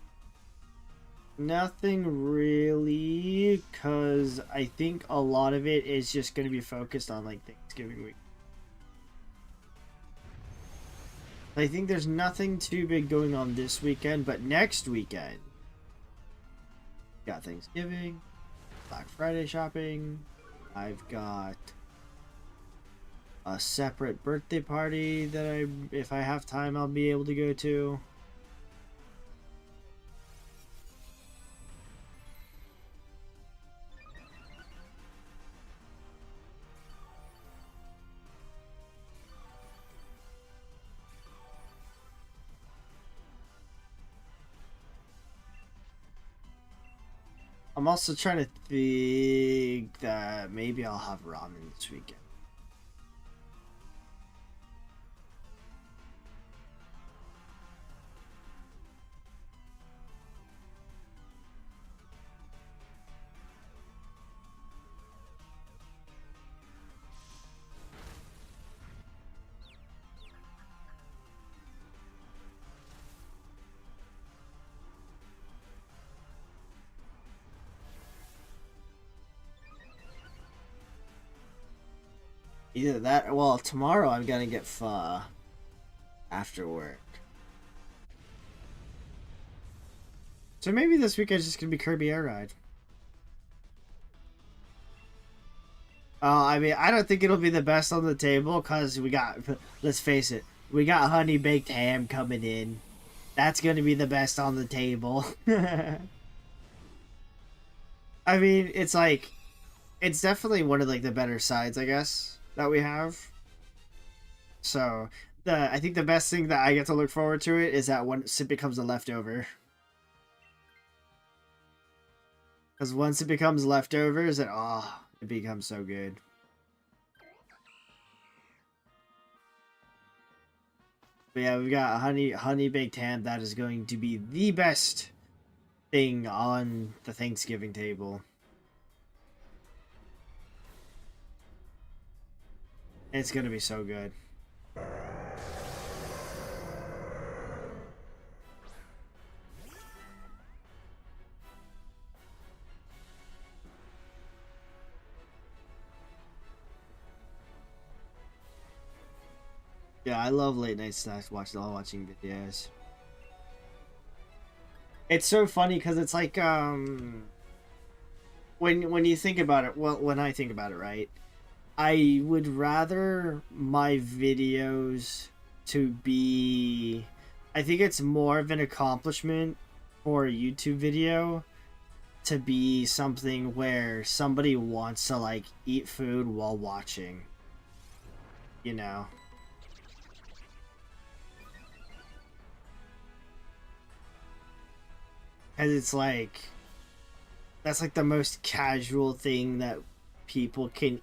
nothing really, because I think a lot of it is just going to be focused on like Thanksgiving week. I think there's nothing too big going on this weekend, but next weekend, got Thanksgiving, Black Friday shopping, I've got a separate birthday party that if I have time, I'll be able to go to. I'm also trying to think that maybe I'll have ramen this weekend. Either that, well, tomorrow I'm gonna get pho after work. So maybe this weekend's just gonna be Kirby Air Ride. I mean, I don't think it'll be the best on the table because we got, let's face it, we got honey baked ham coming in. That's gonna be the best on the table. I mean, it's like, it's definitely one of like the better sides, I guess, that we have. So I think the best thing that I get to look forward to it is that once it becomes a leftover. Because once it becomes leftovers, it becomes so good. But yeah, we've got a honey baked ham. That is going to be the best thing on the Thanksgiving table. It's gonna be so good. Yeah, I love late night snacks. Watching videos. It's so funny because it's like when you think about it. Well, when I think about it, right? I would rather my videos to be. I think it's more of an accomplishment for a YouTube video to be something where somebody wants to like eat food while watching. You know. Because it's like, that's like the most casual thing that people can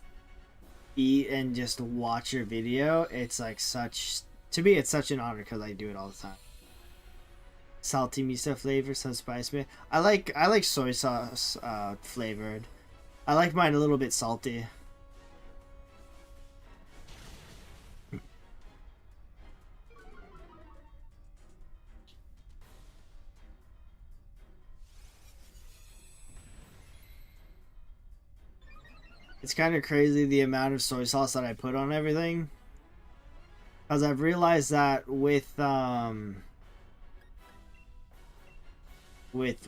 eat and just watch your video. It's like to me, it's such an honor because I do it all the time. Salty miso flavor, some spice. I like soy sauce flavored. I like mine a little bit salty. It's kind of crazy the amount of soy sauce that I put on everything. Because I've realized that with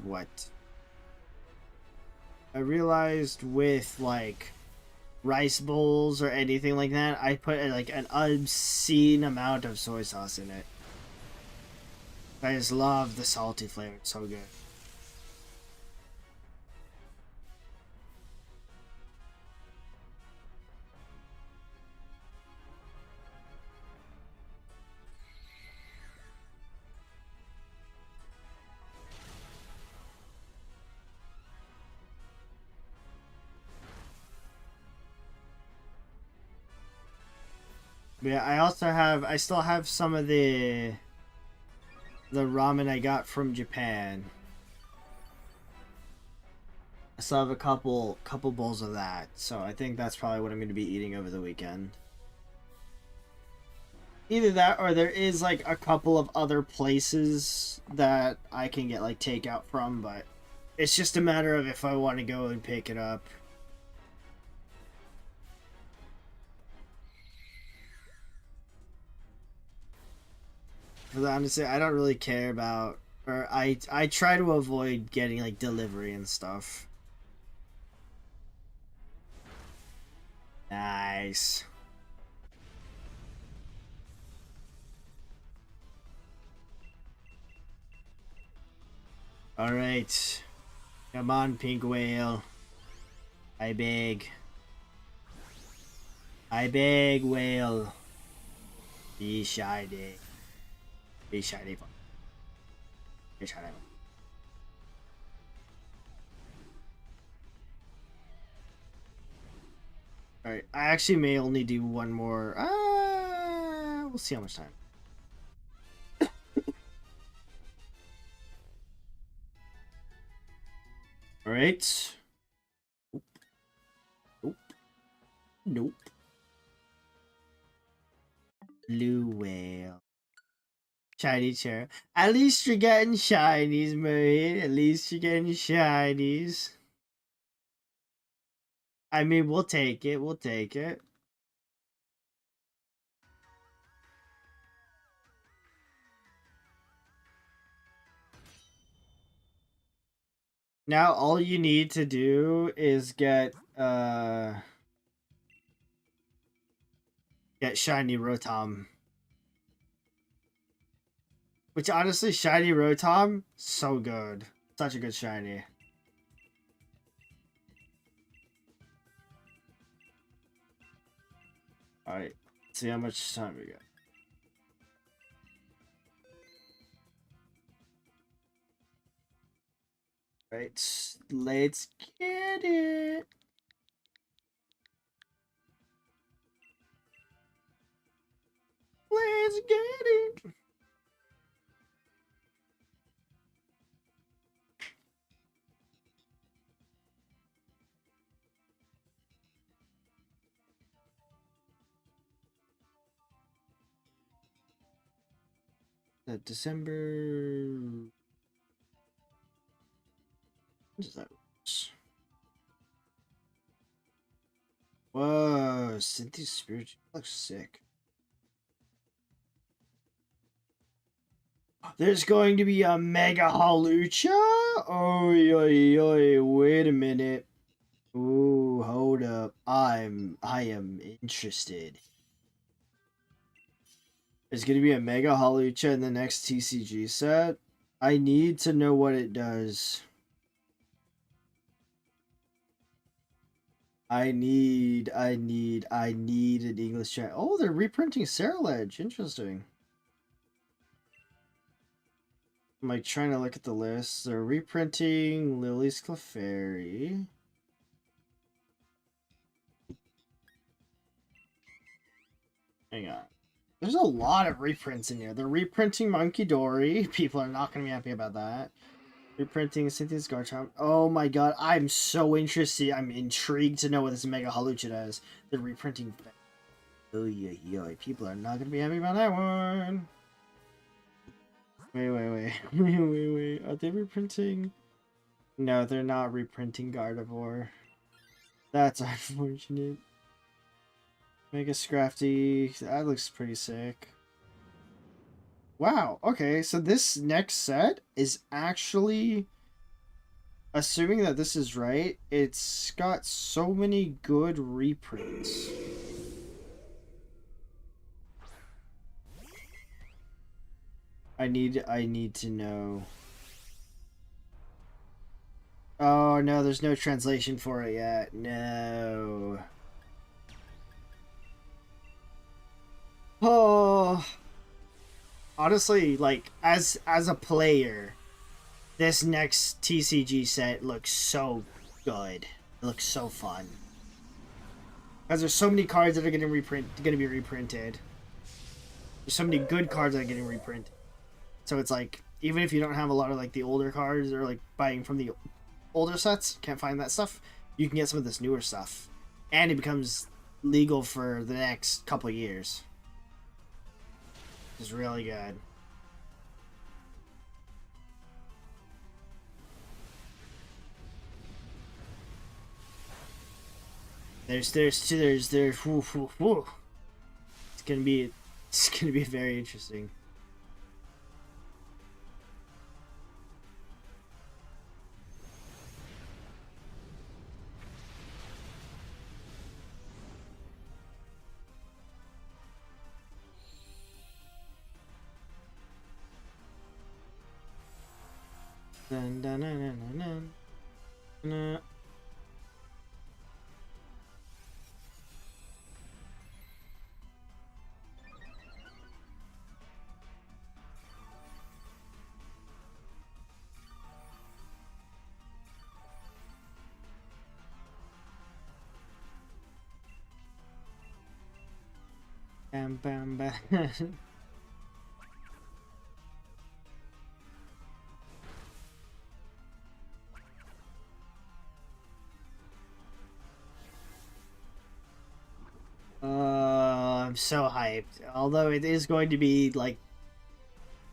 what? I realized with like rice bowls or anything like that, I put like an obscene amount of soy sauce in it. I just love the salty flavor. It's so good. Yeah, I still have some of the ramen I got from Japan. I still have a couple bowls of that, so I think that's probably what I'm going to be eating over the weekend. Either that, or there is like a couple of other places that I can get like takeout from, but it's just a matter of if I want to go and pick it up. Because honestly, I don't really care about, or I try to avoid getting like delivery and stuff. Nice. All right, come on, pink whale. I beg. I beg, whale. Be shiny. Be shiny. Be shiny. Alright, I actually may only do one more. We'll see how much time. Alright. Nope. Nope. Nope. Blue whale. Shiny chair. At least you're getting shinies, Marie. At least you're getting shinies. I mean, we'll take it. We'll take it. Now all you need to do is get shiny Rotom. Which honestly, shiny Rotom, so good. Such a good shiny. Alright, see how much time we got. Right, let's get it. Let's get it. December. What is that? Whoa, Cynthia Spirit looks sick. There's going to be a Mega Halucha? Oi, wait a minute. Ooh, hold up. I am interested. There's gonna be a Mega Halucha in the next TCG set. I need to know what it does. I need an English chat. Oh, they're reprinting Ceruledge. Interesting. I'm like trying to look at the list. They're reprinting Lily's Clefairy. Hang on. There's a lot of reprints in here. They're reprinting Monkey Dory. People are not going to be happy about that. Reprinting Cynthia's Garchomp. Oh my god, I'm so interested. I'm intrigued to know what this Mega Halucha does. They're reprinting. Oh yeah. People are not going to be happy about that one. Wait. Are they reprinting? No, they're not reprinting Gardevoir. That's unfortunate. Mega Scrafty. That looks pretty sick. Wow, okay, so this next set is actually, assuming that this is right, it's got so many good reprints. I need to know. Oh no, there's no translation for it yet. No. Oh. Honestly, like as a player, this next TCG set looks so good. It looks so fun. Because there's so many cards that are gonna be reprinted. There's so many good cards that are getting reprinted. So it's like, even if you don't have a lot of like the older cards or like buying from the older sets, can't find that stuff, you can get some of this newer stuff. And it becomes legal for the next couple years. It's really good. There's whoo, whoo, whoo. It's gonna be very interesting. Dun, dun, dun, dun, dun, dun, dun. Bam, bam, bam. I'm so hyped. Although it is going to be like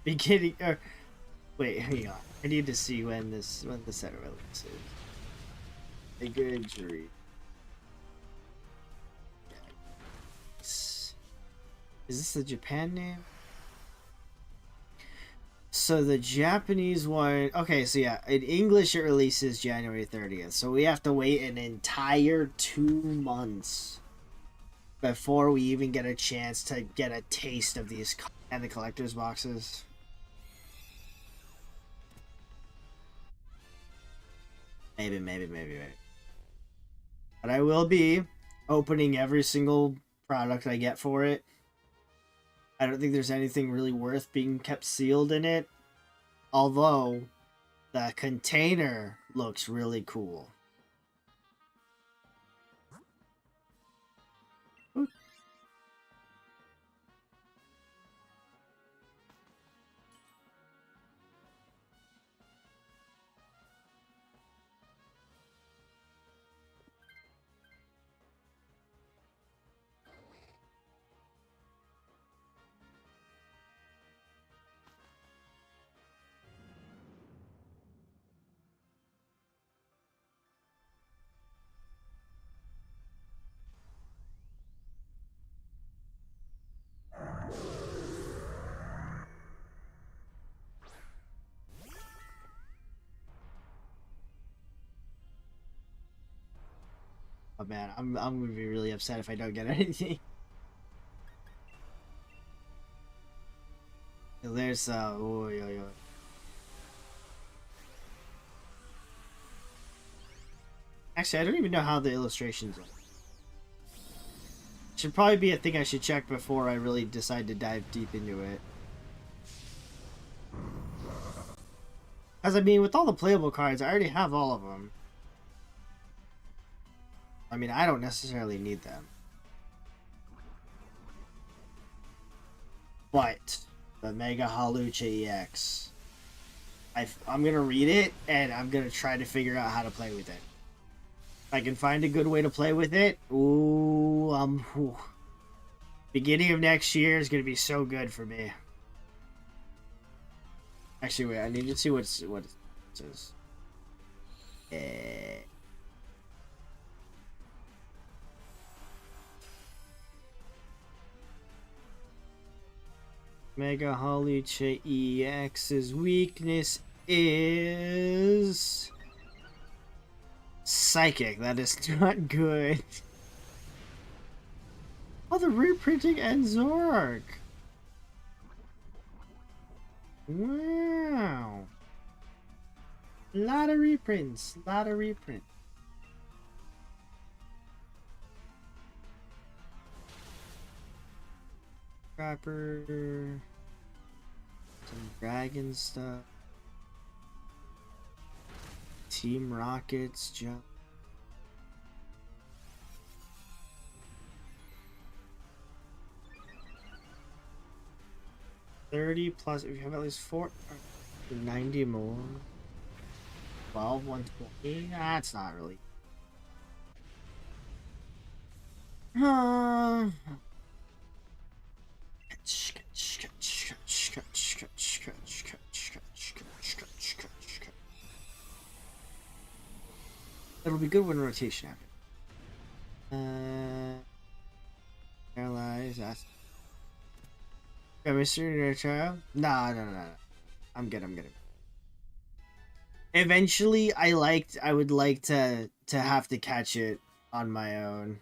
beginning or wait, hang on. I need to see when the set releases. A good jury. Is this the Japan name? So the Japanese one, okay, so yeah, in English it releases January 30th. So we have to wait an entire 2 months before we even get a chance to get a taste of these and the collector's boxes. Maybe. But I will be opening every single product I get for it. I don't think there's anything really worth being kept sealed in it. Although, the container looks really cool. Oh man, I'm gonna be really upset if I don't get anything. There's oh, yo. Actually, I don't even know how the illustrations are. Should probably be a thing I should check before I really decide to dive deep into it. As I mean, with all the playable cards, I already have all of them. I mean, I don't necessarily need them. But the Mega Halucha EX, I'm gonna read it and I'm gonna try to figure out how to play with it. If I can find a good way to play with it, ooh. Beginning of next year is gonna be so good for me. Actually, wait, I need to see what it says. Mega Halucha EX's weakness is Psychic. That is not good. Oh, the reprinting and Zork. Wow. Lot of reprints. Trapper. Some dragon stuff. Team Rockets jump. $30 plus if you have at least 90 more. 112, 120. That's not really. It'll be good when rotation happens. Paralyze. That's. Mr. Child? No. I'm good. Eventually, I would like to have to catch it on my own.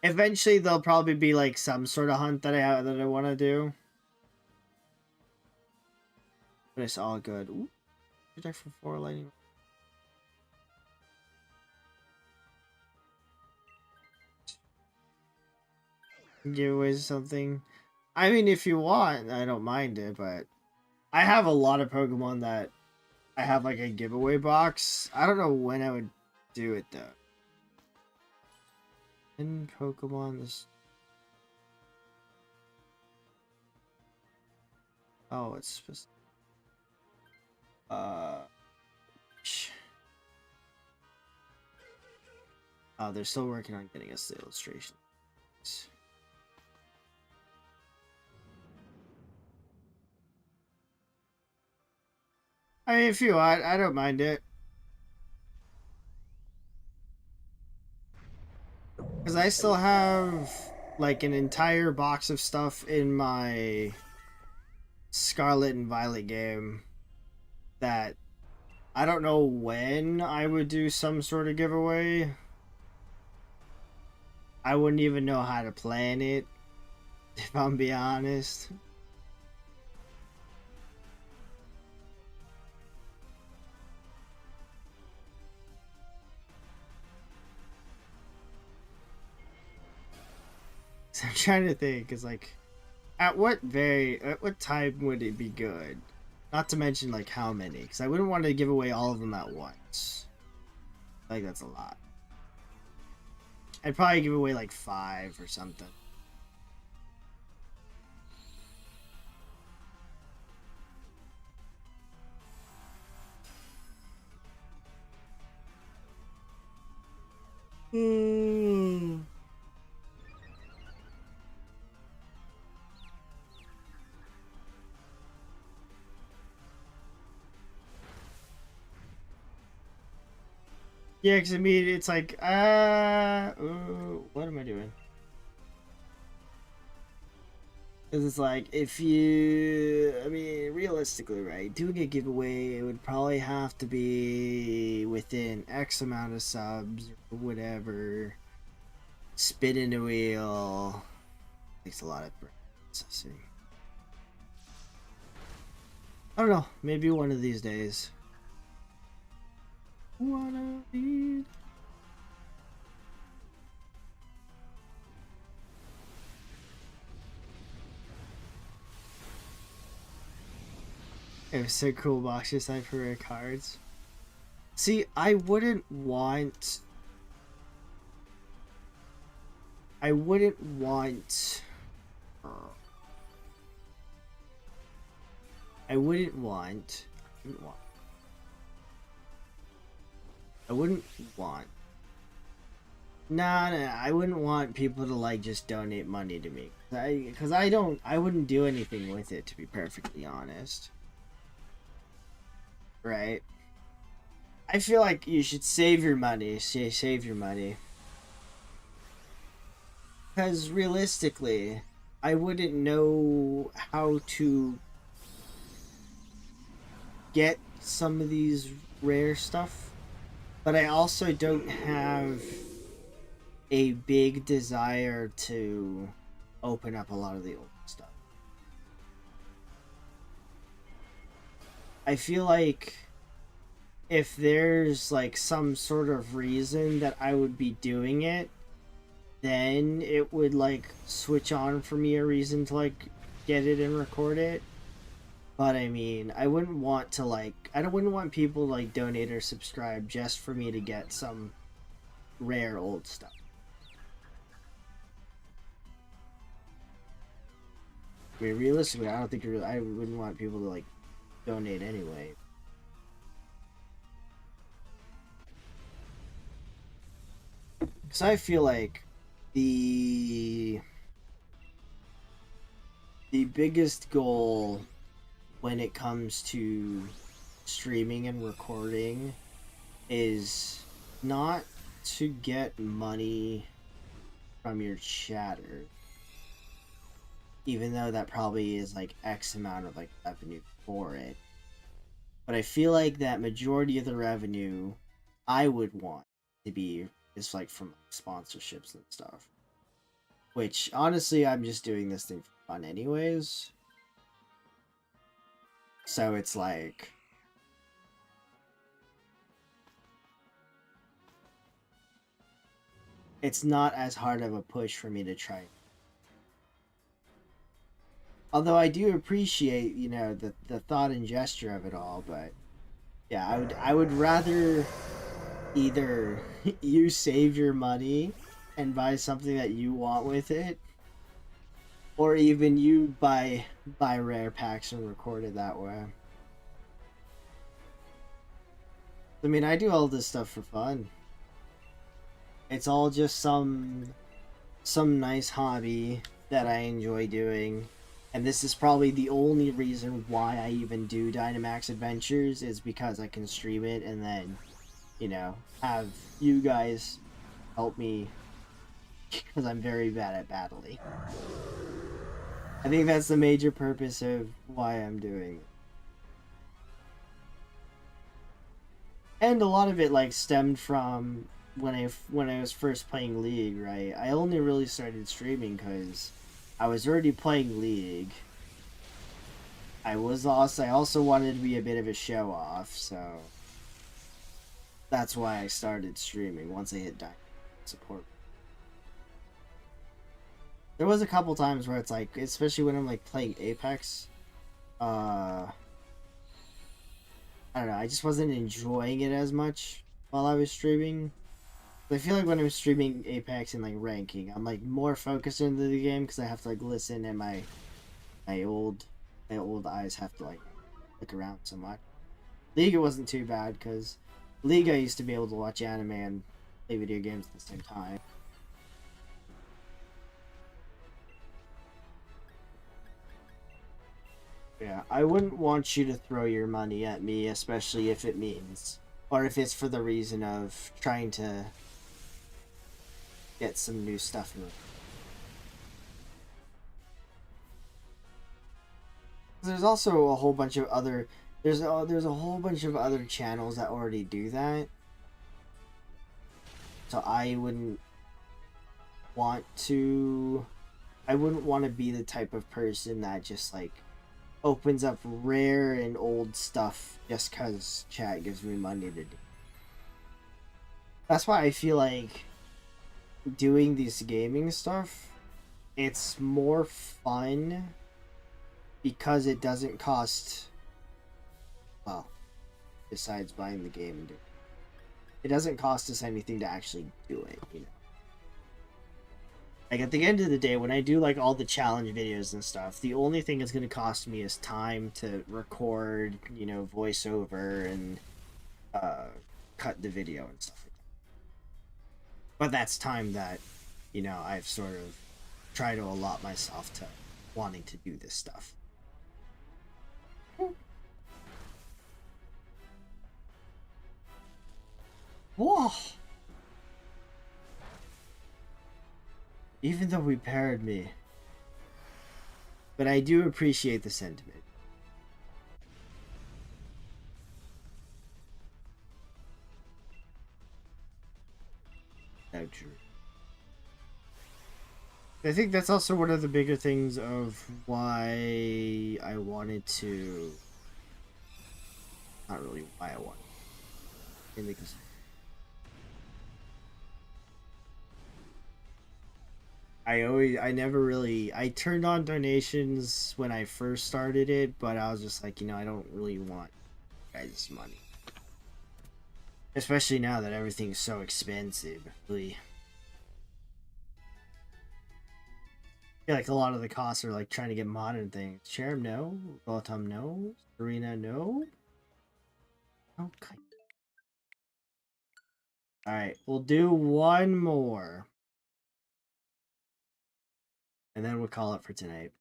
Eventually, there'll probably be like some sort of hunt that I want to do. But it's all good. Ooh, protect from 4 lightning. Give away something. I mean, if you want, I don't mind it, but I have a lot of Pokemon that I have like a giveaway box. I don't know when I would do it though. In Pokemon, this. Oh, it's supposed. Oh, they're still working on getting us the illustration. I mean, if you want, I don't mind it. Because I still have, like, an entire box of stuff in my Scarlet and Violet game that I don't know when I would do some sort of giveaway. I wouldn't even know how to plan it, if I'm being honest. So I'm trying to think, because, like, at what time would it be good? Not to mention, like, how many, because I wouldn't want to give away all of them at once. I think that's a lot. I'd probably give away, like, 5 or something. Yeah, because I mean, it's like, what am I doing? Because it's like, if you, I mean, realistically, right, doing a giveaway, it would probably have to be within X amount of subs or whatever. Spinning a wheel takes a lot of processing. I don't know, maybe one of these days. What I need. It was so cool boxes I for rare cards. See, I wouldn't want I wouldn't want I wouldn't want I wouldn't want people to like just donate money to me. Because I wouldn't do anything with it, to be perfectly honest. Right? I feel like you should save your money. Save your money. Because realistically, I wouldn't know how to get some of these rare stuff. But I also don't have a big desire to open up a lot of the old stuff. I feel like if there's like some sort of reason that I would be doing it, then it would like switch on for me a reason to like get it and record it. But I mean, I wouldn't want to like, wouldn't want people to like donate or subscribe just for me to get some rare old stuff. I mean, realistically, I don't think I wouldn't want people to like donate anyway. Because I feel like the biggest goal when it comes to streaming and recording is not to get money from your chatter, even though that probably is like X amount of like revenue for it. But I feel like that majority of the revenue I would want to be is like from sponsorships and stuff. Which honestly, I'm just doing this thing for fun anyways. So it's like, it's not as hard of a push for me to try. Although I do appreciate, you know, the thought and gesture of it all, but yeah, I would rather either you save your money and buy something that you want with it, or even you buy rare packs and record it that way. I mean, I do all this stuff for fun. It's all just some nice hobby that I enjoy doing. And this is probably the only reason why I even do Dynamax Adventures, is because I can stream it and then, you know, have you guys help me, because I'm very bad at battling. I think that's the major purpose of why I'm doing it. And a lot of it like stemmed from when I was first playing League, right? I only really started streaming because I was already playing League. I also wanted to be a bit of a show off, so that's why I started streaming once I hit Dynamax support. There was a couple times where it's like, especially when I'm like playing Apex, I don't know, I just wasn't enjoying it as much while I was streaming. I feel like when I'm streaming Apex and like ranking, I'm like more focused into the game because I have to like listen, and my old eyes have to like look around so much. League, it wasn't too bad because League, I used to be able to watch anime and play video games at the same time. Yeah, I wouldn't want you to throw your money at me, especially if it means, or if it's for the reason of trying to get some new stuff in. There's also a whole bunch of other there's a whole bunch of other channels that already do that. So want to I wouldn't want to be the type of person that just like opens up rare and old stuff just cuz chat gives me money to do. That's why I feel like doing this gaming stuff, it's more fun because it doesn't cost, well, besides buying the game and it doesn't cost us anything to actually do it, you know. Like at the end of the day, when I do like all the challenge videos and stuff, the only thing it's going to cost me is time to record, you know, voiceover and cut the video and stuff like that. But that's time that, you know, I've sort of tried to allot myself to wanting to do this stuff. Whoa! Even though we paired me. But I do appreciate the sentiment. No, true. I think that's also one of the bigger things of why I wanted to. Not really why I wanted. Mainly because I never really, I turned on donations when I first started it, but I was just like, you know, I don't really want guys' money. Especially now that everything's so expensive, really. I feel like a lot of the costs are like trying to get modern things. Cherub, no. Volatile, no. Serena, no. Okay. Alright, we'll do one more. And then we'll call it for tonight.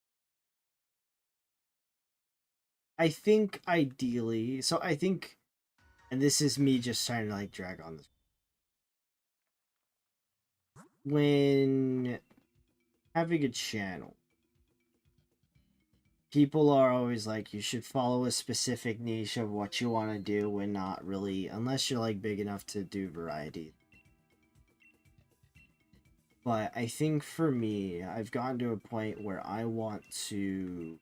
I think ideally, so I think, and this is me just trying to like drag on this. When having a channel, people are always like, you should follow a specific niche of what you want to do, when not really, unless you're like big enough to do variety. But I think for me, I've gotten to a point where I want to...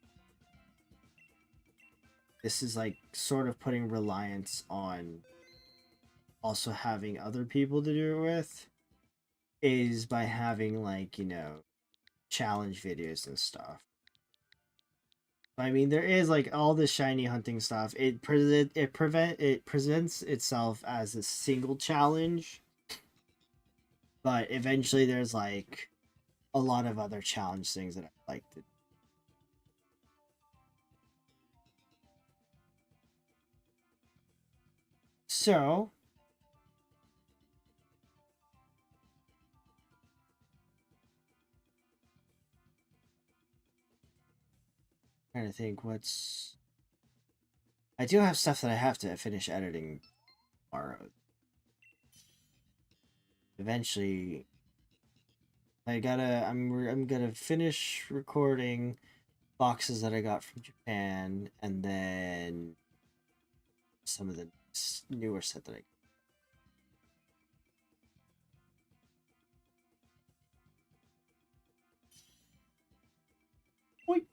This is like sort of putting reliance on also having other people to do it with, is by having like, you know, challenge videos and stuff. I mean, there is like all this shiny hunting stuff. It presents itself as a single challenge, but eventually there's like a lot of other challenge things that I like to. So trying to think what's. I do have stuff that I have to finish editing tomorrow. Eventually, I'm gonna finish recording boxes that I got from Japan, and then some of the newer set that I. Wait.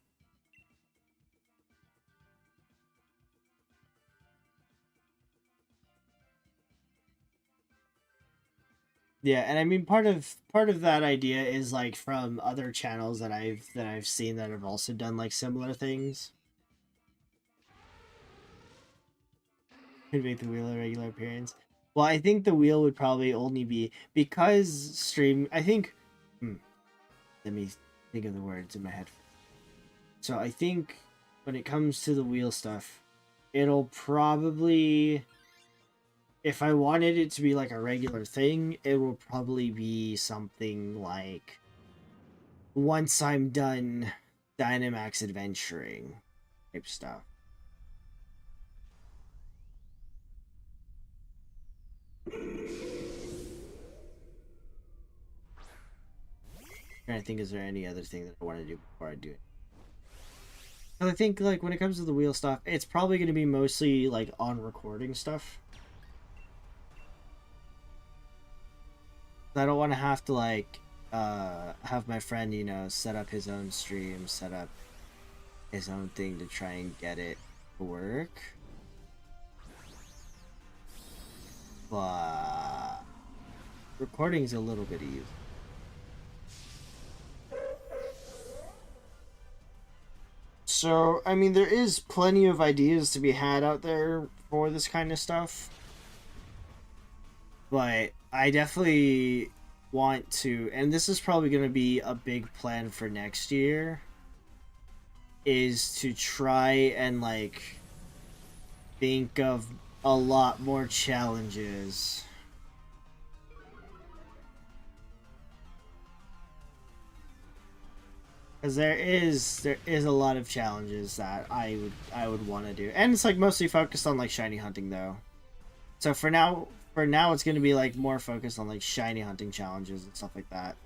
Yeah, and I mean part of that idea is like from other channels that I've seen that have also done like similar things. Could make the wheel a regular appearance. Well, I think the wheel would probably only be because stream. I think. Let me think of the words in my head. So I think when it comes to the wheel stuff, it'll probably, if I wanted it to be like a regular thing, it will probably be something like, once I'm done Dynamax adventuring type stuff. Trying to think, is there any other thing that I want to do before I do it? I think like when it comes to the wheel stuff, it's probably going to be mostly like on recording stuff. I don't want to have to like have my friend, you know, set up his own stream, set up his own thing to try and get it to work. But recording is a little bit easy. So, I mean, there is plenty of ideas to be had out there for this kind of stuff. But I definitely want to, and this is probably going to be a big plan for next year, is to try and like think of a lot more challenges. Because there is a lot of challenges that I would want to do, and it's like mostly focused on like shiny hunting though. So for now it's going to be like more focused on like shiny hunting challenges and stuff like that.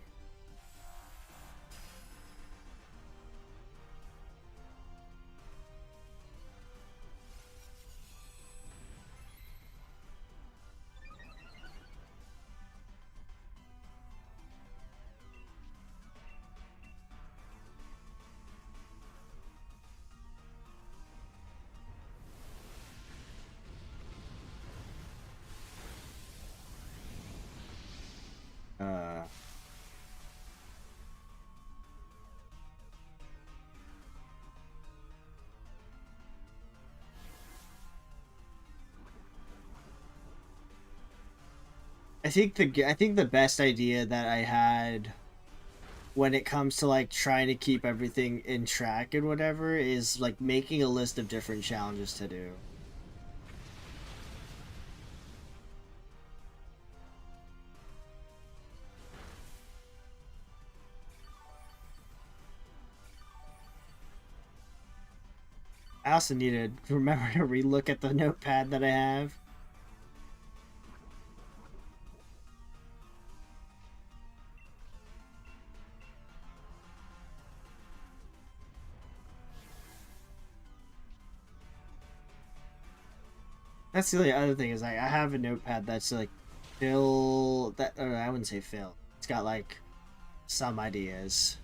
I think the best idea that I had when it comes to like trying to keep everything in track and whatever is like making a list of different challenges to do. I also need to remember to relook at the notepad that I have. That's the only other thing is like I have a notepad that's like fill that, or I wouldn't say fill. It's got like some ideas.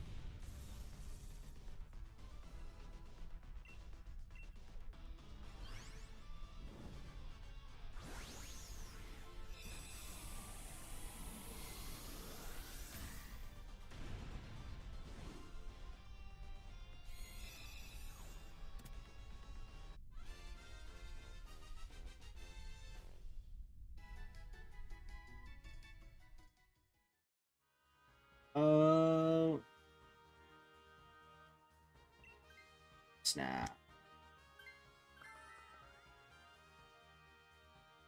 Snap.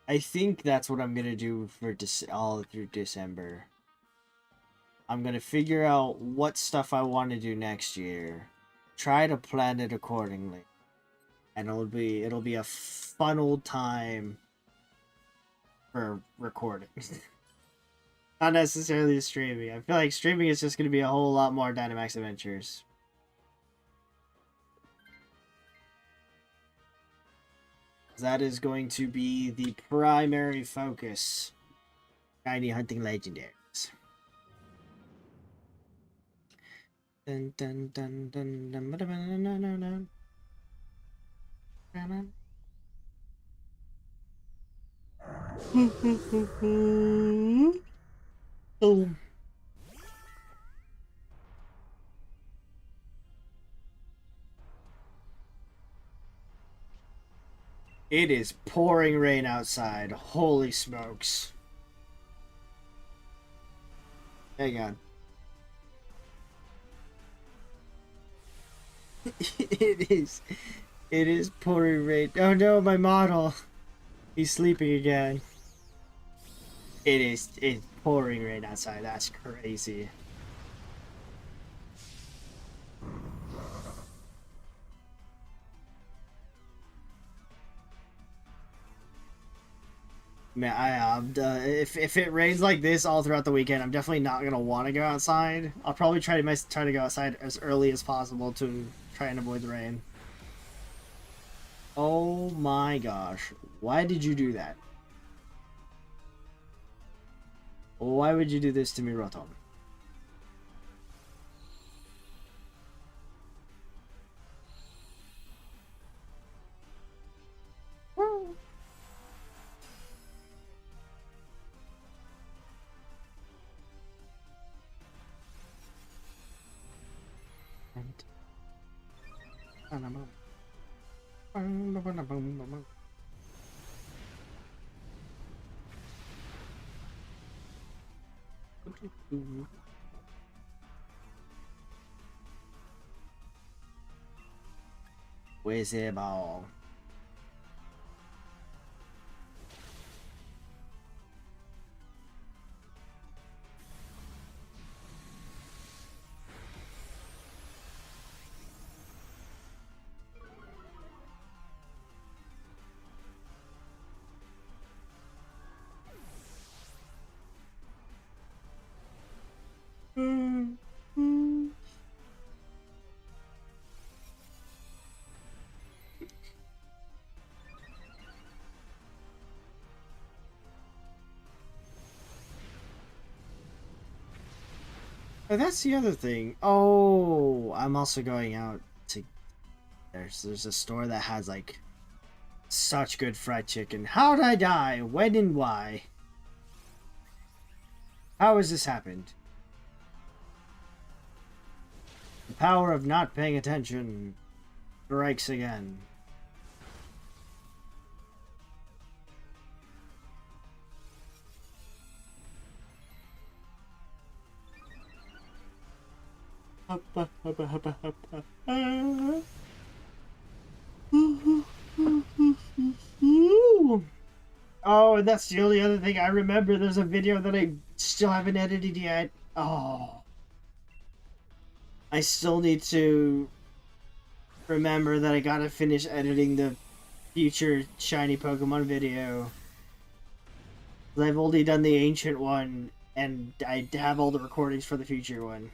I think that's what I'm gonna do for all through December. I'm gonna figure out what stuff I want to do next year. Try to plan it accordingly. And it'll be a fun old time for recording. Not necessarily streaming. I feel like streaming is just gonna be a whole lot more Dynamax Adventures. That is going to be the primary focus. Shiny Hunting Legendaries. Dun dun dun dun dun dun dun dun dun dun. Oh. It is pouring rain outside. Holy smokes. Hang on. It is pouring rain. Oh no, my model. He's sleeping again. It's pouring rain outside. That's crazy. Man, if it rains like this all throughout the weekend, I'm definitely not gonna want to go outside. I'll probably try to go outside as early as possible to try and avoid the rain. Oh my gosh, why did you do that? Why would you do this to me, Rotom? Where's the ball? Oh, that's the other thing. Oh, I'm also going out to. There's a store that has like such good fried chicken. How'd I die? When and why? How has this happened? The power of not paying attention strikes again. Oh, and that's the only other thing I remember. There's a video that I still haven't edited yet. Oh. I still need to remember that I gotta finish editing the future shiny Pokemon video. I've only done the ancient one, and I have all the recordings for the future one.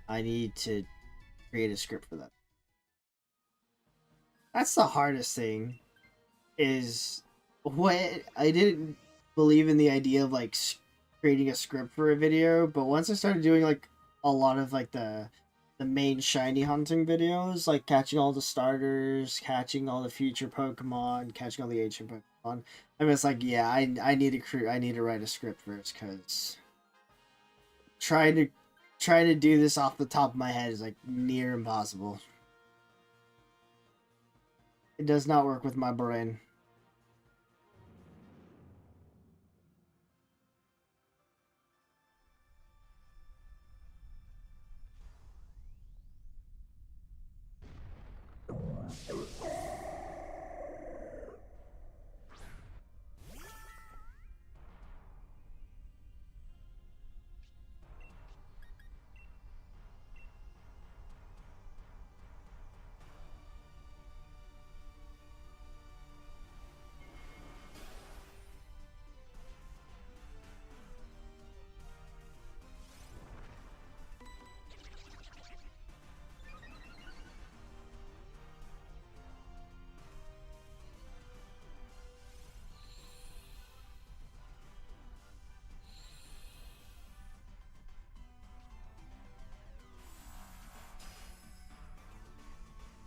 I need to create a script for that. That's the hardest thing. Is what I didn't believe in the idea of like creating a script for a video, but once I started doing like a lot of like the main shiny hunting videos, like catching all the starters, catching all the future Pokemon, catching all the ancient Pokemon. I mean, it's like, yeah, I need to write a script first, because trying to do this off the top of my head is like near impossible. It does not work with my brain.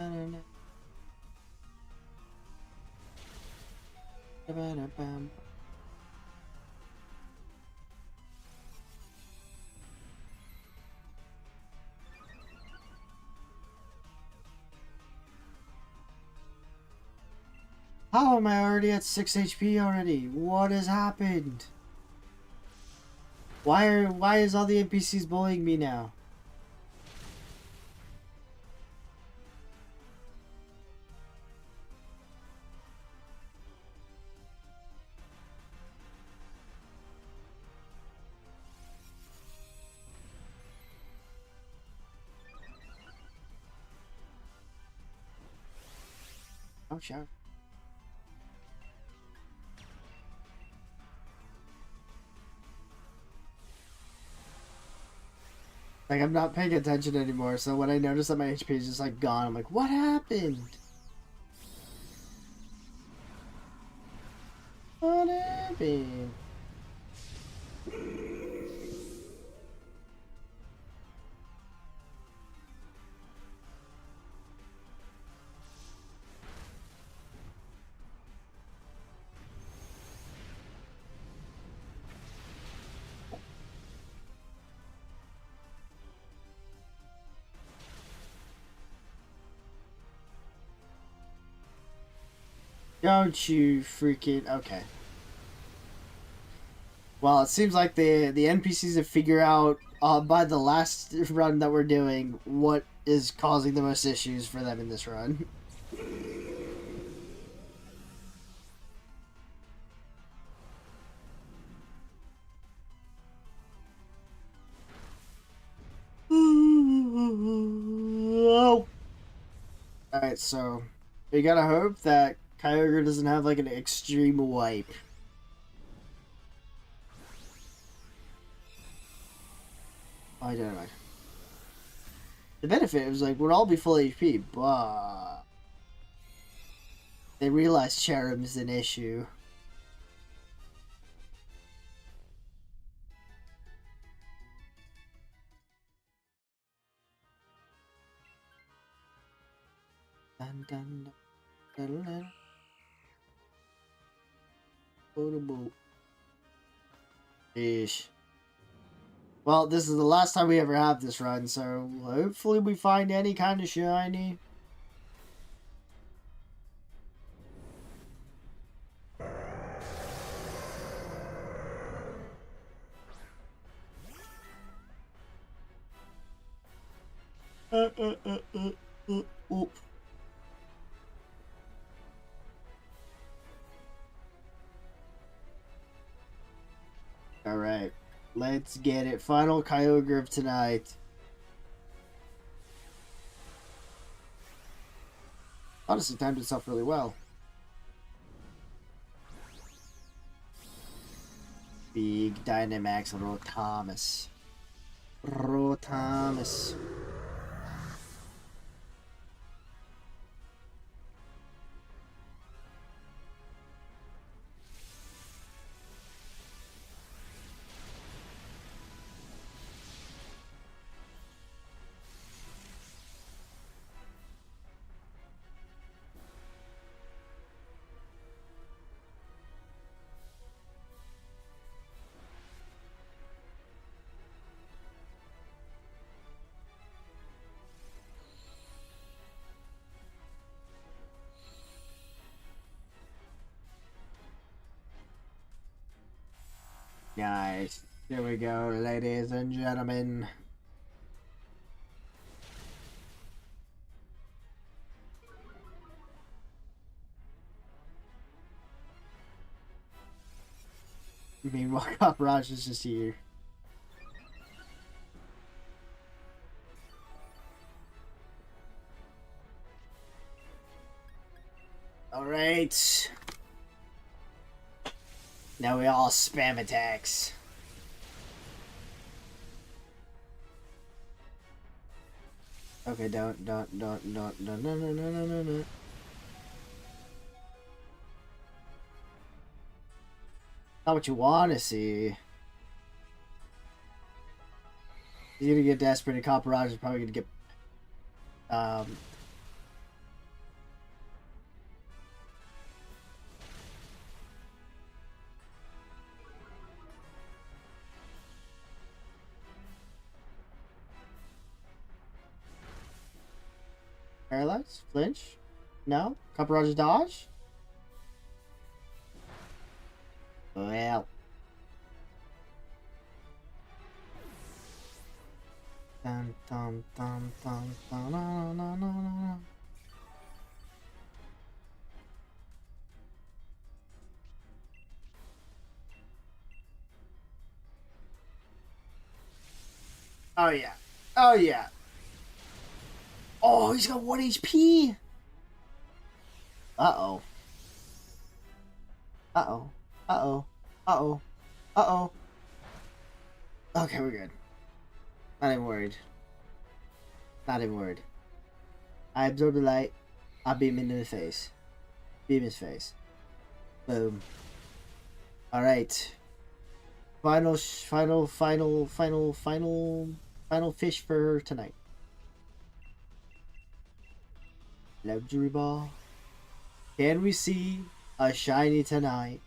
I don't know. How am I already at 6 HP already? What has happened? Why is all the NPCs bullying me now? Oh, sure. Like, I'm not paying attention anymore, so when I notice that my HP is just, like, gone, I'm like, what happened? What happened? Don't you freaking... Okay. Well, it seems like the NPCs have figured out, by the last run that we're doing, what is causing the most issues for them in this run. Alright, so we gotta hope that Kyogre doesn't have like an extreme wipe. Oh, I don't know. The benefit was like we'd all be full HP, but they realized Cherub's an issue. Dun, dun, dun, dun, dun. Ish. Well, this is the last time we ever have this run, so hopefully we find any kind of shiny. Oop. All right. Let's get it. Final Kyogre of tonight. Honestly, timed itself really well. Big Dynamax Rotomus. Rotomus. Nice. There we go, ladies and gentlemen. Meanwhile, Coprage is just here. Alright. Now we all spam attacks. Okay, don't, no. Not what you want to see. He's gonna get desperate, and Coprage is probably gonna get, paralyzed? Flinch? No? Coprage dodge? Well. Dun, dun, dun, dun, dun, dun, dun, dun, dun. Oh yeah. Oh yeah. Oh, he's got 1 HP. Uh-oh. Uh-oh. Uh-oh. Uh-oh. Uh-oh. Okay, we're good. Not even worried. Not even worried. I absorb the light. I beam him in the face. Beam his face. Boom. Alright. Final fish for tonight. Luxury ball. Can we see a shiny tonight?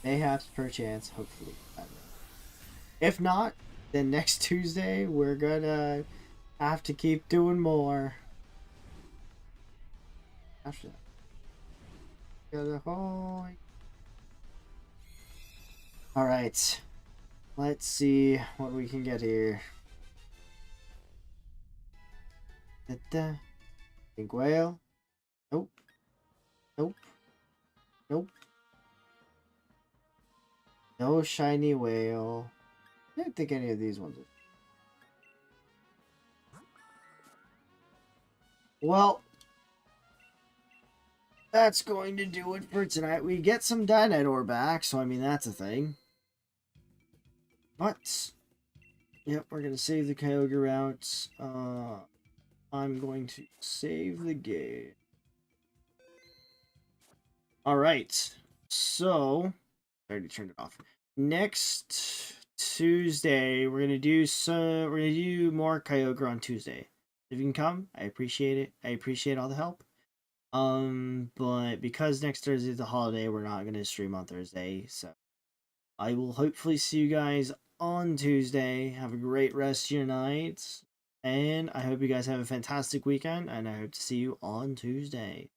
Mayhaps, perchance, hopefully. I don't know. If not, then next Tuesday we're gonna have to keep doing more. After that. Alright. Let's see what we can get here. Pink whale. Nope. Nope. Nope. No shiny whale. I didn't think any of these ones are. Well, that's going to do it for tonight. We get some Dynite ore back, so I mean that's a thing. But yep, we're gonna save the Kyogre routes. I'm going to save the game. Alright. So I already turned it off. Next Tuesday, we're gonna do more Kyogre on Tuesday. If you can come, I appreciate it. I appreciate all the help. But because next Thursday is a holiday, we're not gonna stream on Thursday. So I will hopefully see you guys on Tuesday. Have a great rest of your night. And I hope you guys have a fantastic weekend. And I hope to see you on Tuesday.